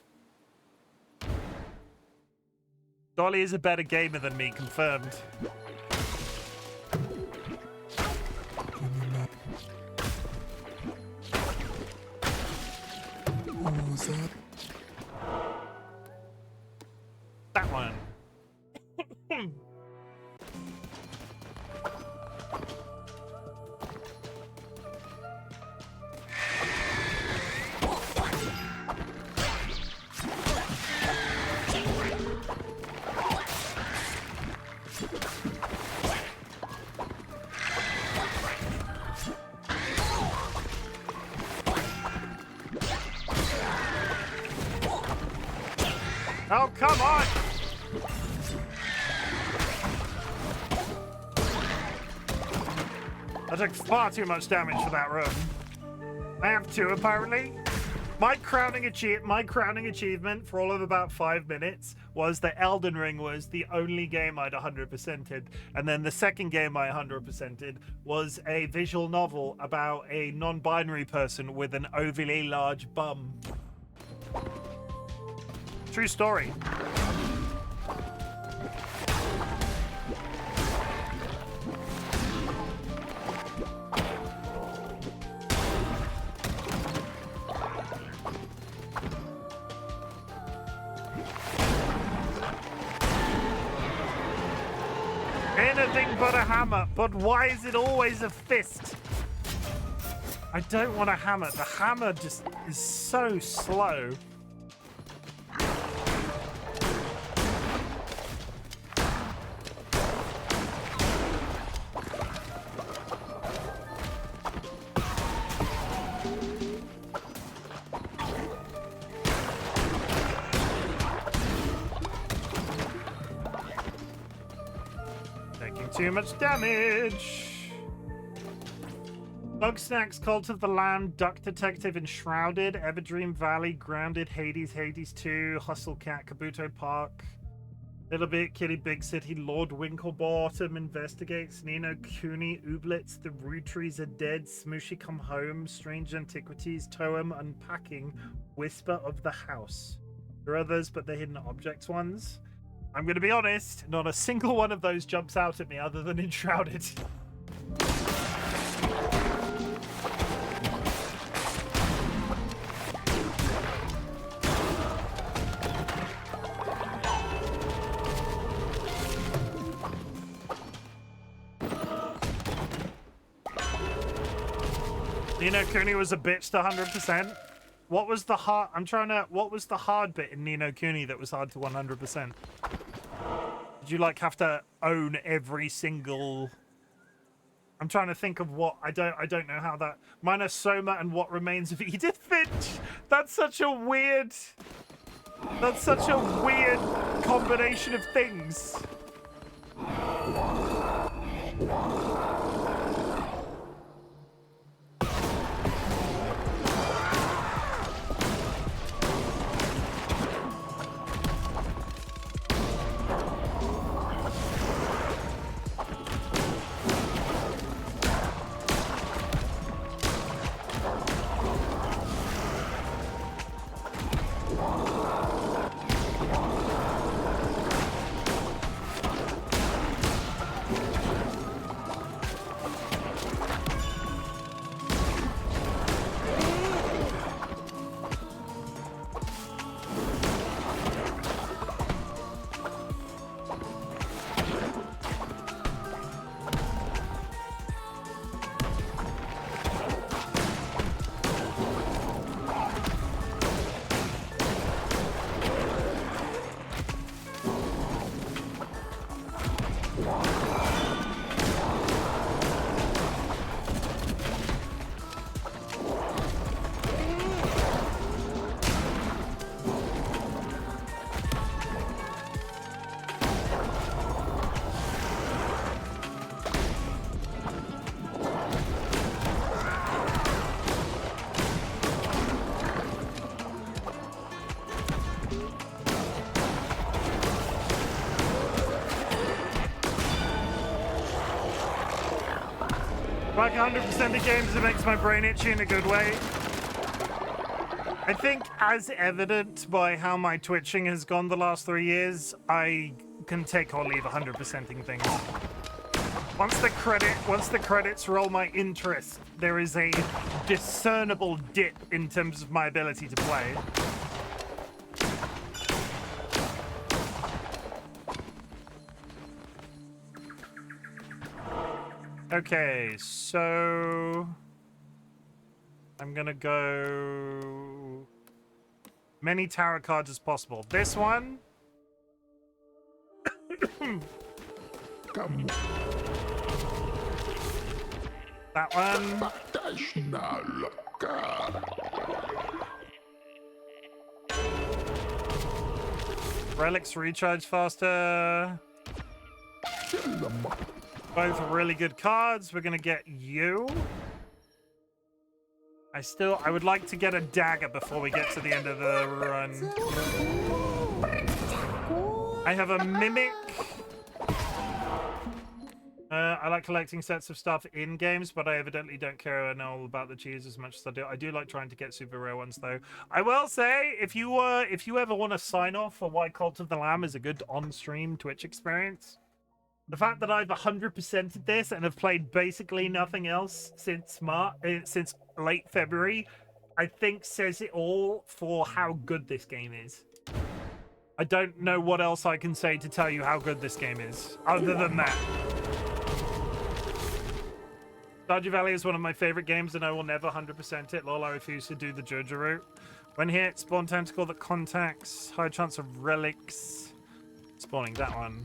S1: Dolly is a better gamer than me, confirmed.
S5: What was that?
S1: That one. Oh, come on! I took far too much damage for that room. I have 2, apparently. My crowning achievement for all of about 5 minutes was that Elden Ring was the only game I'd 100%ed. And then the second game I 100%ed was a visual novel about a non-binary person with an overly large bum. True story. Anything but a hammer, but why is it always a fist? I don't want a hammer. The hammer just is so slow. Too much damage. Bugsnax, Cult of the Land, Duck Detective, Enshrouded, Everdream Valley, Grounded, Hades, Hades 2, Hustle Cat, Kabuto Park, Little Bit, Kitty Big City, Lord Winklebottom Investigates, Nino Cooney, Ooblets, The Rude Trees Are Dead, Smooshy Come Home, Strange Antiquities, Toem Unpacking, Whisper of the House. There are others, but they're hidden objects ones. I'm going to be honest, not a single one of those jumps out at me other than Enshrouded. Nino Cooney was a bitch to 100%. What was the hard... What was the hard bit in Nino Cooney that was hard to 100%? Did you, like, have to own every single... I'm trying to think of what... I don't know how that... Minus Soma and What Remains of Edith Finch? That's such a weird... That's such a weird combination of things. Like 100% of games, it makes my brain itchy in a good way. I think, as evident by how my twitching has gone the last 3 years, I can take or leave 100%ing things. Once the credits roll my interest, there is a discernible dip in terms of my ability to play. Okay, so I'm gonna go many tarot cards as possible. This one. That one. Relics recharge faster. Both really good cards. We're gonna get you. I would like to get a dagger before we get to the end of the run. I have a mimic. I like collecting sets of stuff in games, but I evidently don't care all about the cheese as much as I do. I do like trying to get super rare ones, though. I will say, if you ever want to sign off for why Cult of the Lamb is a good on-stream Twitch experience, the fact that I've 100%ed this and have played basically nothing else since late February, I think says it all for how good this game is. I don't know what else I can say to tell you how good this game is, other than that. Stardew Valley is one of my favorite games, and I will never 100% it. Lol, I refuse to do the Jojo route. When hit, spawn tentacle that contacts. High chance of relics. Spawning that one.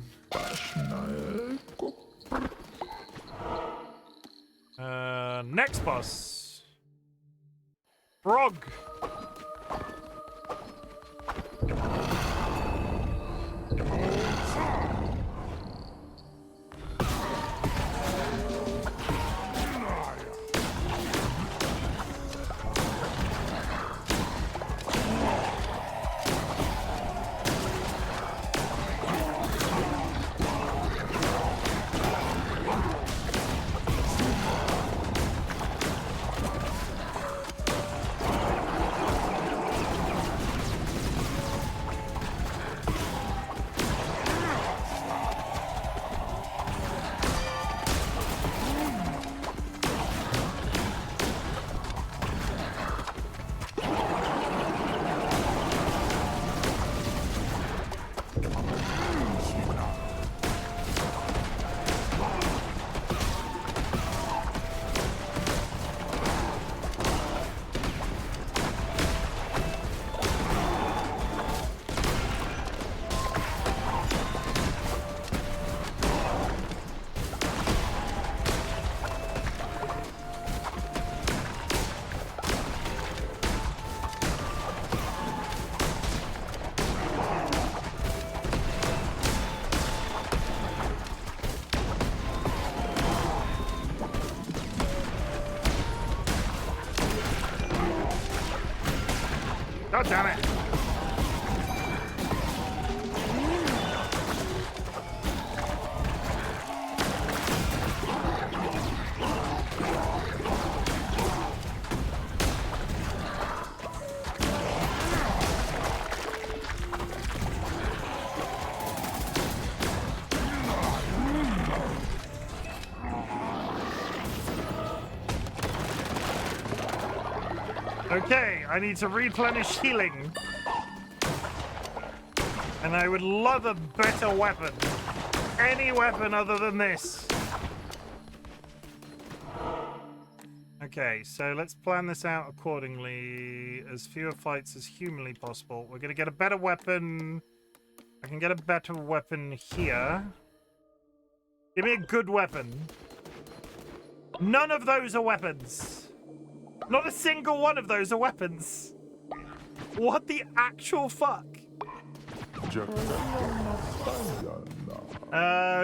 S1: Next boss. Frog. God damn it. Okay, I need to replenish healing. And I would love a better weapon. Any weapon other than this. Okay, so let's plan this out accordingly. As fewer fights as humanly possible. We're going to get a better weapon. I can get a better weapon here. Give me a good weapon. None of those are weapons. Not a single one of those are weapons. What the actual fuck?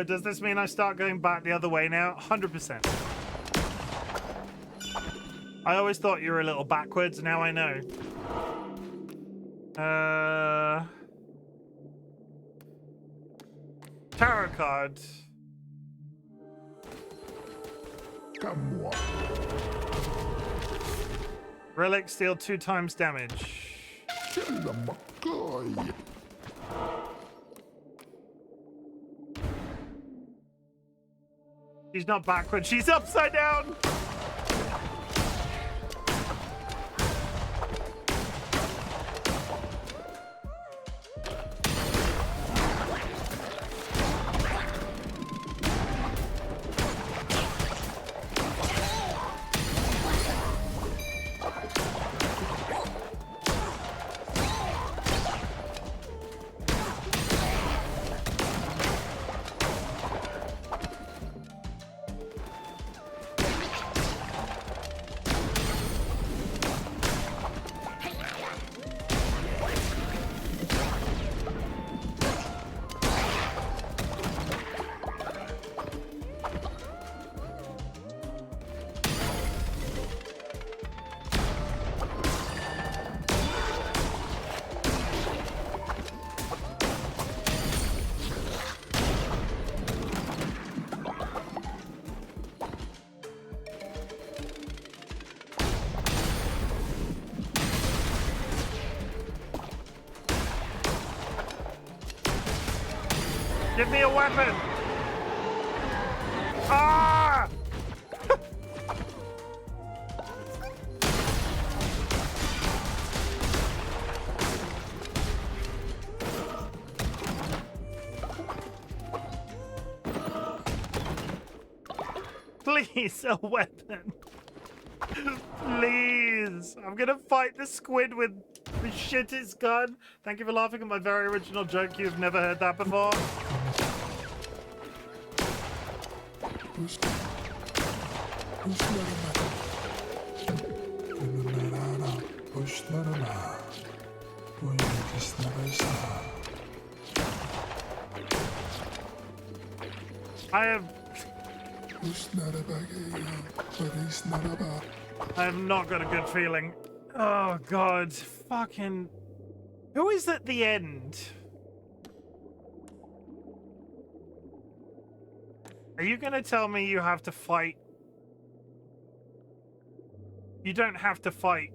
S1: Does this mean I start going back the other way now? 100%. I always thought you were a little backwards. Now I know. Tarot card. Relics deal 2 times damage. She's not backward, she's upside down! Give me a weapon! Ah! Please, a weapon. Please. I'm gonna fight the squid with the shittest gun. Thank you for laughing at my very original joke. You've never heard that before. I have not got a good feeling. Oh god, fucking... Who is at the end? Are you gonna tell me you have to fight? You don't have to fight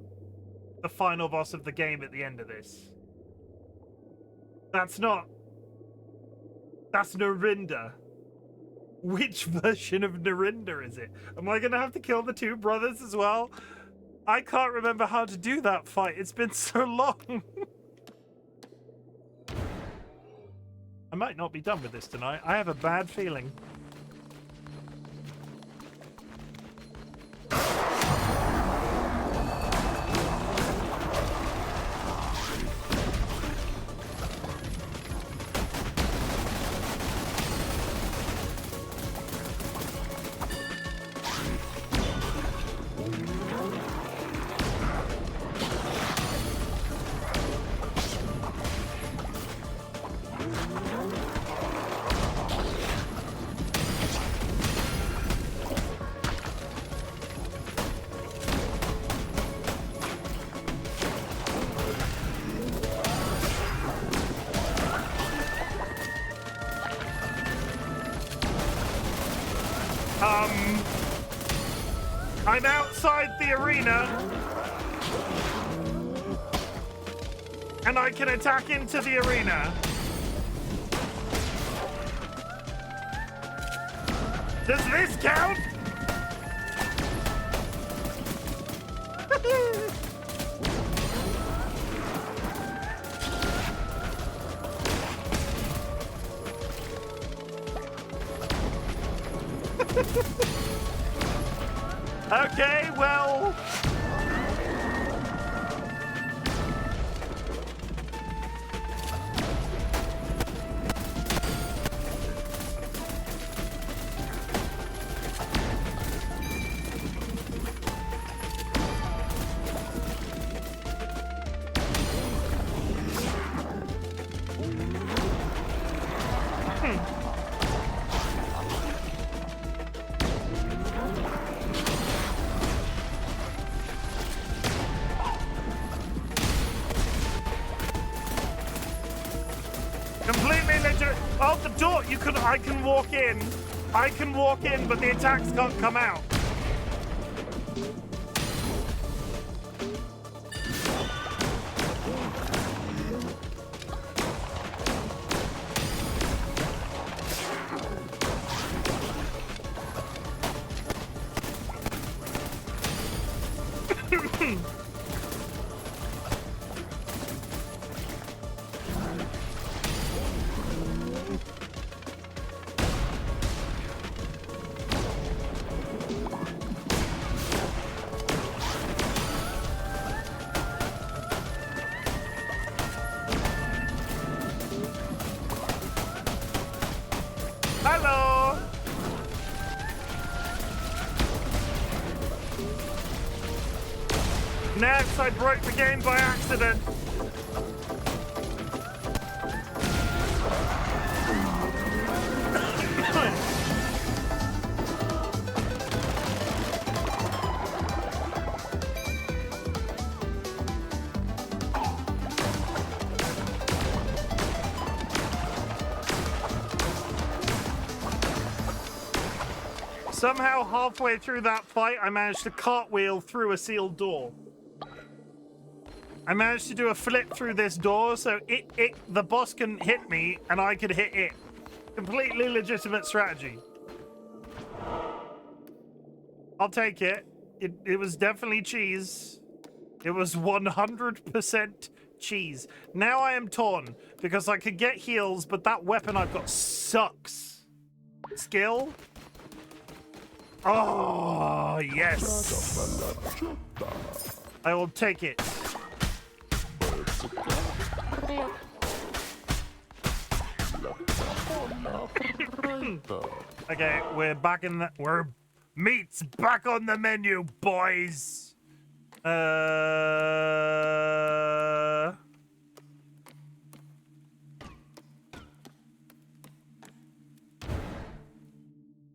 S1: the final boss of the game at the end of this. That's not... That's Narinda. Which version of Narinda is it? Am I gonna have to kill the 2 brothers as well? I can't remember how to do that fight. It's been so long. I might not be done with this tonight. I have a bad feeling. I'm outside the arena, and I can attack into the arena. Does this count? Okay, well... Completely legit. Oh, the door! I can walk in. I can walk in, but the attacks can't come out. I broke the game by accident. Somehow, halfway through that fight, I managed to cartwheel through a sealed door. I managed to do a flip through this door so the boss can hit me and I could hit it. Completely legitimate strategy. I'll take it. It was definitely cheese. It was 100% cheese. Now I am torn because I could get heals, but that weapon I've got sucks. Skill? Oh, yes. I will take it. Okay, we're back in the... Meat's back on the menu, boys.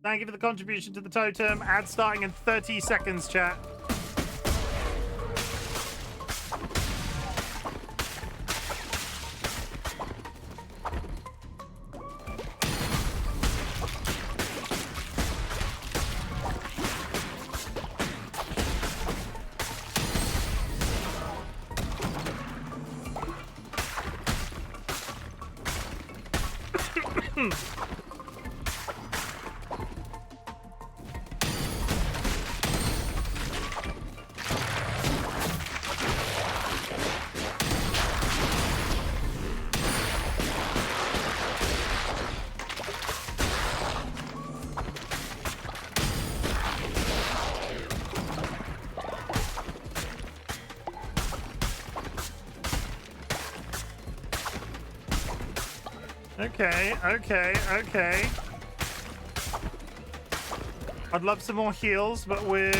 S1: Thank you for the contribution to the totem. Ad starting in 30 seconds, chat. Okay. I'd love some more heals, but we're...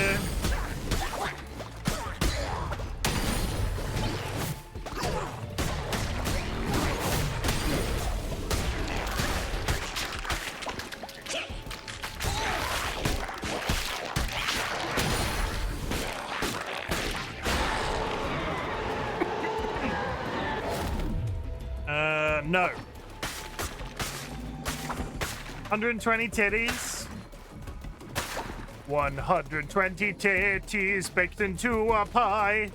S1: No. 120 titties. 120 titties baked into a pie.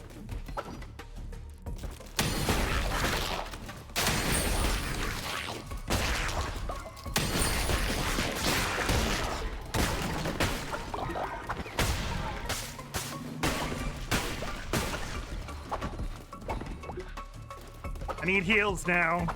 S1: I need heals now.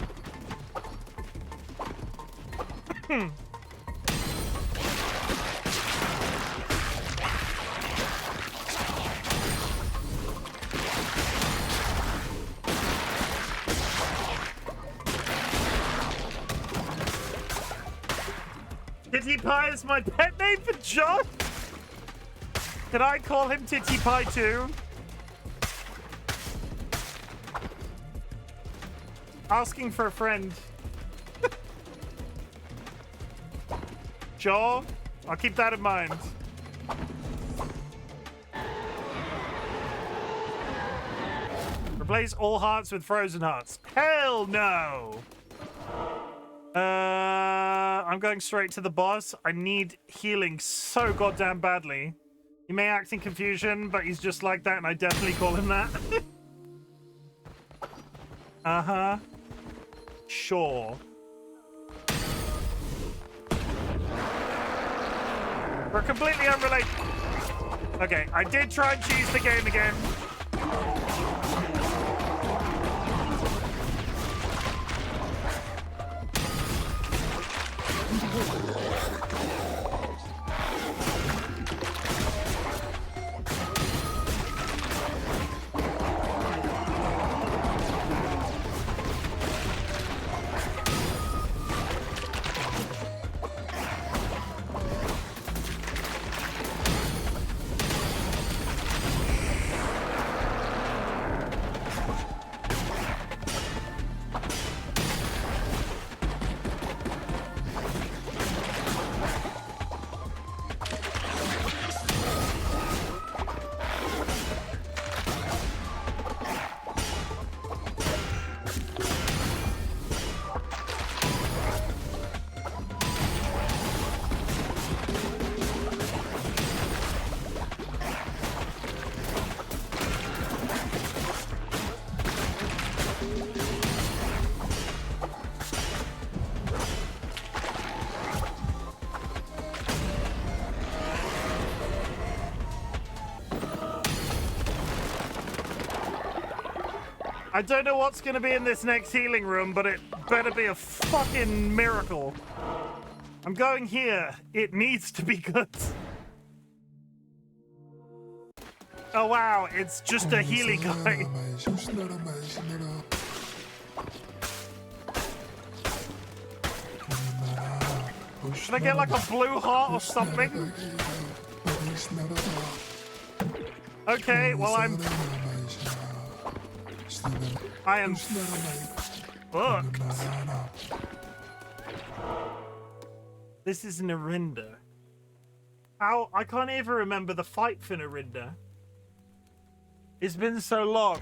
S1: Titty Pie is my pet name for John? Can I call him Titty Pie too? Asking for a friend. Sure, I'll keep that in mind. Replace all hearts with frozen hearts. Hell no! I'm going straight to the boss. I need healing so goddamn badly. He may act in confusion, but he's just like that, and I definitely call him that. Uh-huh. Sure. We're completely unrelated. Okay, I did try and cheese the game again. I don't know what's going to be in this next healing room, but it better be a fucking miracle. I'm going here. It needs to be good. Oh, wow. It's just a healing guy. Should I get like a blue heart or something? Okay, well I am fucked. This is Narinda. How? I can't even remember the fight for Narinda. It's been so long.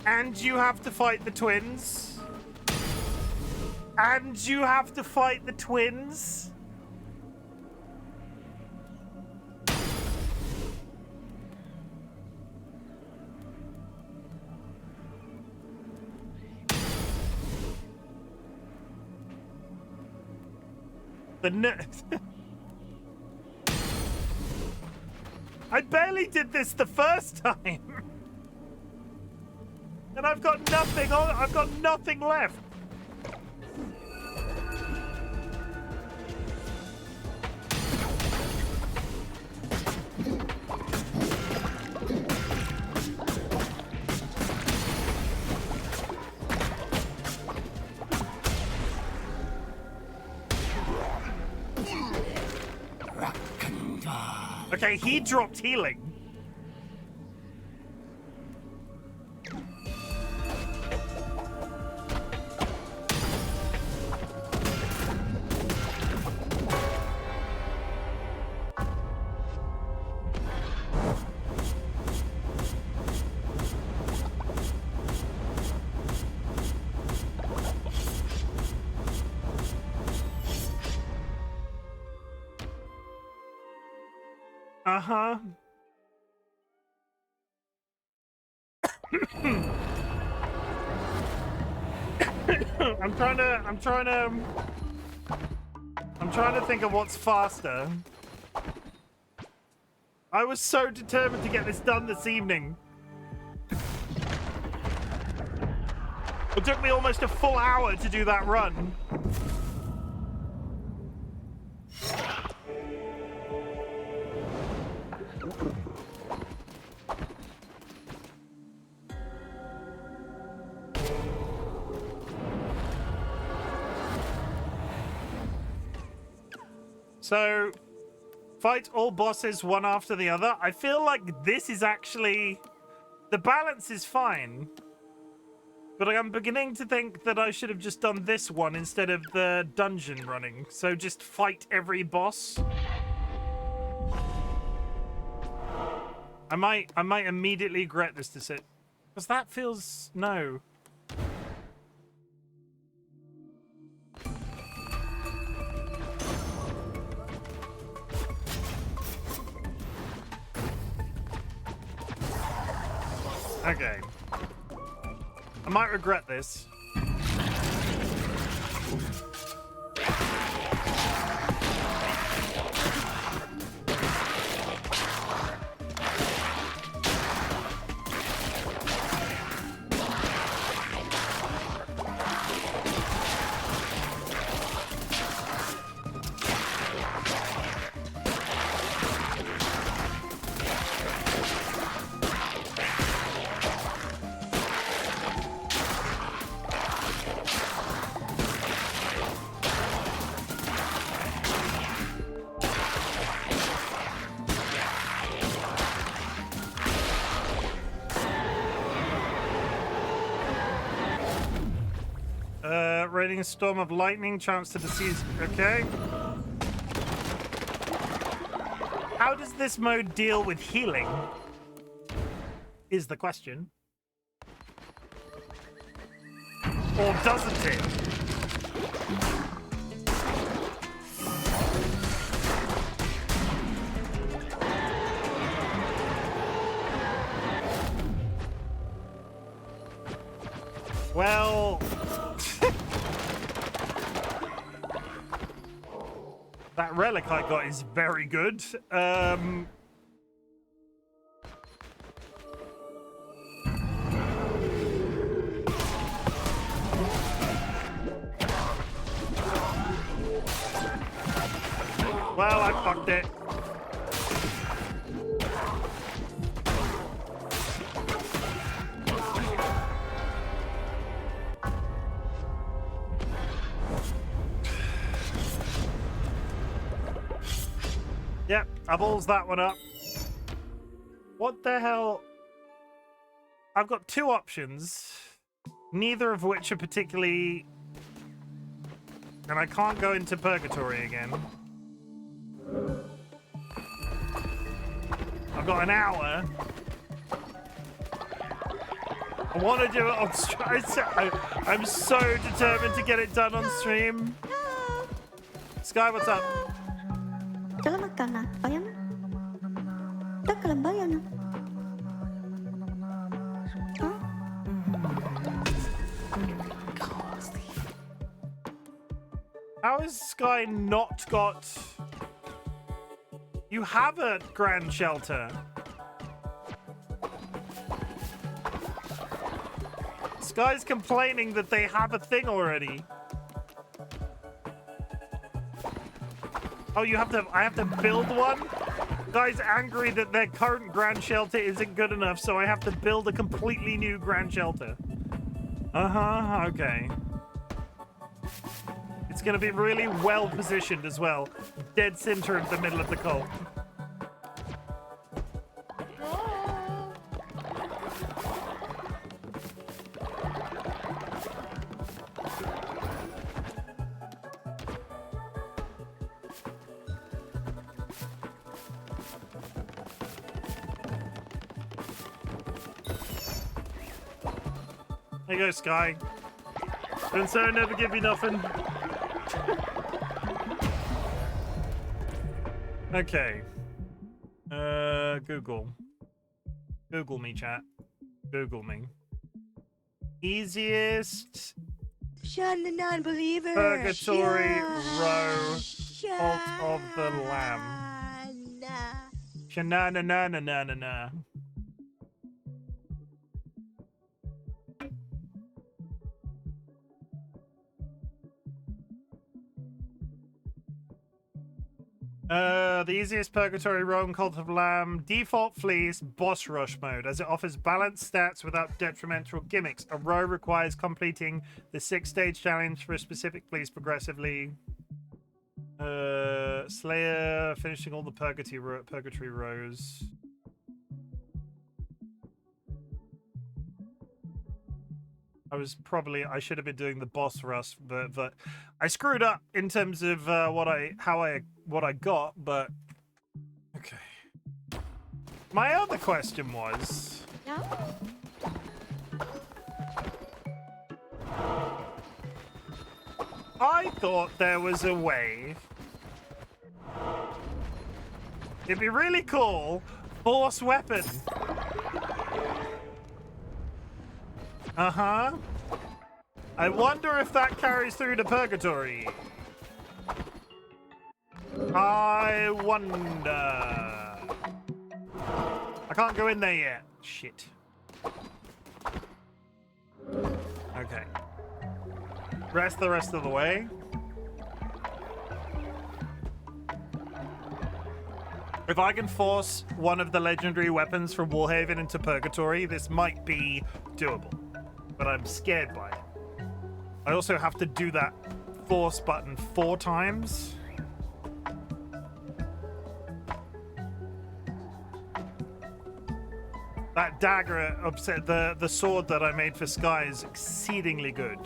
S1: And you have to fight the twins. And you have to fight the twins. I barely did this the first time. And I've got nothing on. I've got nothing left. Okay, he dropped healing. Uh-huh. I'm trying to think of what's faster. I was so determined to get this done this evening. It took me almost a full hour to do that run. So, fight all bosses one after the other. I feel like this is actually... The balance is fine. But I'm beginning to think that I should have just done this one instead of the dungeon running. So just fight every boss. I might immediately regret this decision. Because that feels... No. Okay. I might regret this. Raining a storm of lightning, chance to deceive. Okay. How does this mode deal with healing? Is the question. Or doesn't it? Well... That relic I got is very good. Well, I fucked it. Yep, I balls that one up. What the hell? I've got two options, neither of which are particularly... And I can't go into Purgatory again. I've got an hour. I want to do it on stream. I'm so determined to get it done on stream. Sky, what's up?
S2: Selamat ka na, bayan. Taka lang bayan. Huh?
S1: How has Sky not got... You have a grand shelter. Sky's complaining that they have a thing already. Oh, you have to... I have to build one? Guy's angry that their current grand shelter isn't good enough, so I have to build a completely new grand shelter. Uh-huh, okay. It's going to be really well positioned as well. Dead center of the middle of the cult. There you go, Sky. Don't say I never give you nothing. Okay. Google. Google me, chat. Google me. Easiest
S5: Shun the non-believer.
S1: Purgatory row Cult of the Lamb. Sha-na-na-na-na-na-na-na. The easiest Purgatory row in Cult of Lamb. Default Fleece, boss rush mode, as it offers balanced stats without detrimental gimmicks. A row requires completing the 6-stage challenge for a specific fleece progressively. Slayer, finishing all the Purgatory rows. I should have been doing the boss rush, but I screwed up in terms of what I got, but okay. My other question was, I thought there was a way. It'd be really cool. Force weapon. Uh-huh. I wonder if that carries through to Purgatory. I wonder. I can't go in there yet. Shit. Okay. The rest of the way. If I can force one of the legendary weapons from Warhaven into Purgatory, this might be doable. But I'm scared by it. I also have to do that force button 4 times. That dagger, the sword that I made for Sky is exceedingly good.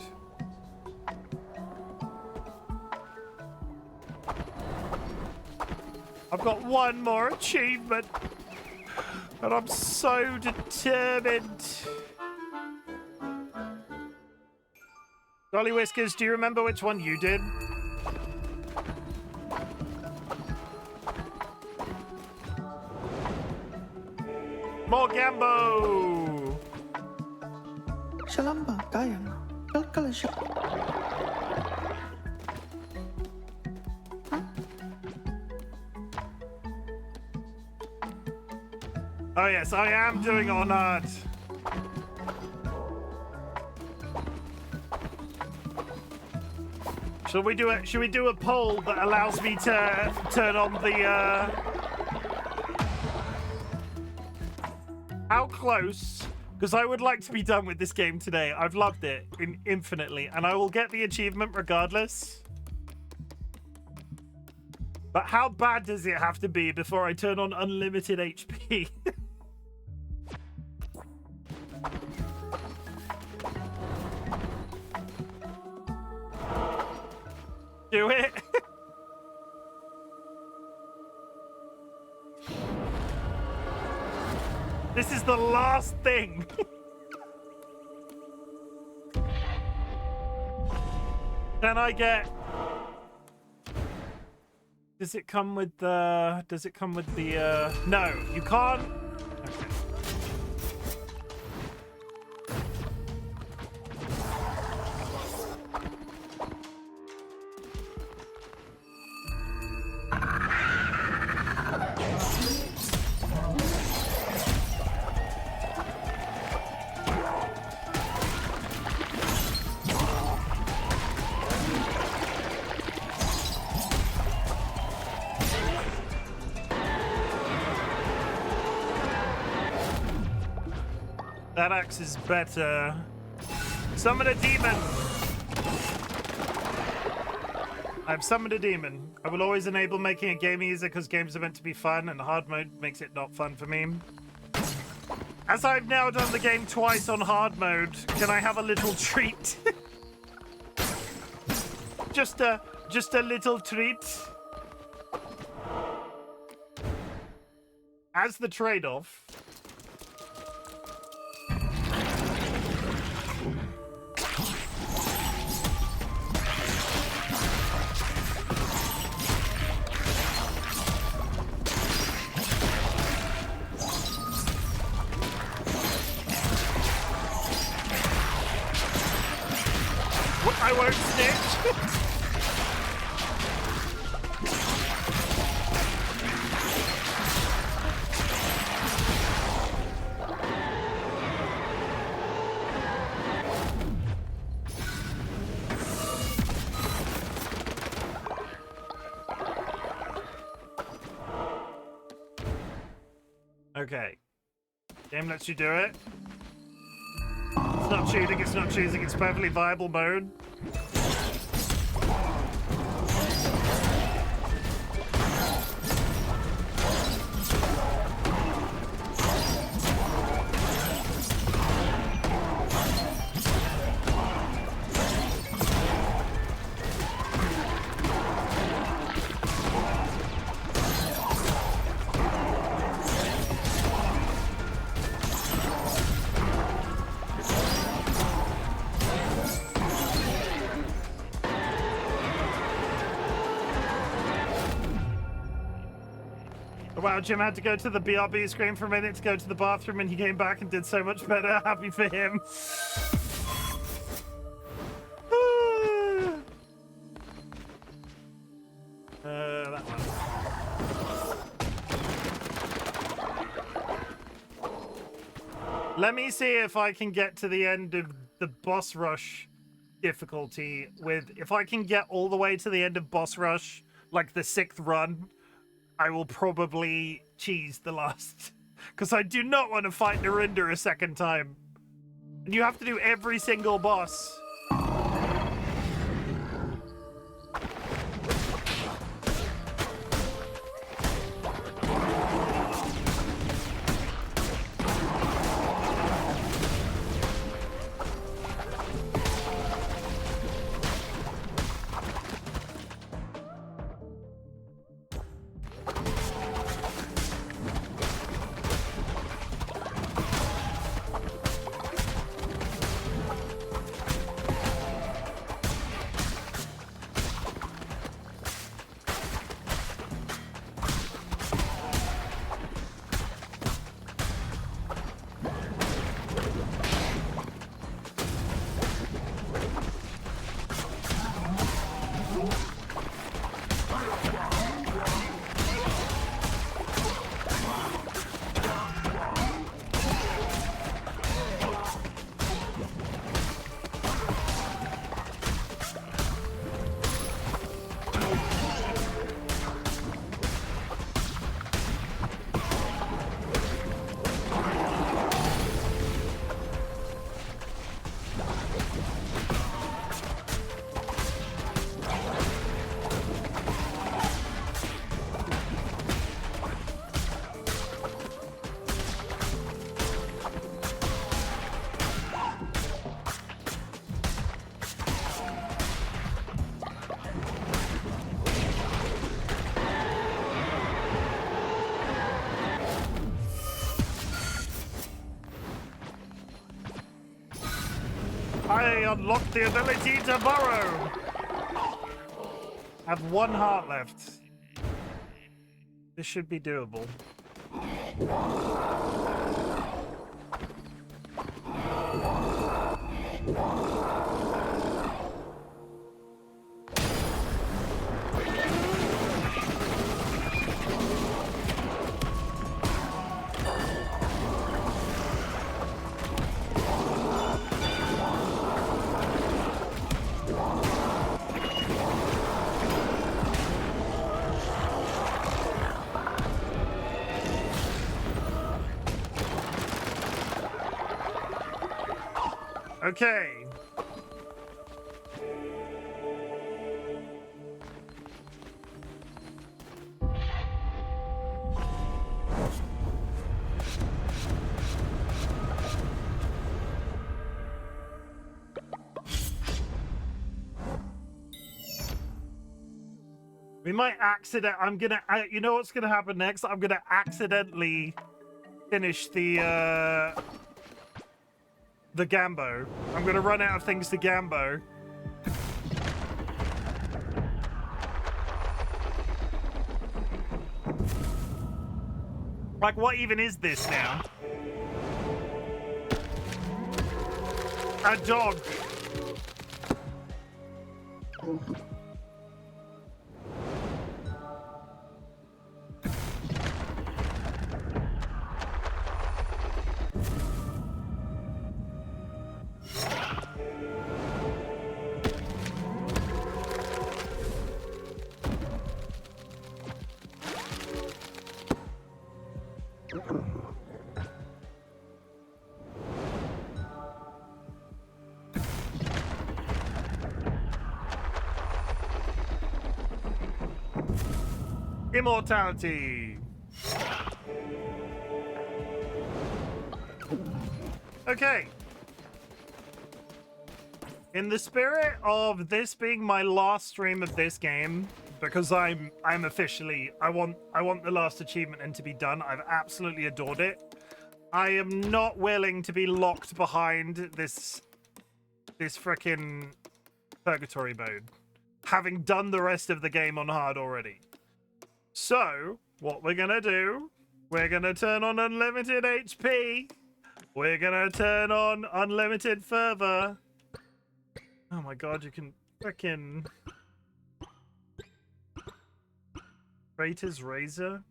S1: I've got one more achievement, and I'm so determined. DollyWhiskers, do you remember which one you did? More Gambo!
S2: Shalamba, Dayan. Kalkalasha. Huh?
S1: Oh yes, I am doing on hard. Should we do a poll that allows me to turn on the how close? Because I would like to be done with this game today. I've loved it infinitely, and I will get the achievement regardless. But how bad does it have to be before I turn on unlimited HP? Do it. This is the last thing. Can I get... Does it come with the... No, you can't. Okay. That axe is better. Summon a demon! I've summoned a demon. I will always enable making a game easier because games are meant to be fun and hard mode makes it not fun for me. As I've now done the game twice on hard mode, can I have a little treat? just a little treat. As the trade-off, I won't snitch. Okay. Game lets you do it. It's not cheating, it's not choosing, it's perfectly viable mode. Wow, Jim had to go to the BRB screen for a minute to go to the bathroom and he came back and did so much better. Happy for him. That one. Let me see if I can get to the end of the boss rush difficulty with... If I can get all the way to the end of boss rush, like the 6th run, I will probably cheese the last, because I do not want to fight Narinder a second time. And you have to do every single boss. I unlocked the ability to burrow. I have 1 heart left. This should be doable. Okay. We might I'm gonna, you know what's gonna happen next? I'm gonna accidentally finish the Gambo. I'm gonna run out of things to Gambo. Like, what even is this now? A dog. Immortality. Okay. In the spirit of this being my last stream of this game, because I'm officially I want the last achievement and to be done. I've absolutely adored it. I am not willing to be locked behind this frickin' Purgatory mode, having done the rest of the game on hard already. So, what we're gonna do, we're gonna turn on unlimited HP. We're gonna turn on unlimited fervor. Oh my god, you can frickin' Crater's Razor.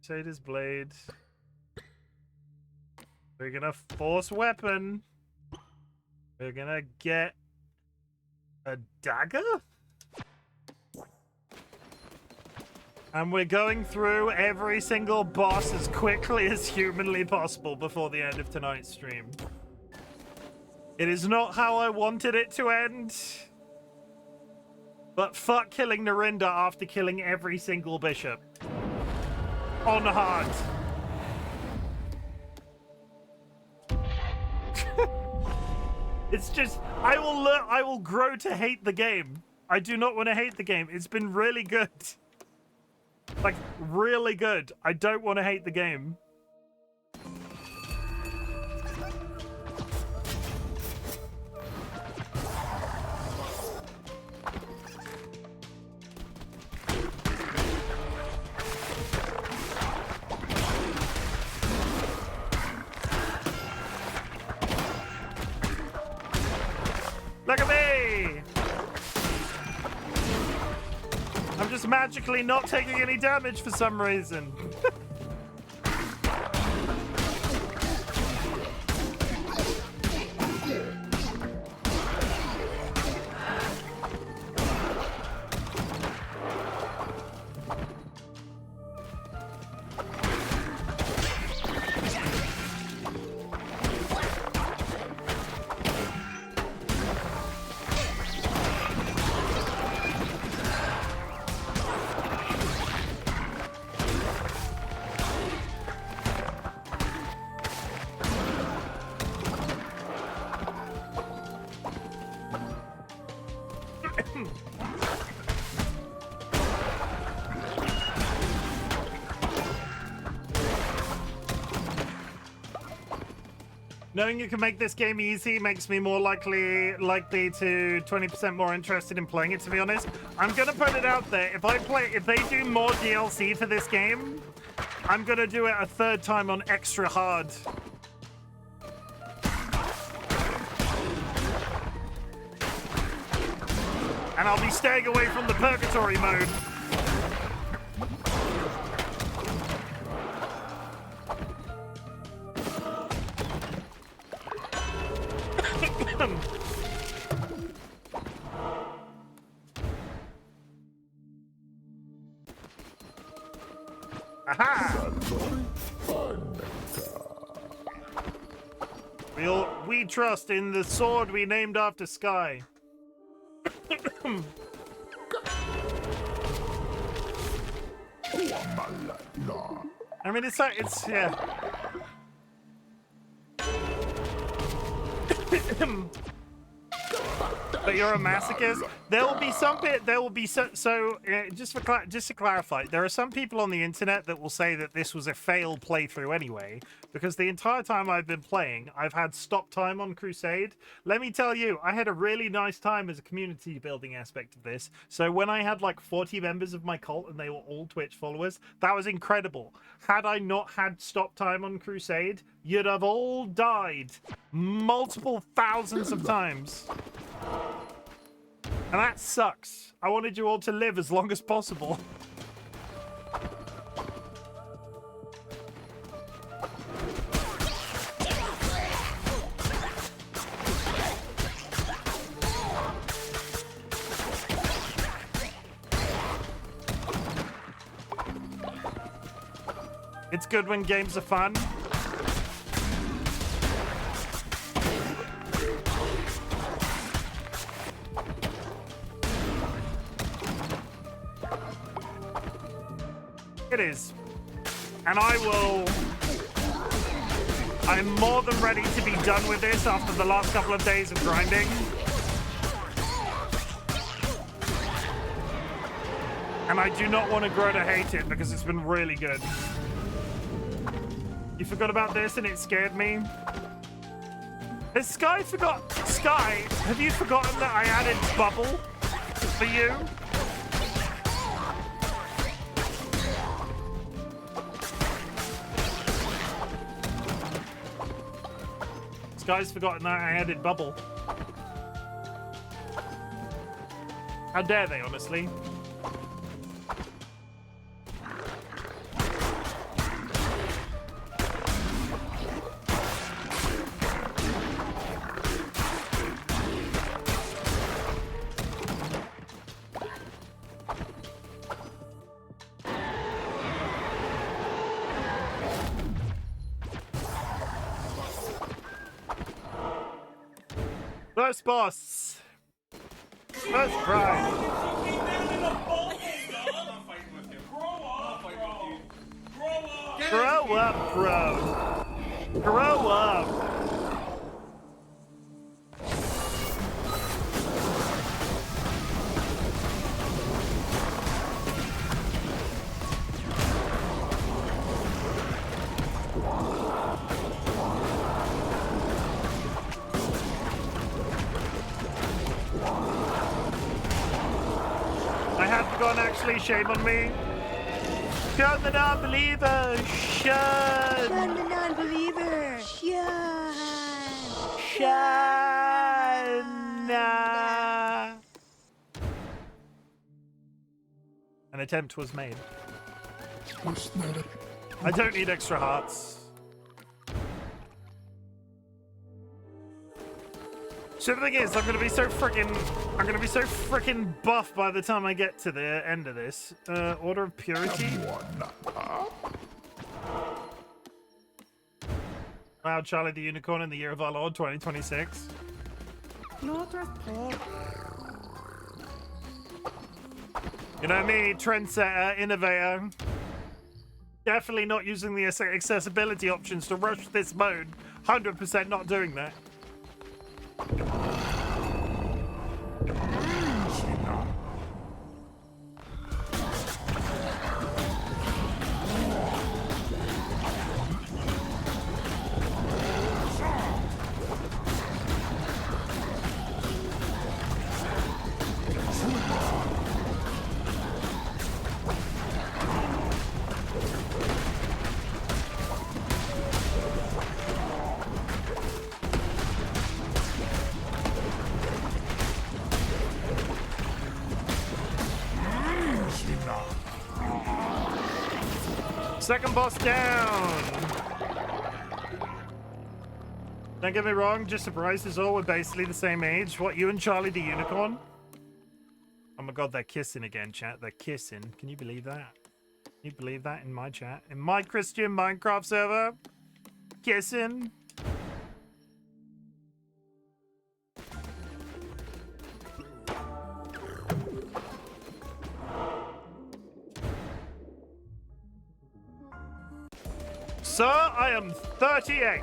S1: Crater's Blade. We're gonna Force Weapon. We're gonna get a dagger? And we're going through every single boss as quickly as humanly possible before the end of tonight's stream. It is not how I wanted it to end. But fuck killing Narinda after killing every single bishop. On hard. It's just, I will grow to hate the game. I do not want to hate the game. It's been really good. Like, really good. I don't want to hate the game. Look at me! I'm just magically not taking any damage for some reason. Knowing you can make this game easy makes me more likely to 20% more interested in playing it, to be honest. I'm gonna put it out there. If they do more DLC for this game, I'm gonna do it a third time on extra hard. And I'll be staying away from the Purgatory mode. Aha! We trust in the sword we named after Sky. I mean, it's like, it's, yeah. But you're a masochist. There will be some bit. There will be just to clarify, there are some people on the internet that will say that this was a failed playthrough anyway, because the entire time I've been playing, I've had stop time on Crusade. Let me tell you, I had a really nice time as a community building aspect of this. So when I had like 40 members of my cult and they were all Twitch followers, that was incredible. Had I not had stop time on Crusade, you'd have all died multiple thousands of times. And that sucks. I wanted you all to live as long as possible. It's good when games are fun. It is. And I'm more than ready to be done with this after the last couple of days of grinding. And I do not want to grow to hate it because it's been really good. You forgot about this and it scared me. Has Sky, have you forgotten that I added bubble for you? Sky's forgotten that I added bubble. How dare they, honestly? First boss. First prize. Grow up, bro. Grow up. Actually, shame on me. Shun the non-believer. Shun.
S5: Shun the non-believer. Shun.
S1: Shun. An attempt was made. I don't need extra hearts. So the thing is, I'm gonna be so freaking buff by the time I get to the end of this. Order of Purity. Wow, Charlie the Unicorn in the year of our Lord 2026. You know me, trendsetter, innovator. Definitely not using the accessibility options to rush this mode. 100% not doing that. Second boss down. Don't get me wrong, just surprised us all. We're basically the same age. What, you and Charlie the Unicorn? Oh my god, they're kissing again, chat. They're kissing. Can you believe that? Can you believe that in my chat? In my Christian Minecraft server? Kissing? Sir, I am 38.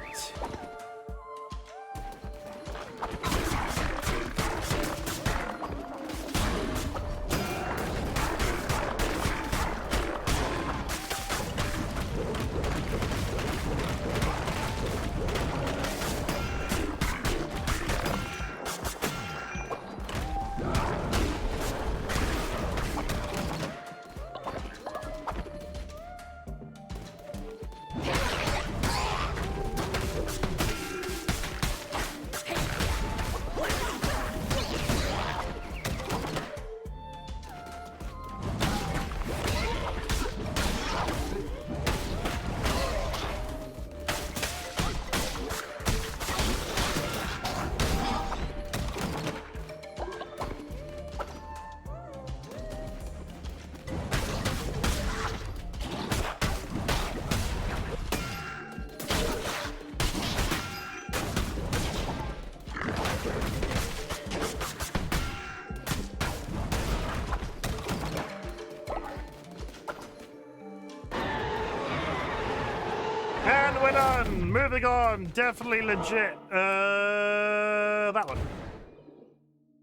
S1: And we're done. Moving on. Definitely legit. That one. I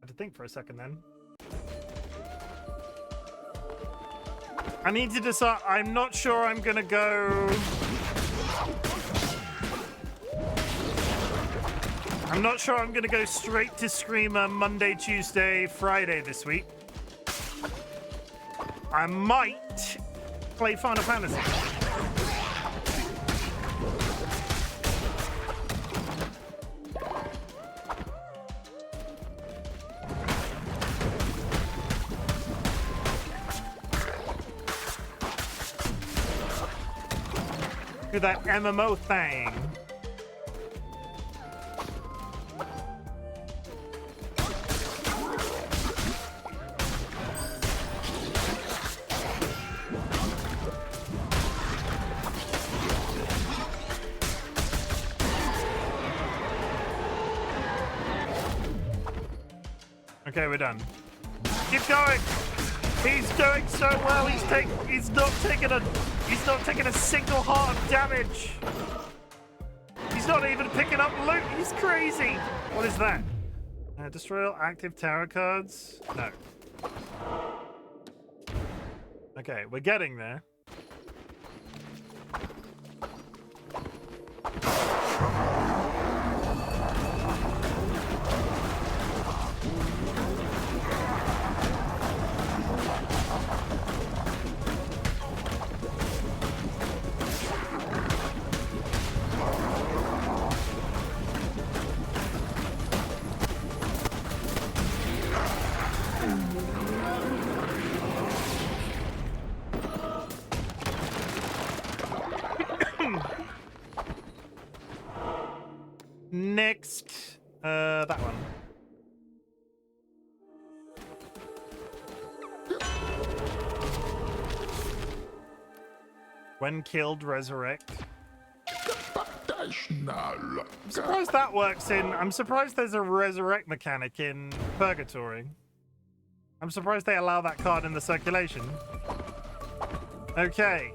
S1: had to think for a second then. I need to decide. I'm not sure I'm gonna go. I'm not sure I'm gonna go straight to Screamer Monday, Tuesday, Friday this week. I might play Final Fantasy. Do that MMO thing. Okay, we're done. Keep going. He's doing so well. He's not taking a single heart of damage. He's not even picking up loot. He's crazy. What is that? Destroy all active tarot cards? No. Okay, we're getting there. Next, that one. When killed, resurrect. I'm surprised that works in. I'm surprised there's a resurrect mechanic in Purgatory. I'm surprised they allow that card in the circulation. Okay.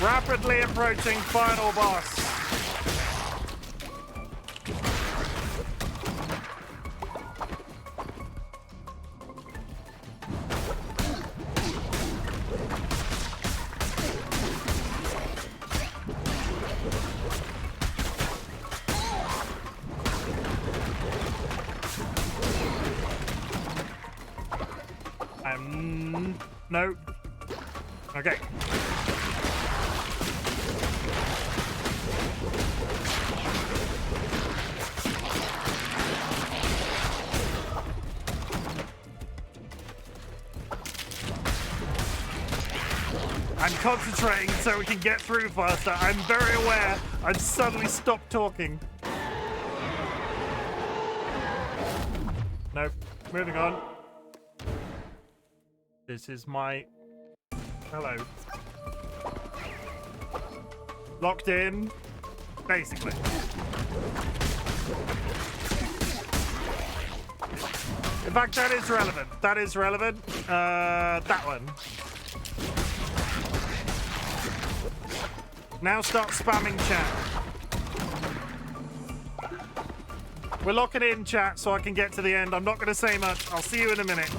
S1: Rapidly approaching final boss. No. Okay. I'm concentrating so we can get through faster. I'm very aware I've suddenly stopped talking. Nope. Moving on. This is my... Hello. Locked in. Basically. In fact, that is relevant. That is relevant. That one. Now start spamming chat. We're locking in chat so I can get to the end. I'm not going to say much. I'll see you in a minute.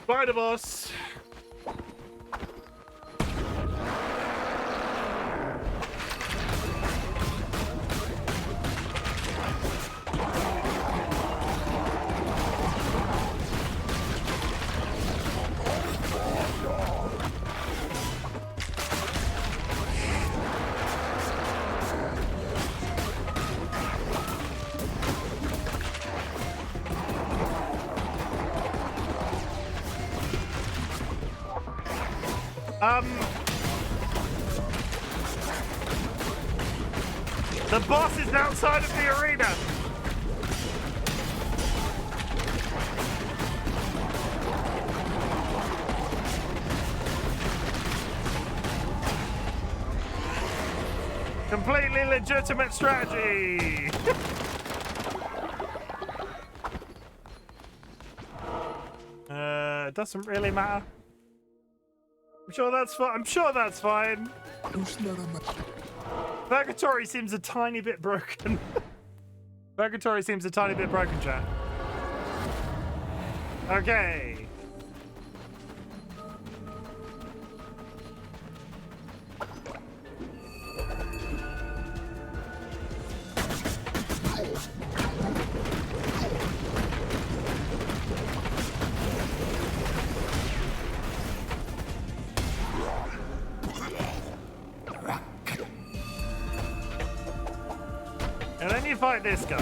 S1: Spider boss. The boss is outside of the arena. Completely legitimate strategy. It doesn't really matter. I'm sure that's fine. I'm sure that's fine. Purgatory seems a tiny bit broken. Purgatory seems a tiny bit broken, chat. Okay. And then you fight this guy.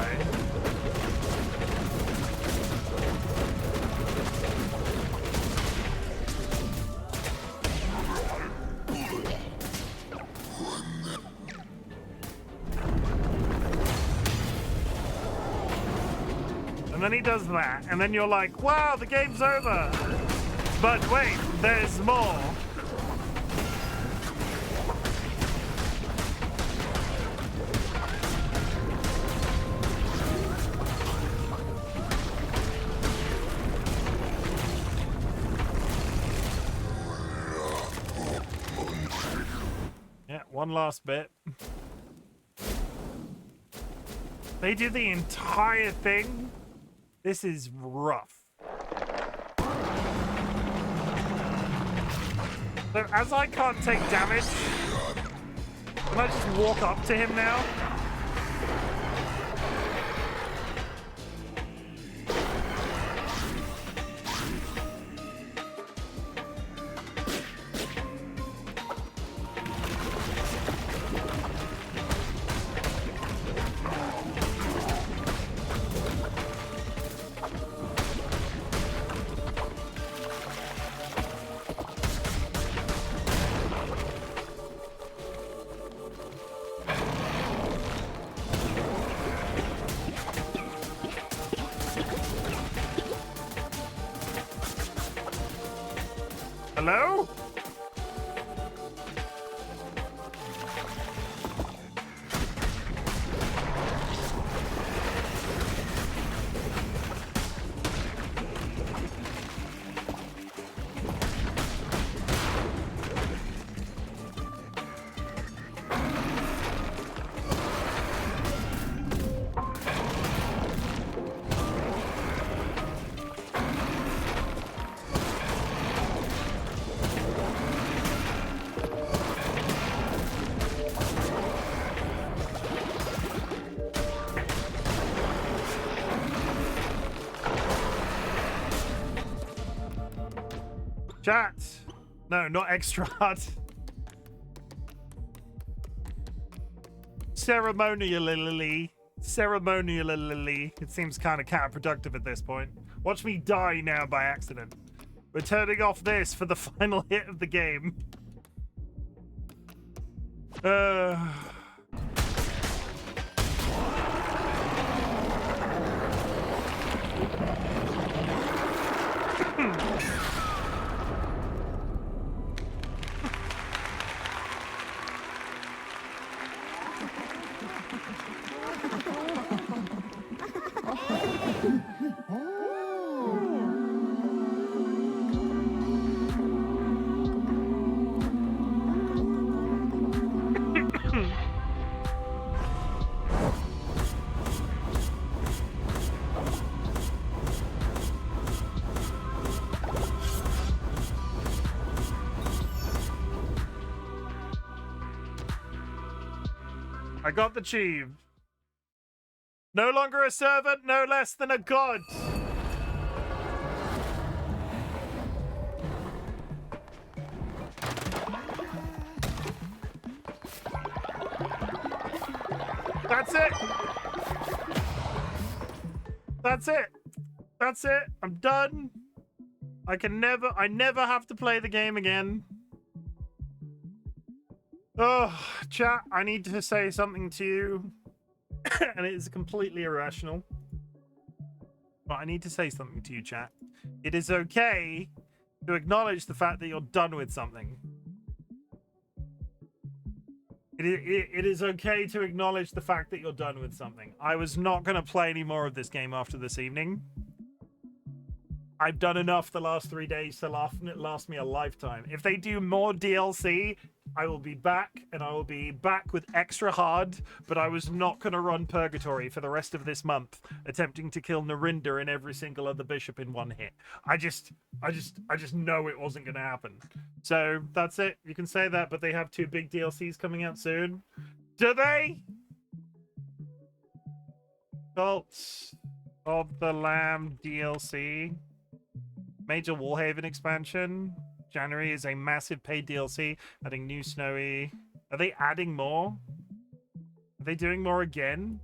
S1: And then he does that, and then you're like, wow, the game's over. But wait, there's more. One last bit. They do the entire thing. This is rough. So as I can't take damage, can I just walk up to him now? Hello? Chat. No, not extra hard. Ceremonially. It seems kind of counterproductive at this point. Watch me die now by accident. We're turning off this for the final hit of the game. I got the Chim. No longer a servant, no less than a god. That's it. That's it. That's it. I'm done. I never have to play the game again. Oh, chat, I need to say something to you. And it is completely irrational. But I need to say something to you, chat. It is okay to acknowledge the fact that you're done with something. It is okay to acknowledge the fact that you're done with something. I was not going to play any more of this game after this evening. I've done enough the last 3 days to last me a lifetime. If they do more DLC, I will be back, and I will be back with extra hard, but I was not going to run Purgatory for the rest of this month, attempting to kill Narinda and every single other bishop in one hit. I just know it wasn't going to happen. So that's it. You can say that, but they have 2 big DLCs coming out soon. Do they? Cult of the Lamb DLC. Major Warhaven expansion. January is a massive paid DLC, adding new Snowy. Are they adding more? Are they doing more again?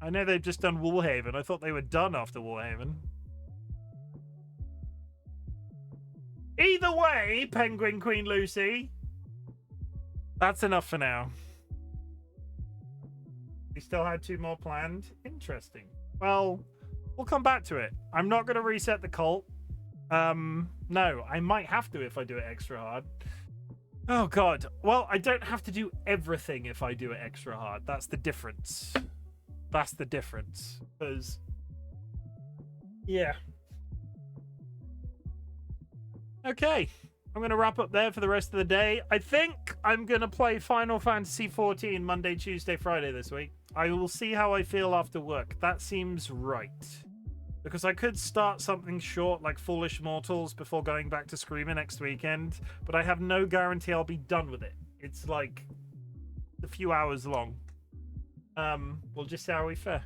S1: I know they've just done Warhaven. I thought they were done after Warhaven. Either way, Penguin Queen Lucy. That's enough for now. We still had 2 more planned. Interesting. Well, we'll come back to it. I'm not going to reset the cult. No, I might have to if I do it extra hard. Oh, God. Well, I don't have to do everything if I do it extra hard. That's the difference. That's the difference. Because, yeah. Okay. I'm going to wrap up there for the rest of the day. I think I'm going to play Final Fantasy XIV Monday, Tuesday, Friday this week. I will see how I feel after work. That seems right. Because I could start something short like Foolish Mortals before going back to Screamer next weekend, but I have no guarantee I'll be done with it. It's like a few hours long. We'll just see how we fare.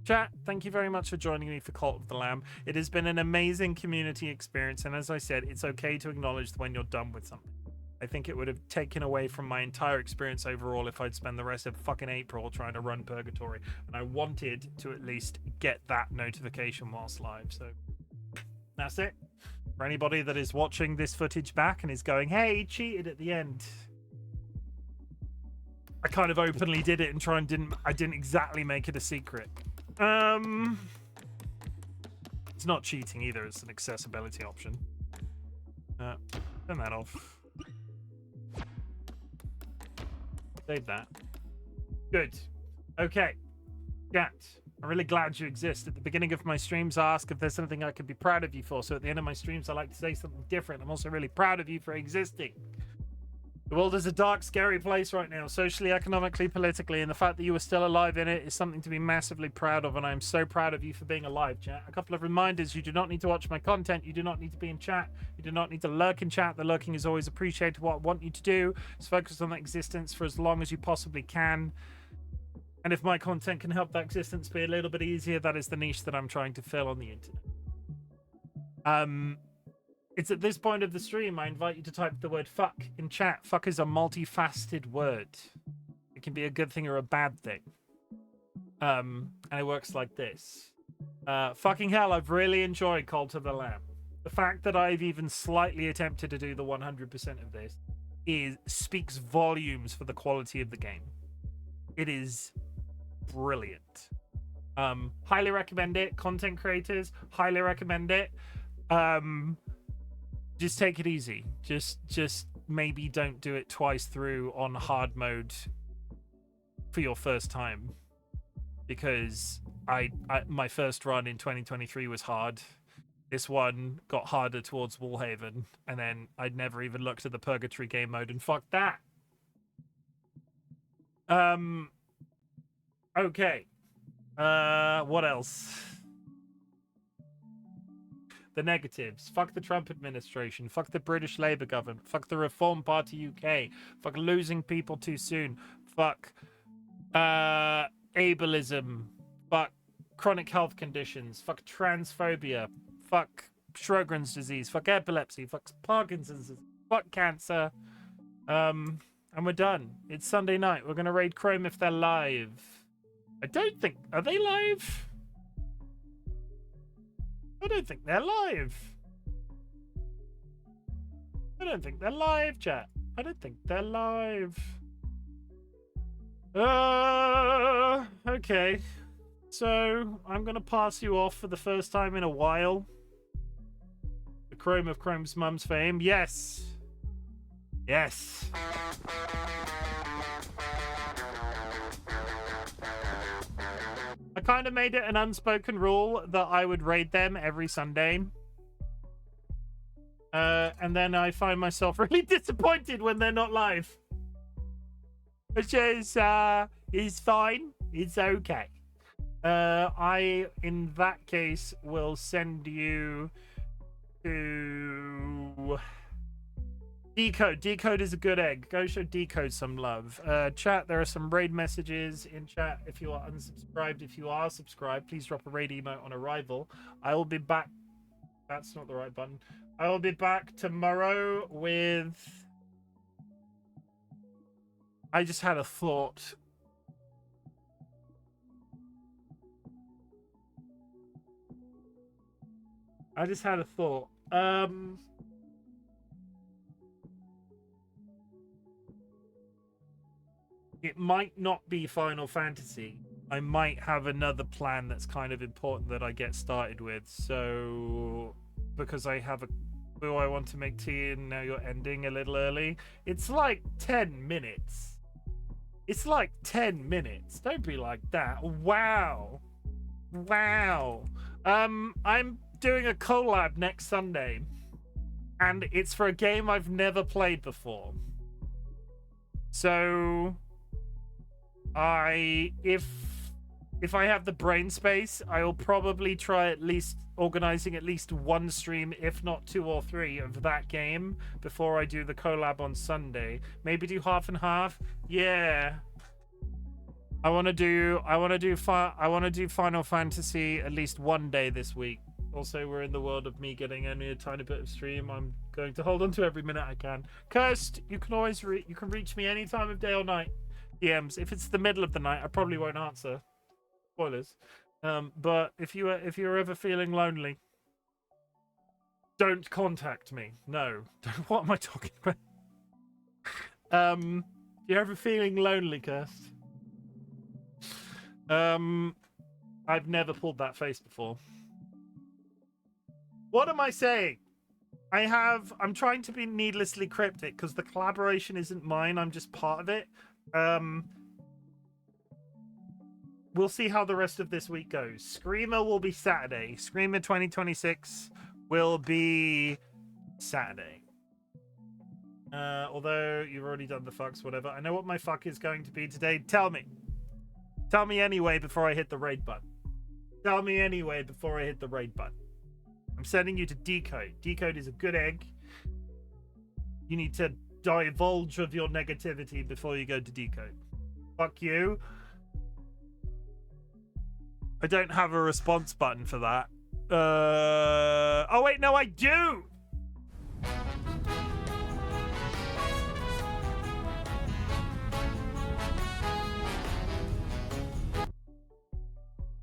S1: Chat, thank you very much for joining me for Cult of the Lamb. It has been an amazing community experience, and as I said, it's okay to acknowledge when you're done with something. I think it would have taken away from my entire experience overall if I'd spend the rest of fucking April trying to run Purgatory. And I wanted to at least get that notification whilst live. So that's it. For anybody that is watching this footage back and is going, hey, cheated at the end. I kind of openly did it and I didn't exactly make it a secret. It's not cheating either. It's an accessibility option. Turn that off. Save that. Good. Okay. Chat, I'm really glad you exist. At the beginning of my streams, I ask if there's something I could be proud of you for. So at the end of my streams, I like to say something different. I'm also really proud of you for existing. The world is a dark, scary place right now, socially, economically, politically, and the fact that you are still alive in it is something to be massively proud of, and I'm so proud of you for being alive, chat. A couple of reminders: you do not need to watch my content, you do not need to be in chat, you do not need to lurk in chat. The lurking is always appreciated. What I want you to do is focus on that existence for as long as you possibly can. And if my content can help that existence be a little bit easier, that is the niche that I'm trying to fill on the internet. It's at this point of the stream I invite you to type the word fuck in chat. Fuck is a multifaceted word. It can be a good thing or a bad thing. And it works like this. Fucking hell, I've really enjoyed Cult of the Lamb. The fact that I've even slightly attempted to do the 100% of this speaks volumes for the quality of the game. It is brilliant. Highly recommend it. Content creators, highly recommend it. Just take it easy. Just maybe don't do it twice through on hard mode for your first time, because my first run in 2023 was hard. This one got harder towards Wallhaven, and then I'd never even looked at the Purgatory game mode, and fuck that. Okay. What else? The negatives. Fuck the Trump administration. Fuck the British Labour government. Fuck the Reform Party UK. Fuck losing people too soon. Fuck ableism. Fuck chronic health conditions. Fuck transphobia. Fuck Sjogren's disease. Fuck epilepsy. Fuck Parkinson's disease. Fuck cancer. And we're done. It's Sunday night. We're gonna raid Chrome if they're live. I don't think... Are they live? I don't think they're live. I don't think they're live, chat. I don't think they're live. Okay. So, I'm going to pass you off for the first time in a while. The Chrome of Chrome's mum's fame. Yes. Yes. I kind of made it an unspoken rule that I would raid them every Sunday. And then I find myself really disappointed when they're not live. Which is fine. It's okay. I, in that case, will send you to... Decode. Decode is a good egg. Go show Decode some love. Chat, there are some raid messages in chat. If you are unsubscribed, if you are subscribed, please drop a raid emote on arrival. I will be back. That's not the right button. I will be back tomorrow with... I just had a thought. It might not be Final Fantasy. I might have another plan that's kind of important that I get started with. So, because I have a... Do I want to make tea and now you're ending a little early? It's like 10 minutes. It's like 10 minutes. Don't be like that. Wow. Wow. I'm doing a collab next Sunday. And it's for a game I've never played before. So... if I have the brain space, I will probably try at least organizing at least one stream, if not 2 or 3 of that game before I do the collab on Sunday. Maybe do half and half. Yeah. I want to do Final Fantasy at least one day this week. Also, we're in the world of me getting only a tiny bit of stream. I'm going to hold on to every minute I can. Cursed, you can always reach me any time of day or night. DMs. If it's the middle of the night, I probably won't answer. Spoilers. But if you're ever feeling lonely, don't contact me. No. What am I talking about? If you're ever feeling lonely, Kirst. I've never pulled that face before. What am I saying? I'm trying to be needlessly cryptic because the collaboration isn't mine. I'm just part of it. We'll see how the rest of this week goes. Screamer will be Saturday. Screamer 2026 will be Saturday. Although you've already done the fucks, whatever. I know what my fuck is going to be today. Tell me. Tell me anyway before I hit the raid button. Tell me anyway before I hit the raid button. I'm sending you to Decode. Decode is a good egg. You need to divulge of your negativity before you go to Decode. Fuck you. I don't have a response button for that. Oh wait, no, I do.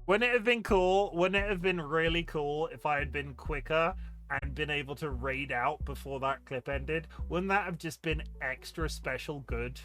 S1: Wouldn't it have been cool? Wouldn't it have been really cool if I had been quicker and been able to raid out before that clip ended? Wouldn't that have just been extra special good?